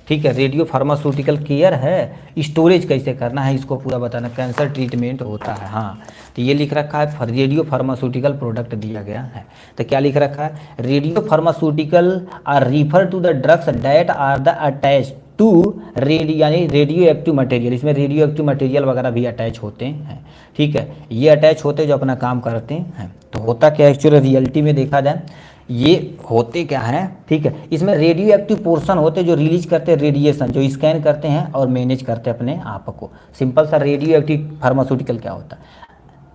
ठीक है, रेडियो फार्मास्यूटिकल केयर है, स्टोरेज कैसे करना है इसको पूरा बताना। कैंसर ट्रीटमेंट होता है, हाँ, तो ये लिख रखा है रेडियो फार्मास्यूटिकल प्रोडक्ट दिया गया है। तो क्या लिख रखा है, radio pharmaceutical are refer to the drugs that are the attach to यानी रेडियो एक्टिव मटेरियल, इसमें रेडियो एक्टिव मटेरियल वगैरह भी अटैच होते हैं। ठीक है, ये अटैच होते हैं जो अपना काम करते हैं। तो होता क्या एक्चुअली रियलिटी में देखा जाए, ये होते क्या है। ठीक है, इसमें रेडियो एक्टिव पोर्शन होते जो रिलीज करते हैं रेडिएशन, जो स्कैन करते हैं और मैनेज करते हैं अपने आप को। सिंपल सा रेडियो एक्टिव फार्मास्यूटिकल क्या होता है,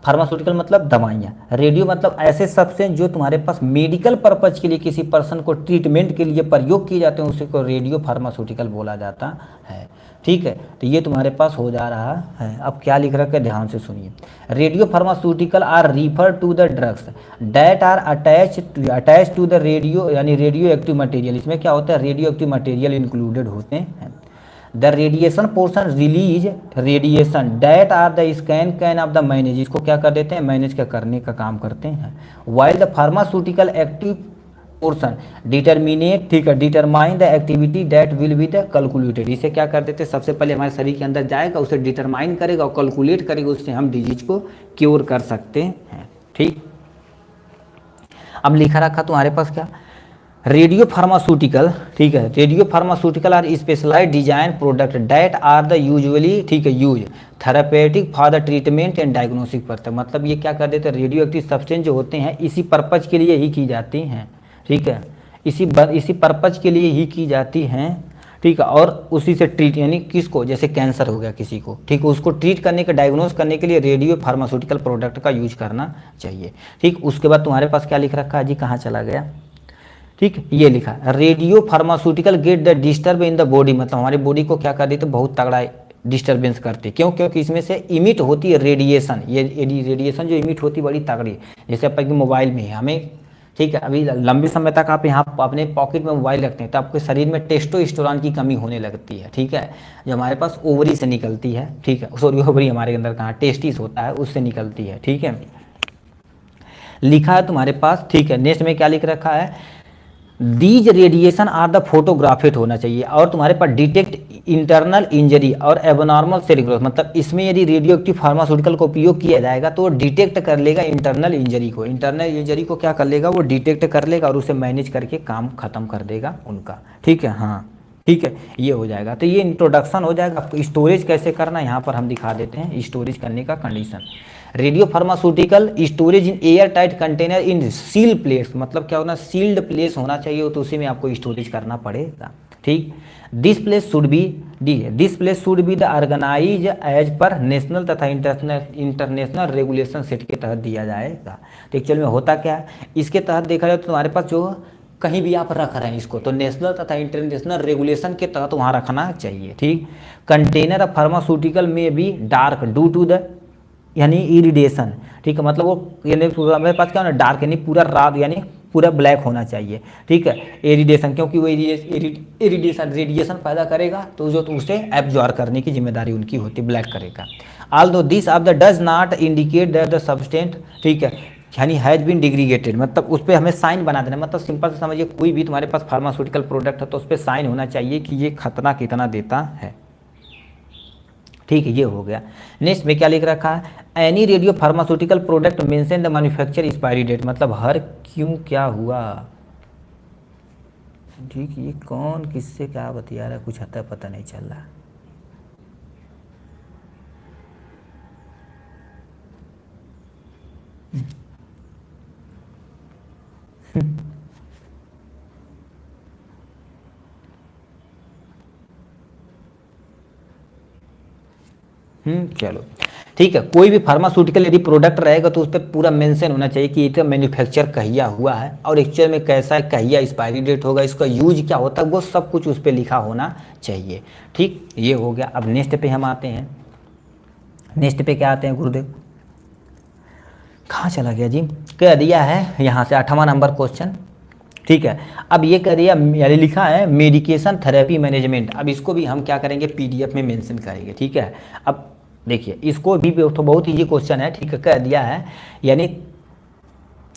फार्मास्यूटिकल मतलब दवाइयाँ, रेडियो मतलब ऐसे सब्सटेंस जो तुम्हारे पास मेडिकल पर्पज के लिए किसी पर्सन को ट्रीटमेंट के लिए प्रयोग किए जाते हैं, उसी को रेडियो फार्मास्यूटिकल बोला जाता है। ठीक है, तो ये तुम्हारे पास हो जा रहा है। अब क्या लिख रखा है, ध्यान से सुनिए। Radio pharmaceutical are refer to the drugs that are attach to the radio यानी रेडियो एक्टिव मटेरियल, इसमें क्या होता है, रेडियो एक्टिव मटेरियल इंक्लूडेड होते हैं। The radiation portion release radiation that are the scan can of the manage, इसको क्या कर देते हैं, मैनेज का करने का काम करते हैं। While the pharmaceutical active portion determinate, ठीक है, determine the activity that will be the calculated, इसे क्या कर देते हैं, सबसे पहले हमारे शरीर के अंदर जाएगा, उसे डिटरमाइन करेगा और कैलकुलेट करेगा, उससे हम डिजीज को क्योर कर सकते हैं। ठीक, अब लिखा रखा तुम्हारे पास क्या, रेडियो फार्मास्यूटिकल, ठीक है, radio pharmaceutical are specialised design product that are the usually, ठीक है, use therapeutic for the treatment and diagnosis purpose, मतलब ये क्या कर देते हैं, रेडियो एक्टिव सब्सटेंस जो होते हैं इसी पर्पज के लिए ही की जाती हैं, ठीक है, इसी पर्पज के लिए ही की जाती हैं, ठीक है, और उसी से ट्रीट, यानी किसको, जैसे कैंसर हो गया किसी को, ठीक है, उसको ट्रीट करने के, डायग्नोस करने के लिए रेडियो फार्मास्यूटिकल प्रोडक्ट का यूज करना चाहिए। ठीक, उसके बाद तुम्हारे पास क्या लिख रखा है जी, कहाँ चला गया, ठीक, ये लिखा radio pharmaceutical get the disturb in the body, मतलब हमारी बॉडी को क्या कर देते, बहुत तगड़ा डिस्टर्बेंस करते, क्यों, क्योंकि इसमें से इमिट होती है रेडिएशन, ये रेडिएशन जो इमिट होती है बड़ी तगड़ी, जैसे अपन मोबाइल में हमें, ठीक है, अभी लंबे समय तक आप यहाँ अपने पॉकेट में मोबाइल रखते हैं तो आपके शरीर में टेस्टोस्टेरोन की कमी होने लगती है, ठीक है, जो हमारे पास ओवरी से निकलती है, ठीक है, सॉरी ओवरी हमारे अंदर कहाँ, टेस्टिस होता है, उससे निकलती है, ठीक है, लिखा है तुम्हारे पास, ठीक है। नेक्स्ट में क्या लिख रखा है, दीज रेडिएशन आर द फोटोग्राफेट होना चाहिए, और तुम्हारे पास डिटेक्ट इंटरनल इंजरी और एबनॉर्मल सेल ग्रोथ, मतलब इसमें यदि रेडियो एक्टिव फार्मास्यूटिकल का उपयोग किया जाएगा तो वो डिटेक्ट कर लेगा इंटरनल इंजरी को, इंटरनल इंजरी को क्या कर लेगा, वो डिटेक्ट कर लेगा और उसे मैनेज करके काम खत्म कर देगा उनका, ठीक है, हाँ, ठीक है, ये हो जाएगा। तो ये इंट्रोडक्शन हो जाएगा। आपको स्टोरेज कैसे करना है यहाँ पर हम दिखा देते हैं, स्टोरेज करने का condition. Radio pharmaceutical storage in air tight container in seal place, मतलब क्या होना, सील्ड प्लेस होना चाहिए, तो उसी में आपको स्टोरेज करना पड़ेगा, ठीक। This place should be this place should be the organise as per national तथा इंटरनेशनल रेगुलेशन सेट के तहत दिया जाएगा। तो एक्चुअल में होता क्या है, इसके तहत देखा जाए तो तुम्हारे पास जो कहीं भी आप रख रहे हैं इसको, तो नेशनल तथा इंटरनेशनल रेगुलेशन के तहत वहाँ रखना चाहिए, ठीक। कंटेनर ऑफ फार्मास्यूटिकल में भी डार्क ड्यू टू द, यानी इरिडेशन, ठीक है, मतलब वो यानी मेरे पास क्या होना, डार्क यानी पूरा रात, यानी पूरा ब्लैक होना चाहिए, ठीक है, एरिडेशन, क्योंकि वो रेडिएशन पैदा करेगा, तो जो तो उसे एब्जॉर्ब करने की जिम्मेदारी उनकी होती, ब्लैक करेगा। Although this of the does not indicate that the substance, ठीक है, यानी हैज बीन डिग्रीगेटेड, मतलब उस पर हमें साइन बना देना, मतलब सिंपल से समझिए, कोई भी तुम्हारे पास फार्मास्यूटिकल प्रोडक्ट है तो उस पर साइन होना चाहिए कि ये खतरा कितना देता है, ठीक है, ये हो गया। नेक्स्ट में क्या लिख रखा है, any radio pharmaceutical product mention the manufacture expiry date, मतलब हर क्यों क्या हुआ, ठीक, ये कौन किससे क्या बतिया रहा है, कुछ आता पता नहीं चल रहा। चलो ठीक है, कोई भी फार्मास्यूटिकल यदि प्रोडक्ट रहेगा तो उस पर पूरा मेंशन होना चाहिए कि इसका मैन्युफैक्चर कहिया हुआ है और एक्चुअल में कैसा है, कहिया एक्सपायरी डेट होगा, इसका यूज क्या होता है, वो सब कुछ उस पर लिखा होना चाहिए, ठीक, ये हो गया। अब नेक्स्ट पे हम आते हैं, नेक्स्ट पे क्या आते हैं गुरुदेव, कहाँ चला गया जी, कह दिया है यहाँ से 8वां नंबर क्वेश्चन, ठीक है। अब ये कह दिया, यानी लिखा है मेडिकेशन थेरेपी मैनेजमेंट, अब इसको भी हम क्या करेंगे, पीडीएफ में मेंशन करेंगे, ठीक है। अब देखिए इसको भी तो बहुत ईजी क्वेश्चन है, ठीक है, कह दिया है यानी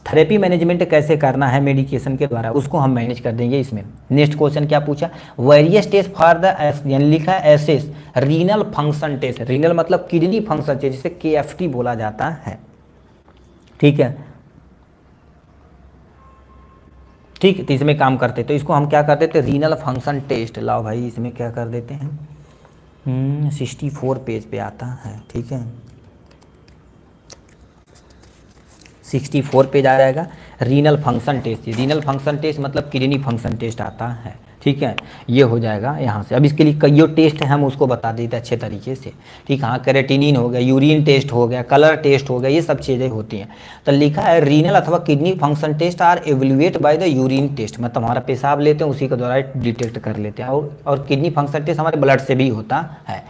थेरेपी मैनेजमेंट कैसे करना है मेडिकेशन के द्वारा, उसको हम मैनेज कर देंगे इसमें। नेक्स्ट क्वेश्चन क्या पूछा, वेरियस टेस्ट फॉर द, यानी लिखा है assess renal function test, renal मतलब किडनी फंक्शन टेस्ट, जिसे केएफटी बोला जाता है, ठीक है, ठीक। तो इसमें काम करते तो इसको हम क्या कर देते, रीनल फंक्शन टेस्ट, लाओ भाई इसमें क्या कर देते हैं, 64 पेज पे आता है, ठीक है, 64 पेज आ जाएगा, renal function test, renal function test मतलब किडनी फंक्शन टेस्ट आता है, ठीक है, ये हो जाएगा यहाँ से। अब इसके लिए कईयों टेस्ट है, हम उसको बता देते अच्छे तरीके से, ठीक, हाँ, क्रेटिनिन हो गया, यूरिन टेस्ट हो गया, कलर टेस्ट हो गया, ये सब चीज़ें होती हैं। तो लिखा है रीनल अथवा kidney function test are evaluate by the urine test, मतलब हमारा पेशाब लेते हैं उसी के द्वारा डिटेक्ट कर लेते हैं, और किडनी फंक्शन टेस्ट हमारे ब्लड से भी होता है।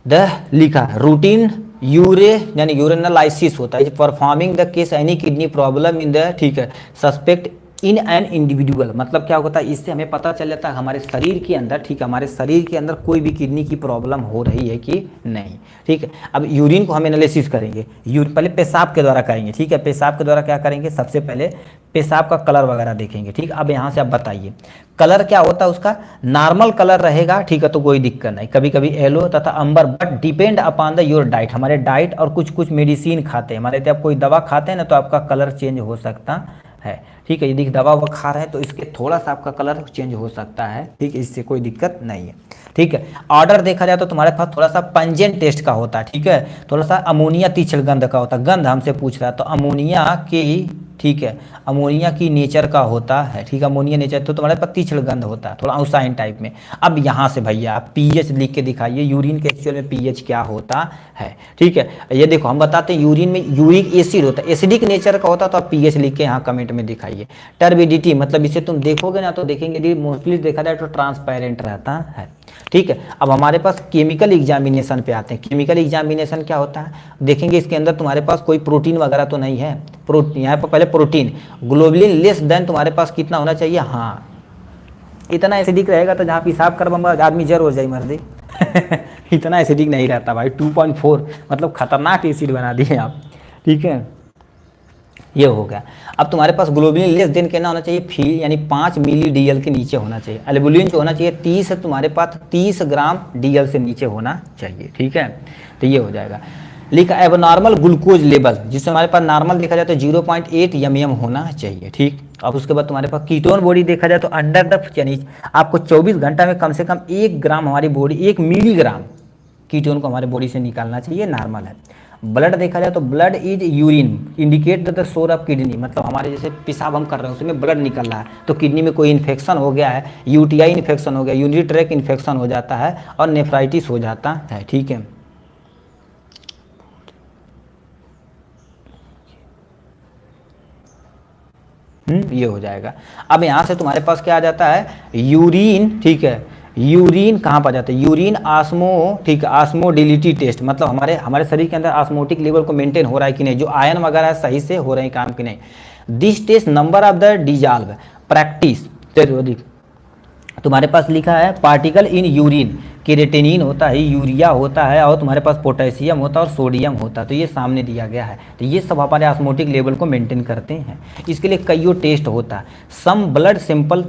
द लिखा रूटीन यानी यूरिनालाइसिस होता है, performing the case any kidney problem in the, ठीक है, सस्पेक्ट इन एन इंडिविजुअल मतलब क्या होता है, इससे हमें पता चल जाता है हमारे शरीर के अंदर, ठीक है, हमारे शरीर के अंदर कोई भी किडनी की प्रॉब्लम हो रही है कि नहीं, ठीक है। अब यूरिन को हम एनालिसिस करेंगे, पहले पेशाब के द्वारा करेंगे, ठीक है। पेशाब के द्वारा क्या करेंगे, सबसे पहले पेशाब का कलर वगैरह देखेंगे, ठीक। अब यहाँ से आप बताइए कलर क्या होता है उसका, नॉर्मल कलर रहेगा, ठीक है, तो कोई दिक्कत नहीं, कभी कभी येलो तथा amber, but depend upon the your diet, हमारे डाइट और कुछ कुछ मेडिसिन खाते हैं हमारे, यदि आप कोई दवा खाते हैं ना तो आपका कलर चेंज हो सकता है, ठीक है। यदि दवा वो खा रहे हैं तो इसके थोड़ा सा आपका कलर चेंज हो सकता है, ठीक है, इससे कोई दिक्कत नहीं है, ठीक है। ऑर्डर देखा जाए तो तुम्हारे पास थोड़ा सा पंजेंट टेस्ट का होता है, ठीक है, थोड़ा सा अमोनिया तीक्ष्ण गंध का होता है, गंध हमसे पूछ रहा है तो अमोनिया की, ठीक है, अमोनिया की नेचर का होता है, ठीक है, अमोनिया नेचर तो तुम्हारे पास तीक्ष्ण गंध होता है, थोड़ा आउसाइन टाइप में। अब यहाँ से भैया आप पीएच लिख के दिखाइए, यूरिन के एक्चुअल में पीएच क्या होता है, ठीक है। ये देखो हम बताते हैं यूरिन में यूरिक एसिड होता है, एसिडिक नेचर का होता है, तो आप पीएच लिख के यहाँ कमेंट में दिखाइए। टर्बिडिटी मतलब इसे तुम देखोगे ना तो देखेंगे मोस्टली देखा जाए तो ट्रांसपेरेंट रहता है, ठीक है। अब हमारे पास केमिकल एग्जामिनेशन पे आते हैं। केमिकल एग्जामिनेशन क्या होता है, देखेंगे इसके अंदर तुम्हारे पास कोई प्रोटीन वगैरह तो नहीं है, प्रोटीन यहाँ पर पहले प्रोटीन, ग्लोबुलिन लेस देन तुम्हारे पास कितना होना चाहिए, हाँ इतना एसिडिक रहेगा तो जहाँ पेशाब करवा आदमी जर हो जाए मर दे इतना एसिडिक नहीं रहता भाई, 2.4 मतलब खतरनाक एसिड बना दिए आप, ठीक है। ये हो गया। अब तुम्हारे पास ग्लोबुलिन लेस देन कितना होना चाहिए, फी यानी 5 मिली डीएल के नीचे होना चाहिए। एल्बुलिन जो होना चाहिए 30, तुम्हारे पास 30 ग्राम डीएल से नीचे होना चाहिए, ठीक है। तो ये हो जाएगा। लिखा एबनॉर्मल ग्लूकोज लेवल, जिससे हमारे पास नॉर्मल देखा जाए तो 0.8 mm होना चाहिए, ठीक। अब उसके बाद तुम्हारे पास कीटोन बॉडी देखा जाए तो अंडर द, यानी आपको 24 घंटा में कम से कम 1 ग्राम हमारी बॉडी, 1 मिलीग्राम कीटोन को हमारे बॉडी से निकालना चाहिए, नॉर्मल है। ब्लड देखा जाए तो blood is urine indicate the सोर ऑफ किडनी, मतलब हमारे जैसे पेशाब हम कर रहे हैं उसमें ब्लड निकल रहा है तो किडनी में कोई इन्फेक्शन हो गया है, यूटीआई इन्फेक्शन हो गया, यूरिनरी ट्रैक इन्फेक्शन हो जाता है और नेफ्राइटिस हो जाता है, ठीक है। ये हो जाएगा। अब यहाँ से तुम्हारे पास क्या आ जाता है, यूरिन, ठीक है। यूरिन कहाँ पर जाता है, यूरिन आस्मो, ठीक है, आस्मोडिलिटी टेस्ट, मतलब हमारे शरीर के अंदर आस्मोटिक लेवल को मेंटेन हो रहा है कि नहीं, जो आयन वगैरह सही से हो रहे हैं काम कि नहीं। This test number of the dissolve practice, तुम्हारे पास लिखा है पार्टिकल इन यूरिन, केरेटिनिन होता है, यूरिया होता है और तुम्हारे पास पोटेशियम होता है और सोडियम होता है, तो ये सामने दिया गया है। तो ये सब हमारे ऑस्मोटिक लेवल को मेंटेन करते हैं। इसके लिए कईयों टेस्ट होता है। सम ब्लड सिंपल,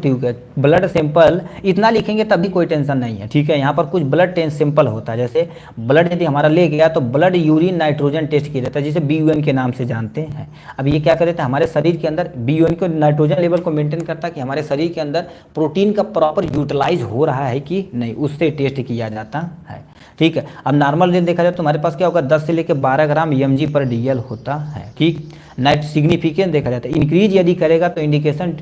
ब्लड सिंपल इतना लिखेंगे तब भी कोई टेंशन नहीं है, ठीक है। यहाँ पर कुछ ब्लड टेस्ट सिंपल होता है, जैसे ब्लड यदि हमारा ले गया तो ब्लड यूरिन नाइट्रोजन टेस्ट किया जाता है, जिसे BUN के नाम से जानते हैं। अब ये क्या करते हैं, हमारे शरीर के अंदर BUN को नाइट्रोजन लेवल को मेंटेन करता है कि हमारे शरीर के अंदर प्रोटीन का प्रॉपर यूटिलाइज हो रहा है कि नहीं, उससे टेस्ट किया जाता है, ठीक है। अब नॉर्मल रेंज देखा जाए तो तुम्हारे पास क्या होगा, 10 से लेकर 12 ग्राम mg/dl होता है, ठीक। नाइट सिग्निफिकेंस देखा जाता है, इंक्रीज यदि करेगा तो इंडिकेशन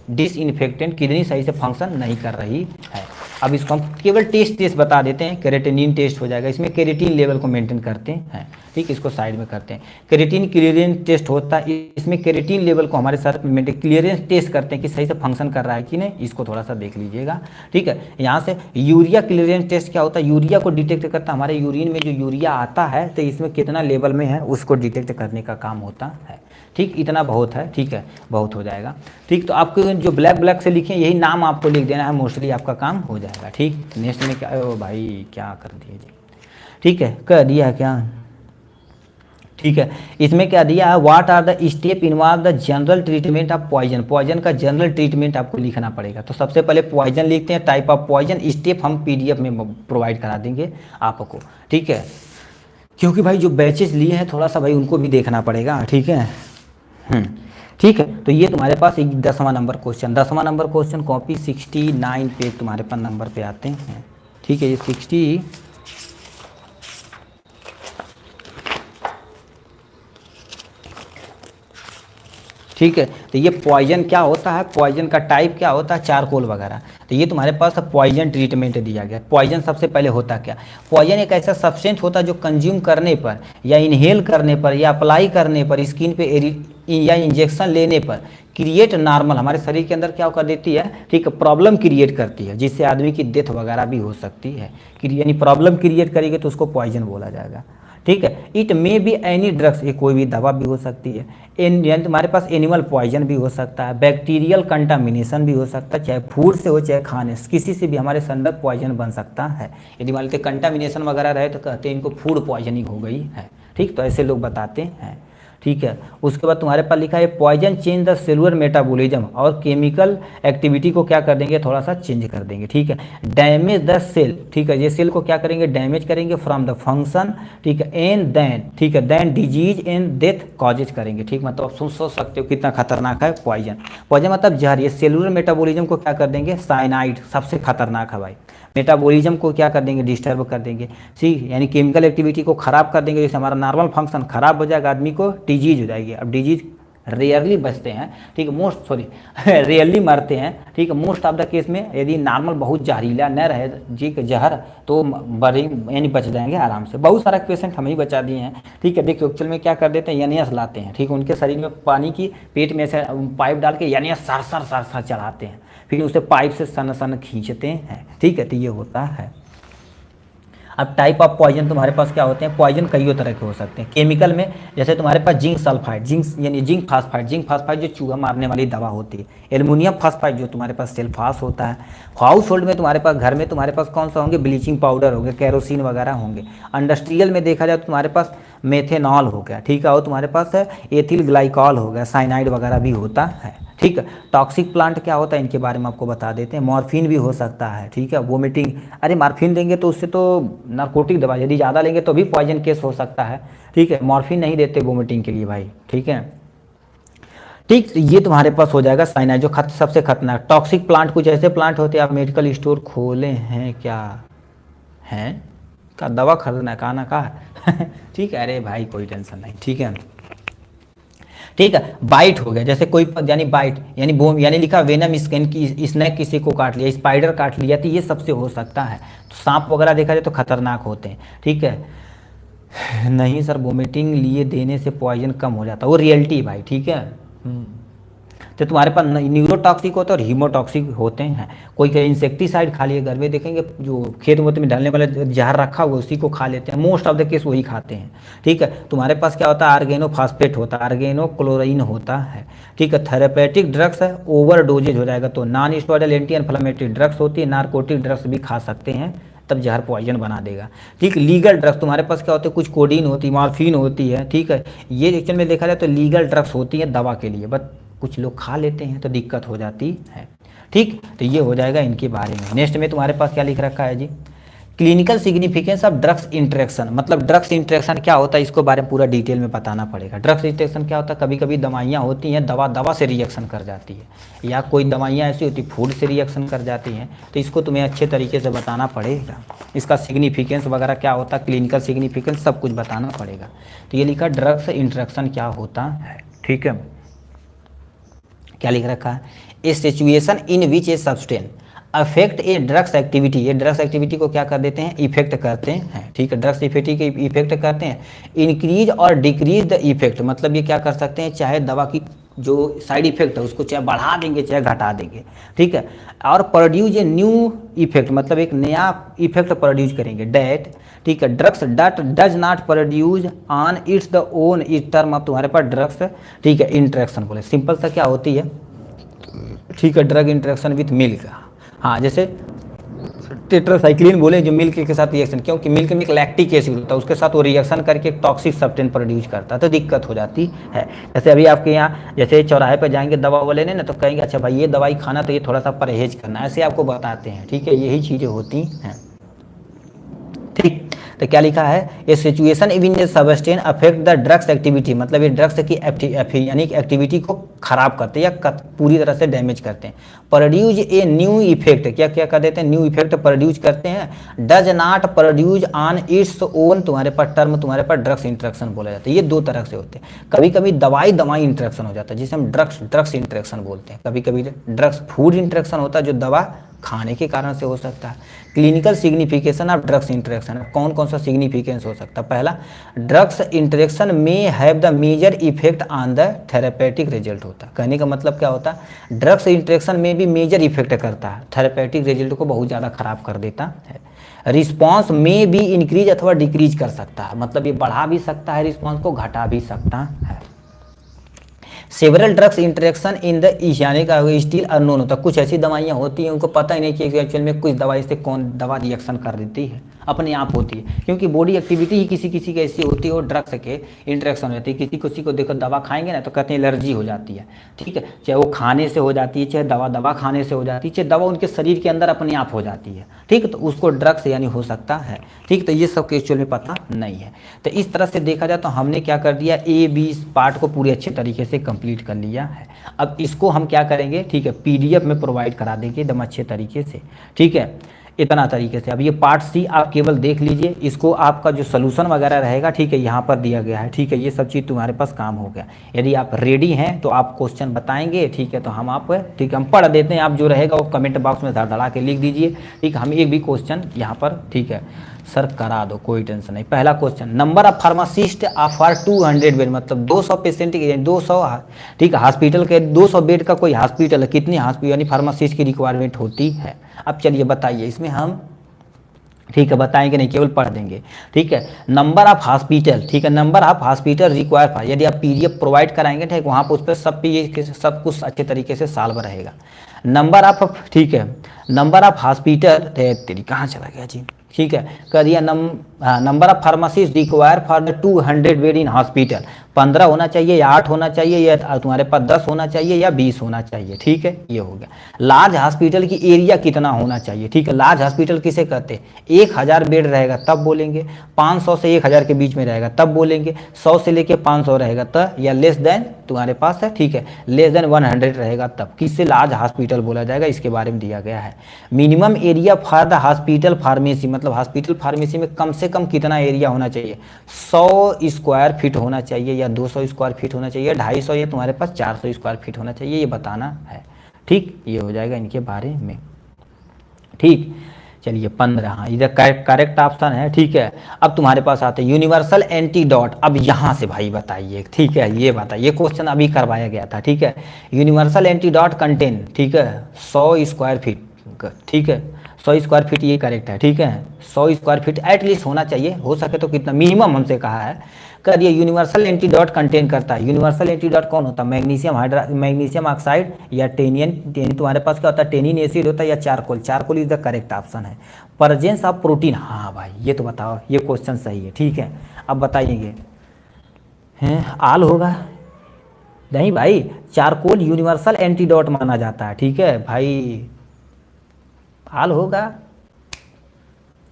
डिसइंफेक्टेंट, किडनी सही से फंक्शन नहीं कर रही है। अब इसको हम केवल टेस्ट बता देते हैं, केरेटिनिन टेस्ट हो जाएगा, इसमें केरेटिन लेवल को मेंटेन करते हैं, ठीक, इसको साइड में करते हैं। केरेटिन क्लियरेंस टेस्ट होता है, इसमें केरेटिन लेवल को हमारे साथ मेंटेन क्लियरेंस टेस्ट करते हैं कि सही से फंक्शन कर रहा है कि नहीं, इसको थोड़ा सा देख लीजिएगा, ठीक है। यहाँ से यूरिया क्लियरेंस टेस्ट क्या होता है, यूरिया को डिटेक्ट करता है, हमारे यूरिन में जो यूरिया आता है तो इसमें कितना लेवल में है उसको डिटेक्ट करने का काम होता है, ठीक। इतना बहुत है, ठीक है, बहुत हो जाएगा, ठीक। तो आपको जो ब्लैक से लिखे यही नाम आपको लिख देना है, मोस्टली आपका काम हो जाएगा, ठीक। नेक्स्ट में क्या, ओ भाई क्या कर दिए जी, ठीक है, कर दिया क्या, ठीक है। इसमें क्या दिया है, what are the step involve the general treatment of poison, poison का जनरल ट्रीटमेंट आपको लिखना पड़ेगा। तो सबसे पहले पॉइजन लिखते हैं, टाइप ऑफ पॉइजन, स्टेप हम PDF में प्रोवाइड करा देंगे आपको, ठीक है, क्योंकि भाई जो बैचेस लिए हैं थोड़ा सा भाई उनको भी देखना पड़ेगा, ठीक है। ठीक है, तो ये तुम्हारे पास एक 10वां नंबर क्वेश्चन कॉपी 69 पेज तुम्हारे पास नंबर पे आते हैं, ठीक है। ये 60 ठीक है। तो ये पॉइजन क्या होता है, पॉइजन का टाइप क्या होता है, चारकोल वगैरह। तो ये तुम्हारे पास पॉइजन ट्रीटमेंट दिया गया। पॉइजन सबसे पहले होता क्या, पॉइजन एक ऐसा सब्सटेंस होता है जो कंज्यूम करने पर या इनहेल करने पर या अप्लाई करने पर स्किन पे या इंजेक्शन लेने पर क्रिएट नॉर्मल, हमारे शरीर के अंदर क्या कर देती है, ठीक है, प्रॉब्लम क्रिएट करती है, जिससे आदमी की डेथ वगैरह भी हो सकती है। यानी प्रॉब्लम क्रिएट करेगी तो उसको पॉइजन बोला जाएगा, ठीक है। It may be any drugs, ये कोई भी दवा भी हो सकती है। यानी तुम्हारे पास एनिमल पॉइजन भी हो सकता है, बैक्टीरियल कंटामिनेशन भी हो सकता है, चाहे फूड से हो चाहे खाने से, किसी से भी हमारे अंदर पॉइजन बन सकता है। यदि मान लेते कंटामिनेशन वगैरह रहे तो कहते हैं इनको फूड पॉइजनिंग हो गई है, ठीक, तो ऐसे लोग बताते हैं, ठीक है। उसके बाद तुम्हारे पास लिखा है poison change the cellular metabolism, और केमिकल एक्टिविटी को क्या कर देंगे, थोड़ा सा चेंज कर देंगे, ठीक है। डैमेज द सेल, ठीक है, ये सेल को क्या करेंगे, डैमेज करेंगे फ्रॉम द फंक्शन, ठीक है, एंड देन, ठीक है, then disease and death causes करेंगे, ठीक। मतलब आप सोच सकते हो कितना खतरनाक है पॉइजन। पॉइजन मतलब जहर, ये सेलुलर मेटाबॉलिज्म को क्या कर देंगे, साइनाइड सबसे खतरनाक है भाई। मेटाबॉलिज्म को क्या कर देंगे, डिस्टर्ब कर देंगे, ठीक, यानी केमिकल एक्टिविटी को खराब कर देंगे, जैसे हमारा नॉर्मल फंक्शन खराब हो जाएगा, आदमी को डिजीज हो जाएगी। अब डिजीज रेयरली बचते हैं, ठीक है, मोस्ट सॉरी रेयरली मरते हैं, ठीक है। मोस्ट ऑफ द केस में यदि नॉर्मल बहुत जहरीला न रहे जी के जहर तो बड़े यानी बच जाएंगे आराम से। बहुत सारा पेशेंट हम ही बचा दिए हैं, ठीक है। देखिए एक्चुअल में क्या कर देते हैं, एनियस लाते हैं, ठीक है, उनके शरीर में पानी की पेट में से पाइप डाल के एनियस सर सर सर सर चढ़ाते हैं, फिर उसे पाइप से सन सन खींचते हैं, ठीक है, तो ये होता है। अब टाइप ऑफ पॉइजन तुम्हारे पास क्या होते हैं, पॉइजन कई तरह के हो सकते हैं। केमिकल में जैसे तुम्हारे पास जिंक सल्फाइड, जिंक यानी जिंक फास्फाइड जो चूहा मारने वाली दवा होती है। एल्युमिनियम फास्फाइड जो तुम्हारे पास सेल्फास होता है। हाउस होल्ड में तुम्हारे पास घर में तुम्हारे पास कौन सा होंगे, ब्लीचिंग पाउडर हो गया, कैरोसिन वगैरह होंगे। इंडस्ट्रियल में देखा जाए तो तुम्हारे पास मेथेनॉल हो गया, ठीक है, और तुम्हारे पास है एथिल ग्लाइकॉल हो गया, साइनाइड वगैरह भी होता है, ठीक है। टॉक्सिक प्लांट क्या होता है इनके बारे में आपको बता देते हैं। मॉर्फिन भी हो सकता है, ठीक है, वोमिटिंग, अरे मॉर्फिन देंगे तो उससे तो नार्कोटिक दवा, यदि ज़्यादा लेंगे तो भी पॉइजन केस हो सकता है, ठीक है। मॉर्फिन नहीं देते वोमिटिंग के लिए भाई, ठीक है, ठीक। ये तुम्हारे पास हो जाएगा साइनाइड जो सबसे खतरनाक। टॉक्सिक प्लांट कुछ ऐसे प्लांट होते हैं, आप मेडिकल स्टोर खोले हैं क्या, हैं का दवा खरीदना है, कहा का है ठीक है, अरे भाई कोई टेंशन नहीं, ठीक है, ठीक है। बाइट हो गया, जैसे कोई यानी बाइट यानी बोम यानी लिखा वेनम स्किन की, स्नैक किसी को काट लिया, स्पाइडर काट लिया, तो ये सबसे हो सकता है। तो सांप वगैरह देखा जाए तो खतरनाक होते हैं, ठीक है। नहीं सर वोमिटिंग लिए देने से पॉइजन कम हो जाता है, वो रियलिटी भाई, ठीक है। तो तुम्हारे पास न्यूरोटॉक्सिक होते हैं और हीमोटॉक्सिक होते हैं। कोई इंसेक्टिसाइड खा लिए, घर में देखेंगे जो खेत वोत में डालने वाला जहर रखा हुआ उसी को खा लेते हैं, मोस्ट ऑफ द केस वही खाते हैं, ठीक है। तुम्हारे पास क्या होता है, आर्गेनोफॉस्फेट होता है, आर्गेनोक्लोरीन होता है, ठीक है। थेरेपेटिक ड्रग्स है, ओवर डोजेज हो जाएगा तो non steroidal anti inflammatory drugs होती है, नार्कोटिक ड्रग्स भी खा सकते हैं, तब जहर पॉइजन बना देगा, ठीक। लीगल ड्रग्स तुम्हारे पास क्या होते हैं, कुछ कोडीन होती है, मॉर्फिन होती है, ठीक है। ये एक्चुअल में देखा जाए तो लीगल ड्रग्स होती है दवा के लिए, बट कुछ लोग खा लेते हैं तो दिक्कत हो जाती है, ठीक। तो ये हो जाएगा इनके बारे में। नेक्स्ट में तुम्हारे पास क्या लिख रखा है जी, clinical significance of drugs interaction, मतलब ड्रग्स इंटरेक्शन क्या होता है इसको बारे में पूरा डिटेल में बताना पड़ेगा। ड्रग्स इंटरेक्शन क्या होता है, कभी कभी दवाइयाँ होती हैं, दवा से रिएक्शन कर जाती है, या कोई दवाइयाँ ऐसी होती फूड से रिएक्शन कर जाती हैं, तो इसको तुम्हें अच्छे तरीके से बताना पड़ेगा। इसका सिग्निफिकेंस वगैरह क्या होता है, क्लिनिकल सिग्निफिकेंस सब कुछ बताना पड़ेगा। तो ये लिखा ड्रग्स इंटरेक्शन क्या होता है, ठीक है। क्या लिख रखा है, a situation in which a substance affect a drugs activity, ये ड्रग्स एक्टिविटी को क्या कर देते हैं, इफेक्ट करते हैं, ठीक है। ड्रग्स एक्टिविटी के इफेक्ट करते हैं, इंक्रीज और डिक्रीज द इफेक्ट, मतलब ये क्या कर सकते हैं, चाहे दवा की जो साइड इफेक्ट है उसको चाहे बढ़ा देंगे चाहे घटा देंगे, ठीक है। और प्रोड्यूस ए न्यू इफेक्ट, मतलब एक नया इफेक्ट प्रोड्यूस करेंगे, डैट, ठीक है। Drugs dot does not produce on it's the own, इस टर्म अब तुम्हारे पास ड्रग्स, ठीक है, इंटरेक्शन बोले, सिंपल सा क्या होती है, ठीक है, ड्रग इंटरेक्शन विथ मिल्क, हाँ, जैसे टेट्रासाइक्लिन बोले जो मिल्क के साथ रिएक्शन, क्योंकि मिल्क में एक लैक्टिक एसिड होता है, उसके साथ वो रिएक्शन करके एक टॉक्सिक सब्सटेंस प्रोड्यूस करता है, तो दिक्कत हो जाती है। जैसे अभी आपके यहाँ जैसे चौराहे पर जाएंगे दवा वाले लेने ना, तो कहेंगे अच्छा भाई ये दवाई खाना तो ये थोड़ा सा परहेज करना, ऐसे आपको बताते हैं, ठीक है, यही चीज़ें होती हैं, ठीक। तो क्या लिखा है, ये situation even a substance affect the drugs activity, मतलब ये ड्रग्स की यानी एक्टिविटी को खराब करते हैं या पूरी तरह से डैमेज करते हैं। प्रोड्यूस ए न्यू इफेक्ट, क्या क्या कर देते हैं, न्यू इफेक्ट प्रोड्यूस करते हैं। Does not produce on its own, तुम्हारे पास टर्म तुम्हारे पास ड्रग्स इंटरेक्शन बोला जाता है। ये दो तरह से होते हैं, कभी कभी दवाई इंटरेक्शन हो जाता है जिसे हम ड्रग्स इंटरेक्शन बोलते हैं, कभी कभी ड्रग्स फूड इंटरेक्शन होता है जो दवा खाने के कारण से हो सकता है। Clinical signification of drugs interaction, कौन कौन सा सिग्निफिकेंस हो सकता है, पहला ड्रग्स इंटरेक्शन में have the major effect on the therapeutic result होता है। कहने का मतलब क्या होता है, ड्रग्स इंटरेक्शन में भी मेजर इफेक्ट करता है, थेरेपेटिक रिजल्ट को बहुत ज़्यादा खराब कर देता है। रिस्पॉन्स में भी इंक्रीज अथवा डिक्रीज कर सकता है, मतलब ये बढ़ा भी सकता है रिस्पॉन्स को, घटा भी सकता है। Several drugs interaction in the यानी का स्टिल अननोन होता है, कुछ ऐसी दवाइयाँ होती हैं उनको पता ही नहीं कि एक्चुअल में कुछ दवाई से कौन दवा रिएक्शन कर देती है, अपने आप होती है, क्योंकि बॉडी एक्टिविटी ही किसी किसी की ऐसी होती है और ड्रग्स के इंटरेक्शन होती है। किसी को देखो दवा खाएंगे ना तो कहते हैं एलर्जी हो जाती है, ठीक है, चाहे वो खाने से हो जाती है, चाहे दवा खाने से हो जाती है, चाहे दवा उनके शरीर के अंदर अपने आप हो जाती है, ठीक है, तो उसको ड्रग्स यानी हो सकता है, ठीक। तो ये सब एक्चुअल में पता नहीं है। तो इस तरह से देखा जाए तो हमने क्या कर दिया, ए बी पार्ट को पूरे अच्छे तरीके से कंप्लीट कर लिया है। अब इसको हम क्या करेंगे, ठीक है, पीडीएफ में प्रोवाइड करा देंगे एकदम अच्छे तरीके से, ठीक है, इतना तरीके से। अब ये पार्ट सी आप केवल देख लीजिए, इसको आपका जो सोल्यूशन वगैरह रहेगा, ठीक है, यहाँ पर दिया गया है, ठीक है, ये सब चीज़ तुम्हारे पास काम हो गया। यदि आप रेडी हैं तो आप क्वेश्चन बताएंगे, ठीक है, तो हम आप, ठीक है, हम पढ़ देते हैं, आप जो रहेगा वो कमेंट बॉक्स में धड़धड़ा के लिख दीजिए, ठीक है। हम एक भी क्वेश्चन यहाँ पर, ठीक है, सर करा दो, कोई टेंशन नहीं। पहला question, number of pharmacist for 200 bed, मतलब 200 पेशेंट के 200, ठीक है, हॉस्पिटल के 200 बेड का कोई हॉस्पिटल है, कितनी हॉस्पिटल यानी फार्मासिस्ट की रिक्वायरमेंट होती है। अब चलिए बताइए, इसमें हम, ठीक है, बताएंगे नहीं, केवल पढ़ देंगे, ठीक है। नंबर ऑफ हॉस्पिटल, ठीक है, number of hospital require for, यदि आप पीडीएफ प्रोवाइड कराएंगे, ठीक, वहाँ पर उस पर सब कुछ अच्छे तरीके से सॉल्व रहेगा। नंबर ऑफ, ठीक है, नंबर ऑफ हॉस्पिटल, तेरी कहाँ चला गया जी, ठीक है, कर दिया। Number of pharmacist require for the 200 bed in hospital, 15 होना चाहिए या 8 होना चाहिए या तुम्हारे पास 10 होना चाहिए या 20 होना चाहिए, ठीक है, ये हो गया। लार्ज हॉस्पिटल की एरिया कितना होना चाहिए, ठीक है, लार्ज हॉस्पिटल किसे कहते हैं, 1000 बेड रहेगा तब बोलेंगे, 500 से 1000 के बीच में रहेगा तब बोलेंगे, 100 से लेके 500 रहेगा तब, या लेस देन तुम्हारे पास है, ठीक है, लेस देन 100 रहेगा तब किससे लार्ज हॉस्पिटल बोला जाएगा, इसके बारे में दिया गया है। Minimum area for the hospital pharmacy, मतलब हॉस्पिटल फार्मेसी में कम से कम कितना एरिया होना चाहिए, 100 स्क्वायर फीट होना चाहिए या 200 स्क्वायर फीट होना चाहिए, 250 या तुम्हारे पास 400 स्क्वायर फीट होना चाहिए, ये बताना है, ठीक, ये हो जाएगा इनके बारे में, ठीक। चलिए 15, हाँ, इधर करेक्ट ऑप्शन है, ठीक है। अब तुम्हारे पास आते हैं यूनिवर्सल एंटीडोट, अब यहाँ से भाई बताइए, ठीक है, ये बताइए, क्वेश्चन अभी करवाया गया था, ठीक है। यूनिवर्सल एंटीडोट कंटेन, ठीक है, 100 स्क्वायर फीट, ठीक है, 100 स्क्वायर फीट ये करेक्ट है, ठीक है, 100 स्क्वायर फीट एटलीस्ट होना चाहिए, हो सके तो कितना मिनिमम हमसे कहा है, कर ये यूनिवर्सल एंटीडोट कंटेन करता है। यूनिवर्सल एंटीडोट कौन होता है, मैग्नीशियम ऑक्साइड या टेनियन, तुम्हारे पास क्या होता है, टेनिन एसिड होता है या charcoal is the correct option है। प्रेजेंस ऑफ प्रोटीन, हाँ भाई ये तो बताओ, ये क्वेश्चन सही है, ठीक है। अब बताइएगे, हैं आल होगा नहीं भाई, चारकोल यूनिवर्सल एंटीडोट माना जाता है, ठीक है भाई, आल होगा,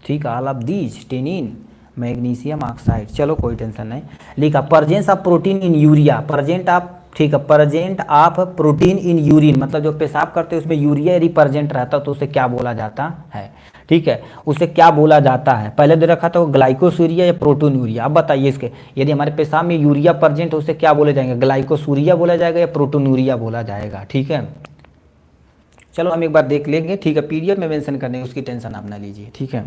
ठीक, all of these, tannin, magnesium oxide, चलो कोई टेंशन नहीं। लिखा presence of protein in urea, present of, ठीक है, present of protein in urine, मतलब जो पेशाब करते हैं उसमें यूरिया यदि प्रेजेंट रहता तो उसे क्या बोला जाता है, ठीक है, उसे क्या बोला जाता है, पहले दे रखा था वो ग्लाइकोसूरिया या प्रोटोनूरिया। अब बताइए इसके, यदि हमारे पेशाब में यूरिया प्रेजेंट है उसे क्या बोले जाएंगे, ग्लाइकोसूरिया बोला जाएगा या प्रोटोनूरिया बोला जाएगा, ठीक है। चलो हम एक बार देख लेंगे, ठीक है, पीडीएफ में मेंशन करने उसकी टेंशन आप ना लीजिए, ठीक है,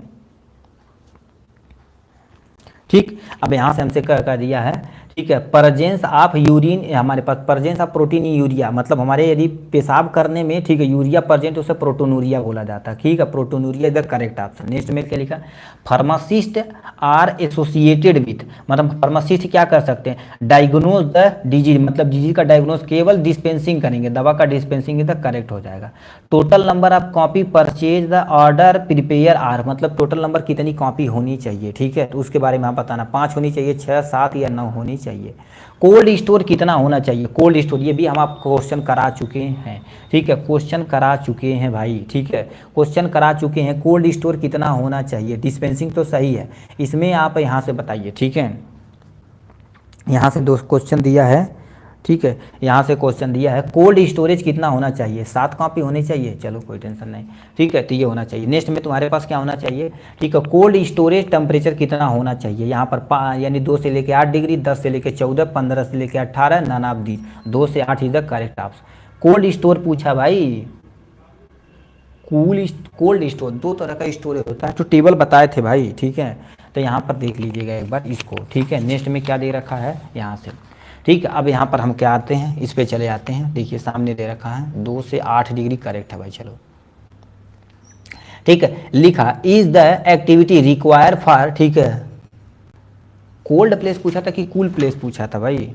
ठीक। अब यहाँ से हमसे कर दिया है, ठीक है, प्रेजेंस ऑफ यूरिन, हमारे पास presence of protein in urea, मतलब हमारे यदि पेशाब करने में, ठीक है, यूरिया प्रेजेंट उसे प्रोटोनूरिया बोला जाता है, ठीक है, प्रोटोनूरिया इधर करेक्ट ऑप्शन। नेक्स्ट में क्या लिखा, फार्मासिस्ट आर एसोसिएटेड विथ, मतलब फार्मासिस्ट क्या कर सकते हैं, डायग्नोज द डिजीज, मतलब डिजीज का डायग्नोज, केवल डिस्पेंसिंग करेंगे, दवा का डिस्पेंसिंग इधर करेक्ट हो जाएगा। Total number of copy purchase the order prepare are, मतलब टोटल नंबर कितनी कॉपी होनी चाहिए, ठीक है, तो उसके बारे में आप बताना, 5 होनी चाहिए, 6, 7 या 9 होनी चाहिए। कोल्ड स्टोर कितना होना चाहिए, कोल्ड स्टोर ये भी हम आपको क्वेश्चन करा चुके हैं, ठीक है, क्वेश्चन करा चुके हैं भाई, ठीक है, क्वेश्चन करा चुके हैं, कोल्ड स्टोर कितना होना चाहिए, डिस्पेंसिंग तो सही है, इसमें आप यहाँ से बताइए, ठीक है, यहाँ से 2 क्वेश्चन दिया है, ठीक है, यहाँ से क्वेश्चन दिया है, कोल्ड स्टोरेज कितना होना चाहिए, 7 कॉपी होनी चाहिए, चलो कोई टेंशन नहीं, ठीक है, तो ये होना चाहिए। नेक्स्ट में तुम्हारे पास क्या होना चाहिए, ठीक है, कोल्ड स्टोरेज टेम्परेचर कितना होना चाहिए, यहाँ पर यानी 2 से लेकर 8 डिग्री, 10 से लेकर 14, 15 से लेकर 18, नन ऑफ दीज, 2 से 8 is the correct option. Cold store पूछा भाई, कोल्ड स्टोर 2 तरह का स्टोरेज होता है, तो टेबल बताए थे भाई, ठीक है, तो यहाँ पर देख लीजिएगा एक बार इसको, ठीक है। नेक्स्ट में क्या दे रखा है यहाँ से, ठीक है। अब यहाँ पर हम क्या आते हैं, इस पे चले आते हैं, देखिए सामने दे रखा है 2 से 8 डिग्री करेक्ट है भाई, चलो ठीक है, लिखा is the activity require for, ठीक है, कोल्ड प्लेस पूछा था कि कूल प्लेस पूछा था भाई,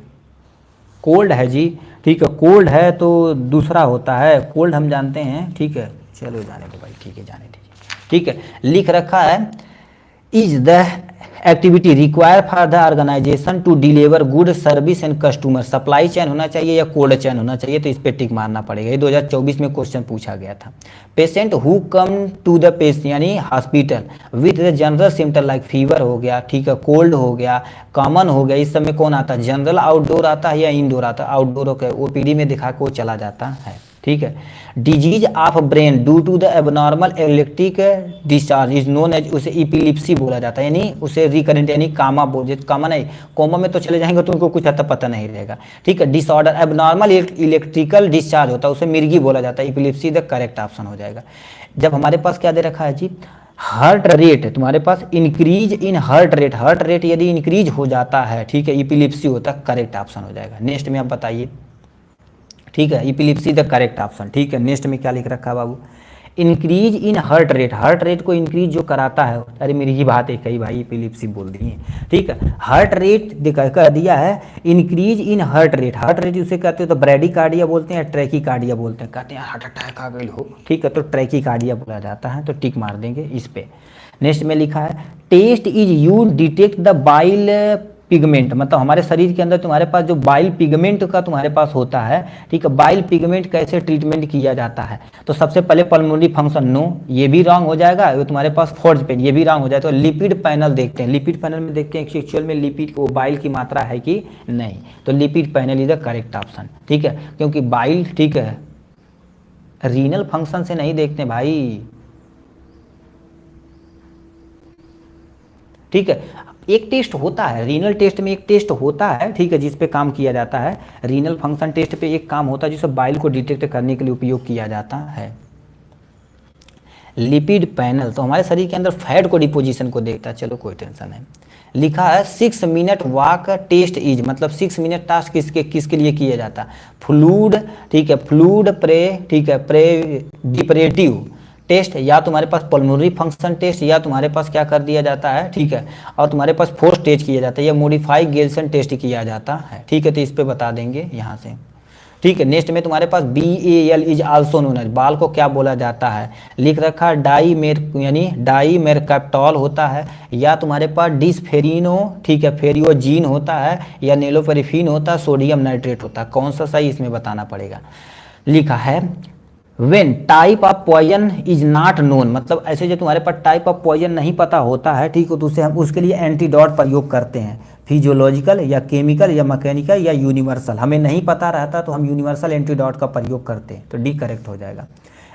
कोल्ड है जी, ठीक है, कोल्ड है तो दूसरा होता है, कोल्ड हम जानते हैं, ठीक है, चलो जाने दो भाई, ठीक है जाने दीजिए, ठीक है, लिख रखा है is the activity require for the organisation to deliver good service and customer, supply chain होना चाहिए या कोल्ड चेन होना चाहिए, तो इस पे टिक मारना पड़ेगा, ये 2024 में क्वेश्चन पूछा गया था। Patient who come to the patient यानी hospital with the general symptom like fever हो गया, ठीक है, कोल्ड हो गया, कॉमन हो गया, इस समय कौन आता है, जनरल आउटडोर आता है या इनडोर आता है, आउटडोर होकर ओपीडी में दिखा के वो चला जाता है, ठीक है। Disease of brain due to the abnormal electric discharge is known as, उसे इपिलिप्सी बोला जाता है, यानी उसे रिकरेंट यानी कामा बोल, कामा नहीं, कोमा में तो चले जाएंगे तो उनको कुछ हद तक पता नहीं रहेगा, ठीक है। डिसऑर्डर एबनॉर्मल इलेक्ट्रिकल डिस्चार्ज होता है, उसे मिर्गी बोला जाता है, इपिलिप्सी द करेक्ट ऑप्शन हो जाएगा। जब हमारे पास क्या दे रखा है जी, हार्ट रेट, तुम्हारे पास increase in heart rate, heart rate यदि इंक्रीज हो जाता है, ठीक है, इपिलिप्सी होता है, करेक्ट ऑप्शन हो जाएगा। नेक्स्ट में आप बताइए, ठीक है, इपिलिप्सी द करेक्ट ऑप्शन, ठीक है। नेक्स्ट में क्या लिख रखा है बाबू, increase in heart rate, heart rate को इंक्रीज जो कराता है, अरे मेरी ही बात है कई भाई इपिलिप्सी बोल दी है, ठीक है, हार्ट रेट कह दिया है, increase in heart rate, heart rate उसे कहते हैं तो ब्रैडीकार्डिया बोलते हैं, ट्रैकीकार्डिया बोलते हैं, कहते हैं हार्ट अटैक आ गई हो, ठीक है, तो ट्रैकीकार्डिया बोला जाता है, तो टिक मार देंगे इस पे। नेक्स्ट में लिखा है test is you detect the bile pigment, मतलब हमारे शरीर के अंदर तुम्हारे पास जो बाइल पिगमेंट का तुम्हारे पास होता है, ठीक है, बाइल पिगमेंट कैसे ट्रीटमेंट किया जाता है, तो सबसे पहले पल्मोनरी फंक्शन, नो ये भी रॉन्ग हो जाएगा, वो तुम्हारे पास फोर्थ पेज ये भी रॉन्ग हो जाएगा, तो लिपिड पैनल देखते हैं, लिपिड पैनल में देखते हैं कि एक्चुअल में लिपिड वो बाइल की मात्रा है कि नहीं, तो lipid panel is the correct option, ठीक है, क्योंकि बाइल, ठीक है, रीनल फंक्शन से नहीं देखते भाई, ठीक है, एक टेस्ट होता है रीनल टेस्ट में, एक टेस्ट होता है, ठीक है, जिस पे काम किया जाता है, रीनल फंक्शन टेस्ट पे एक काम होता है जिसे बाइल को डिटेक्ट करने के लिए उपयोग किया जाता है। लिपिड पैनल तो हमारे शरीर के अंदर फैट को डिपोजिशन को देखता है, चलो कोई टेंशन नहीं। लिखा है 6 मिनट वॉक टेस्ट इज, मतलब 6 मिनट टास्क किसके लिए किया जाता है, फ्लूड, ठीक है, फ्लूड प्रे, ठीक है, प्रे डिपरेटिव टेस्ट, या तुम्हारे पास पल्मोनरी फंक्शन टेस्ट, या तुम्हारे पास क्या कर दिया जाता है, ठीक है, और तुम्हारे पास फोर्स टेस्ट किया जाता है, या मॉडिफाई गेल्सन टेस्ट किया जाता है, ठीक है, तो इस पे बता देंगे यहाँ से, ठीक है। नेक्स्ट में तुम्हारे पास BAL is also known as, बाल को क्या बोला जाता है, लिख रखा यानी डाईमेरकैप्टॉल होता है, या तुम्हारे पास डिसफेरिनो, ठीक है, फेरियोजीन होता है, या नेलोपेरिफिन होता है, सोडियम नाइट्रेट होता है, कौन सा सही इसमें बताना पड़ेगा। लिखा है when type of poison is not known, मतलब ऐसे जो तुम्हारे पास टाइप ऑफ पॉइजन नहीं पता होता है, ठीक है, तो उसे हम उसके लिए एंटीडोट प्रयोग करते हैं, फिजियोलॉजिकल या केमिकल या मैकेनिकल या यूनिवर्सल, हमें नहीं पता रहता तो हम यूनिवर्सल एंटीडोट का प्रयोग करते हैं, तो डी करेक्ट हो जाएगा।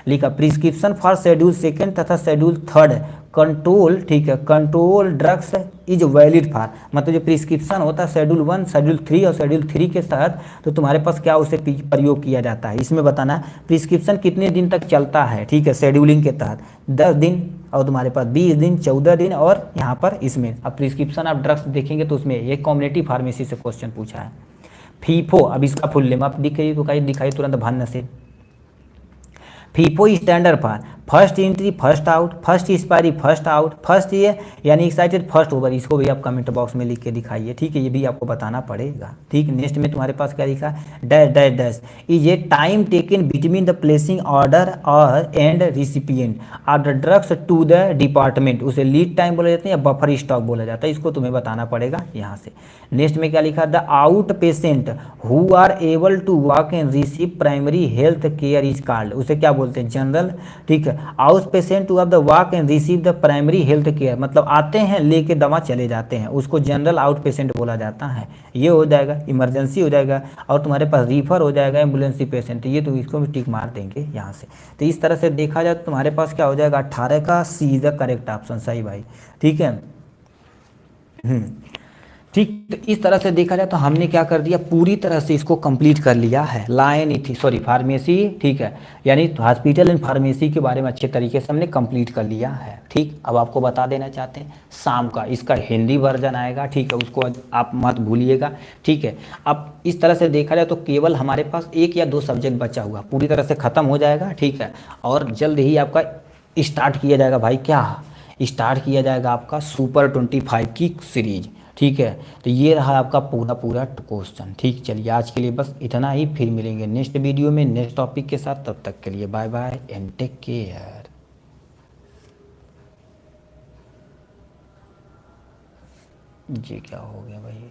लिखा प्रिस्क्रिप्शन फॉर शेड्यूल 2 तथा शेड्यूल 3 कंट्रोल, ठीक है, control drugs is valid for, मतलब जो प्रिस्क्रिप्शन होता है शेड्यूल 1, शेड्यूल 3 और शेड्यूल 3 के तहत, तो तुम्हारे पास क्या उसे प्रयोग किया जाता है, इसमें बताना है प्रिस्क्रिप्शन कितने दिन तक चलता है, ठीक है, शेड्यूलिंग के तहत 10 दिन, और तुम्हारे पास 20 दिन, 14 दिन, और यहाँ पर इसमें अब प्रिस्क्रिप्शन ऑफ ड्रग्स देखेंगे तो उसमें एक कम्युनिटी फार्मेसी से क्वेश्चन पूछा है। फीफो, अब इसका फुल नेम आप दिखाई तुरंत भान से, FIFO standard for first entry first out, first expiry first out, first year यानी एक्साइटेड फर्स्ट ओवर, इसको भी आप कमेंट बॉक्स में लिख के दिखाइए, ठीक है, ये भी आपको बताना पड़ेगा, ठीक। नेक्स्ट में तुम्हारे पास क्या लिखा, dash dash dash is a time taken between the placing order और and recipient of the drugs to the department, उसे लीड टाइम बोला जाता है या बफर स्टॉक बोला जाता है, इसको तुम्हें बताना पड़ेगा यहाँ से। नेक्स्ट में क्या लिखा, the out patient who are able to walk and receive primary health care is called, उसे क्या बोलते हैं, जनरल, ठीक है, out patient to of the walk and receive the primary health care, मतलब आते हैं लेके दवा चले जाते हैं, उसको जनरल आउट पेशेंट बोला जाता है, ये हो जाएगा। इमरजेंसी हो जाएगा, और तुम्हारे पास रीफर हो जाएगा एम्बुलेंसी पेशेंट, ये तो इसको भी टिक मार देंगे यहाँ से। तो इस तरह से देखा जाए तो तुम्हारे पास क्या हो जाएगा, 18 का सी इज द करेक्ट ऑप्शन, सही भाई, ठीक है, ठीक। तो इस तरह से देखा जाए तो हमने क्या कर दिया, पूरी तरह से इसको कंप्लीट कर लिया है, फार्मेसी, ठीक है, यानी हॉस्पिटल एंड फार्मेसी के बारे में अच्छे तरीके से हमने कंप्लीट कर लिया है, ठीक। अब आपको बता देना चाहते हैं शाम का इसका हिंदी वर्जन आएगा, ठीक है, उसको आप मत भूलिएगा, ठीक है। अब इस तरह से देखा जाए तो केवल हमारे पास 1 या 2 सब्जेक्ट बचा हुआ, पूरी तरह से ख़त्म हो जाएगा, ठीक है, और जल्द ही आपका स्टार्ट किया जाएगा भाई, क्या स्टार्ट किया जाएगा आपका सुपर 25 की सीरीज। ठीक है, तो ये रहा आपका पूरा पूरा क्वेश्चन। ठीक, चलिए आज के लिए बस इतना ही, फिर मिलेंगे नेक्स्ट वीडियो में नेक्स्ट टॉपिक के साथ। तब तक के लिए bye bye and take care. जी क्या हो गया भाई।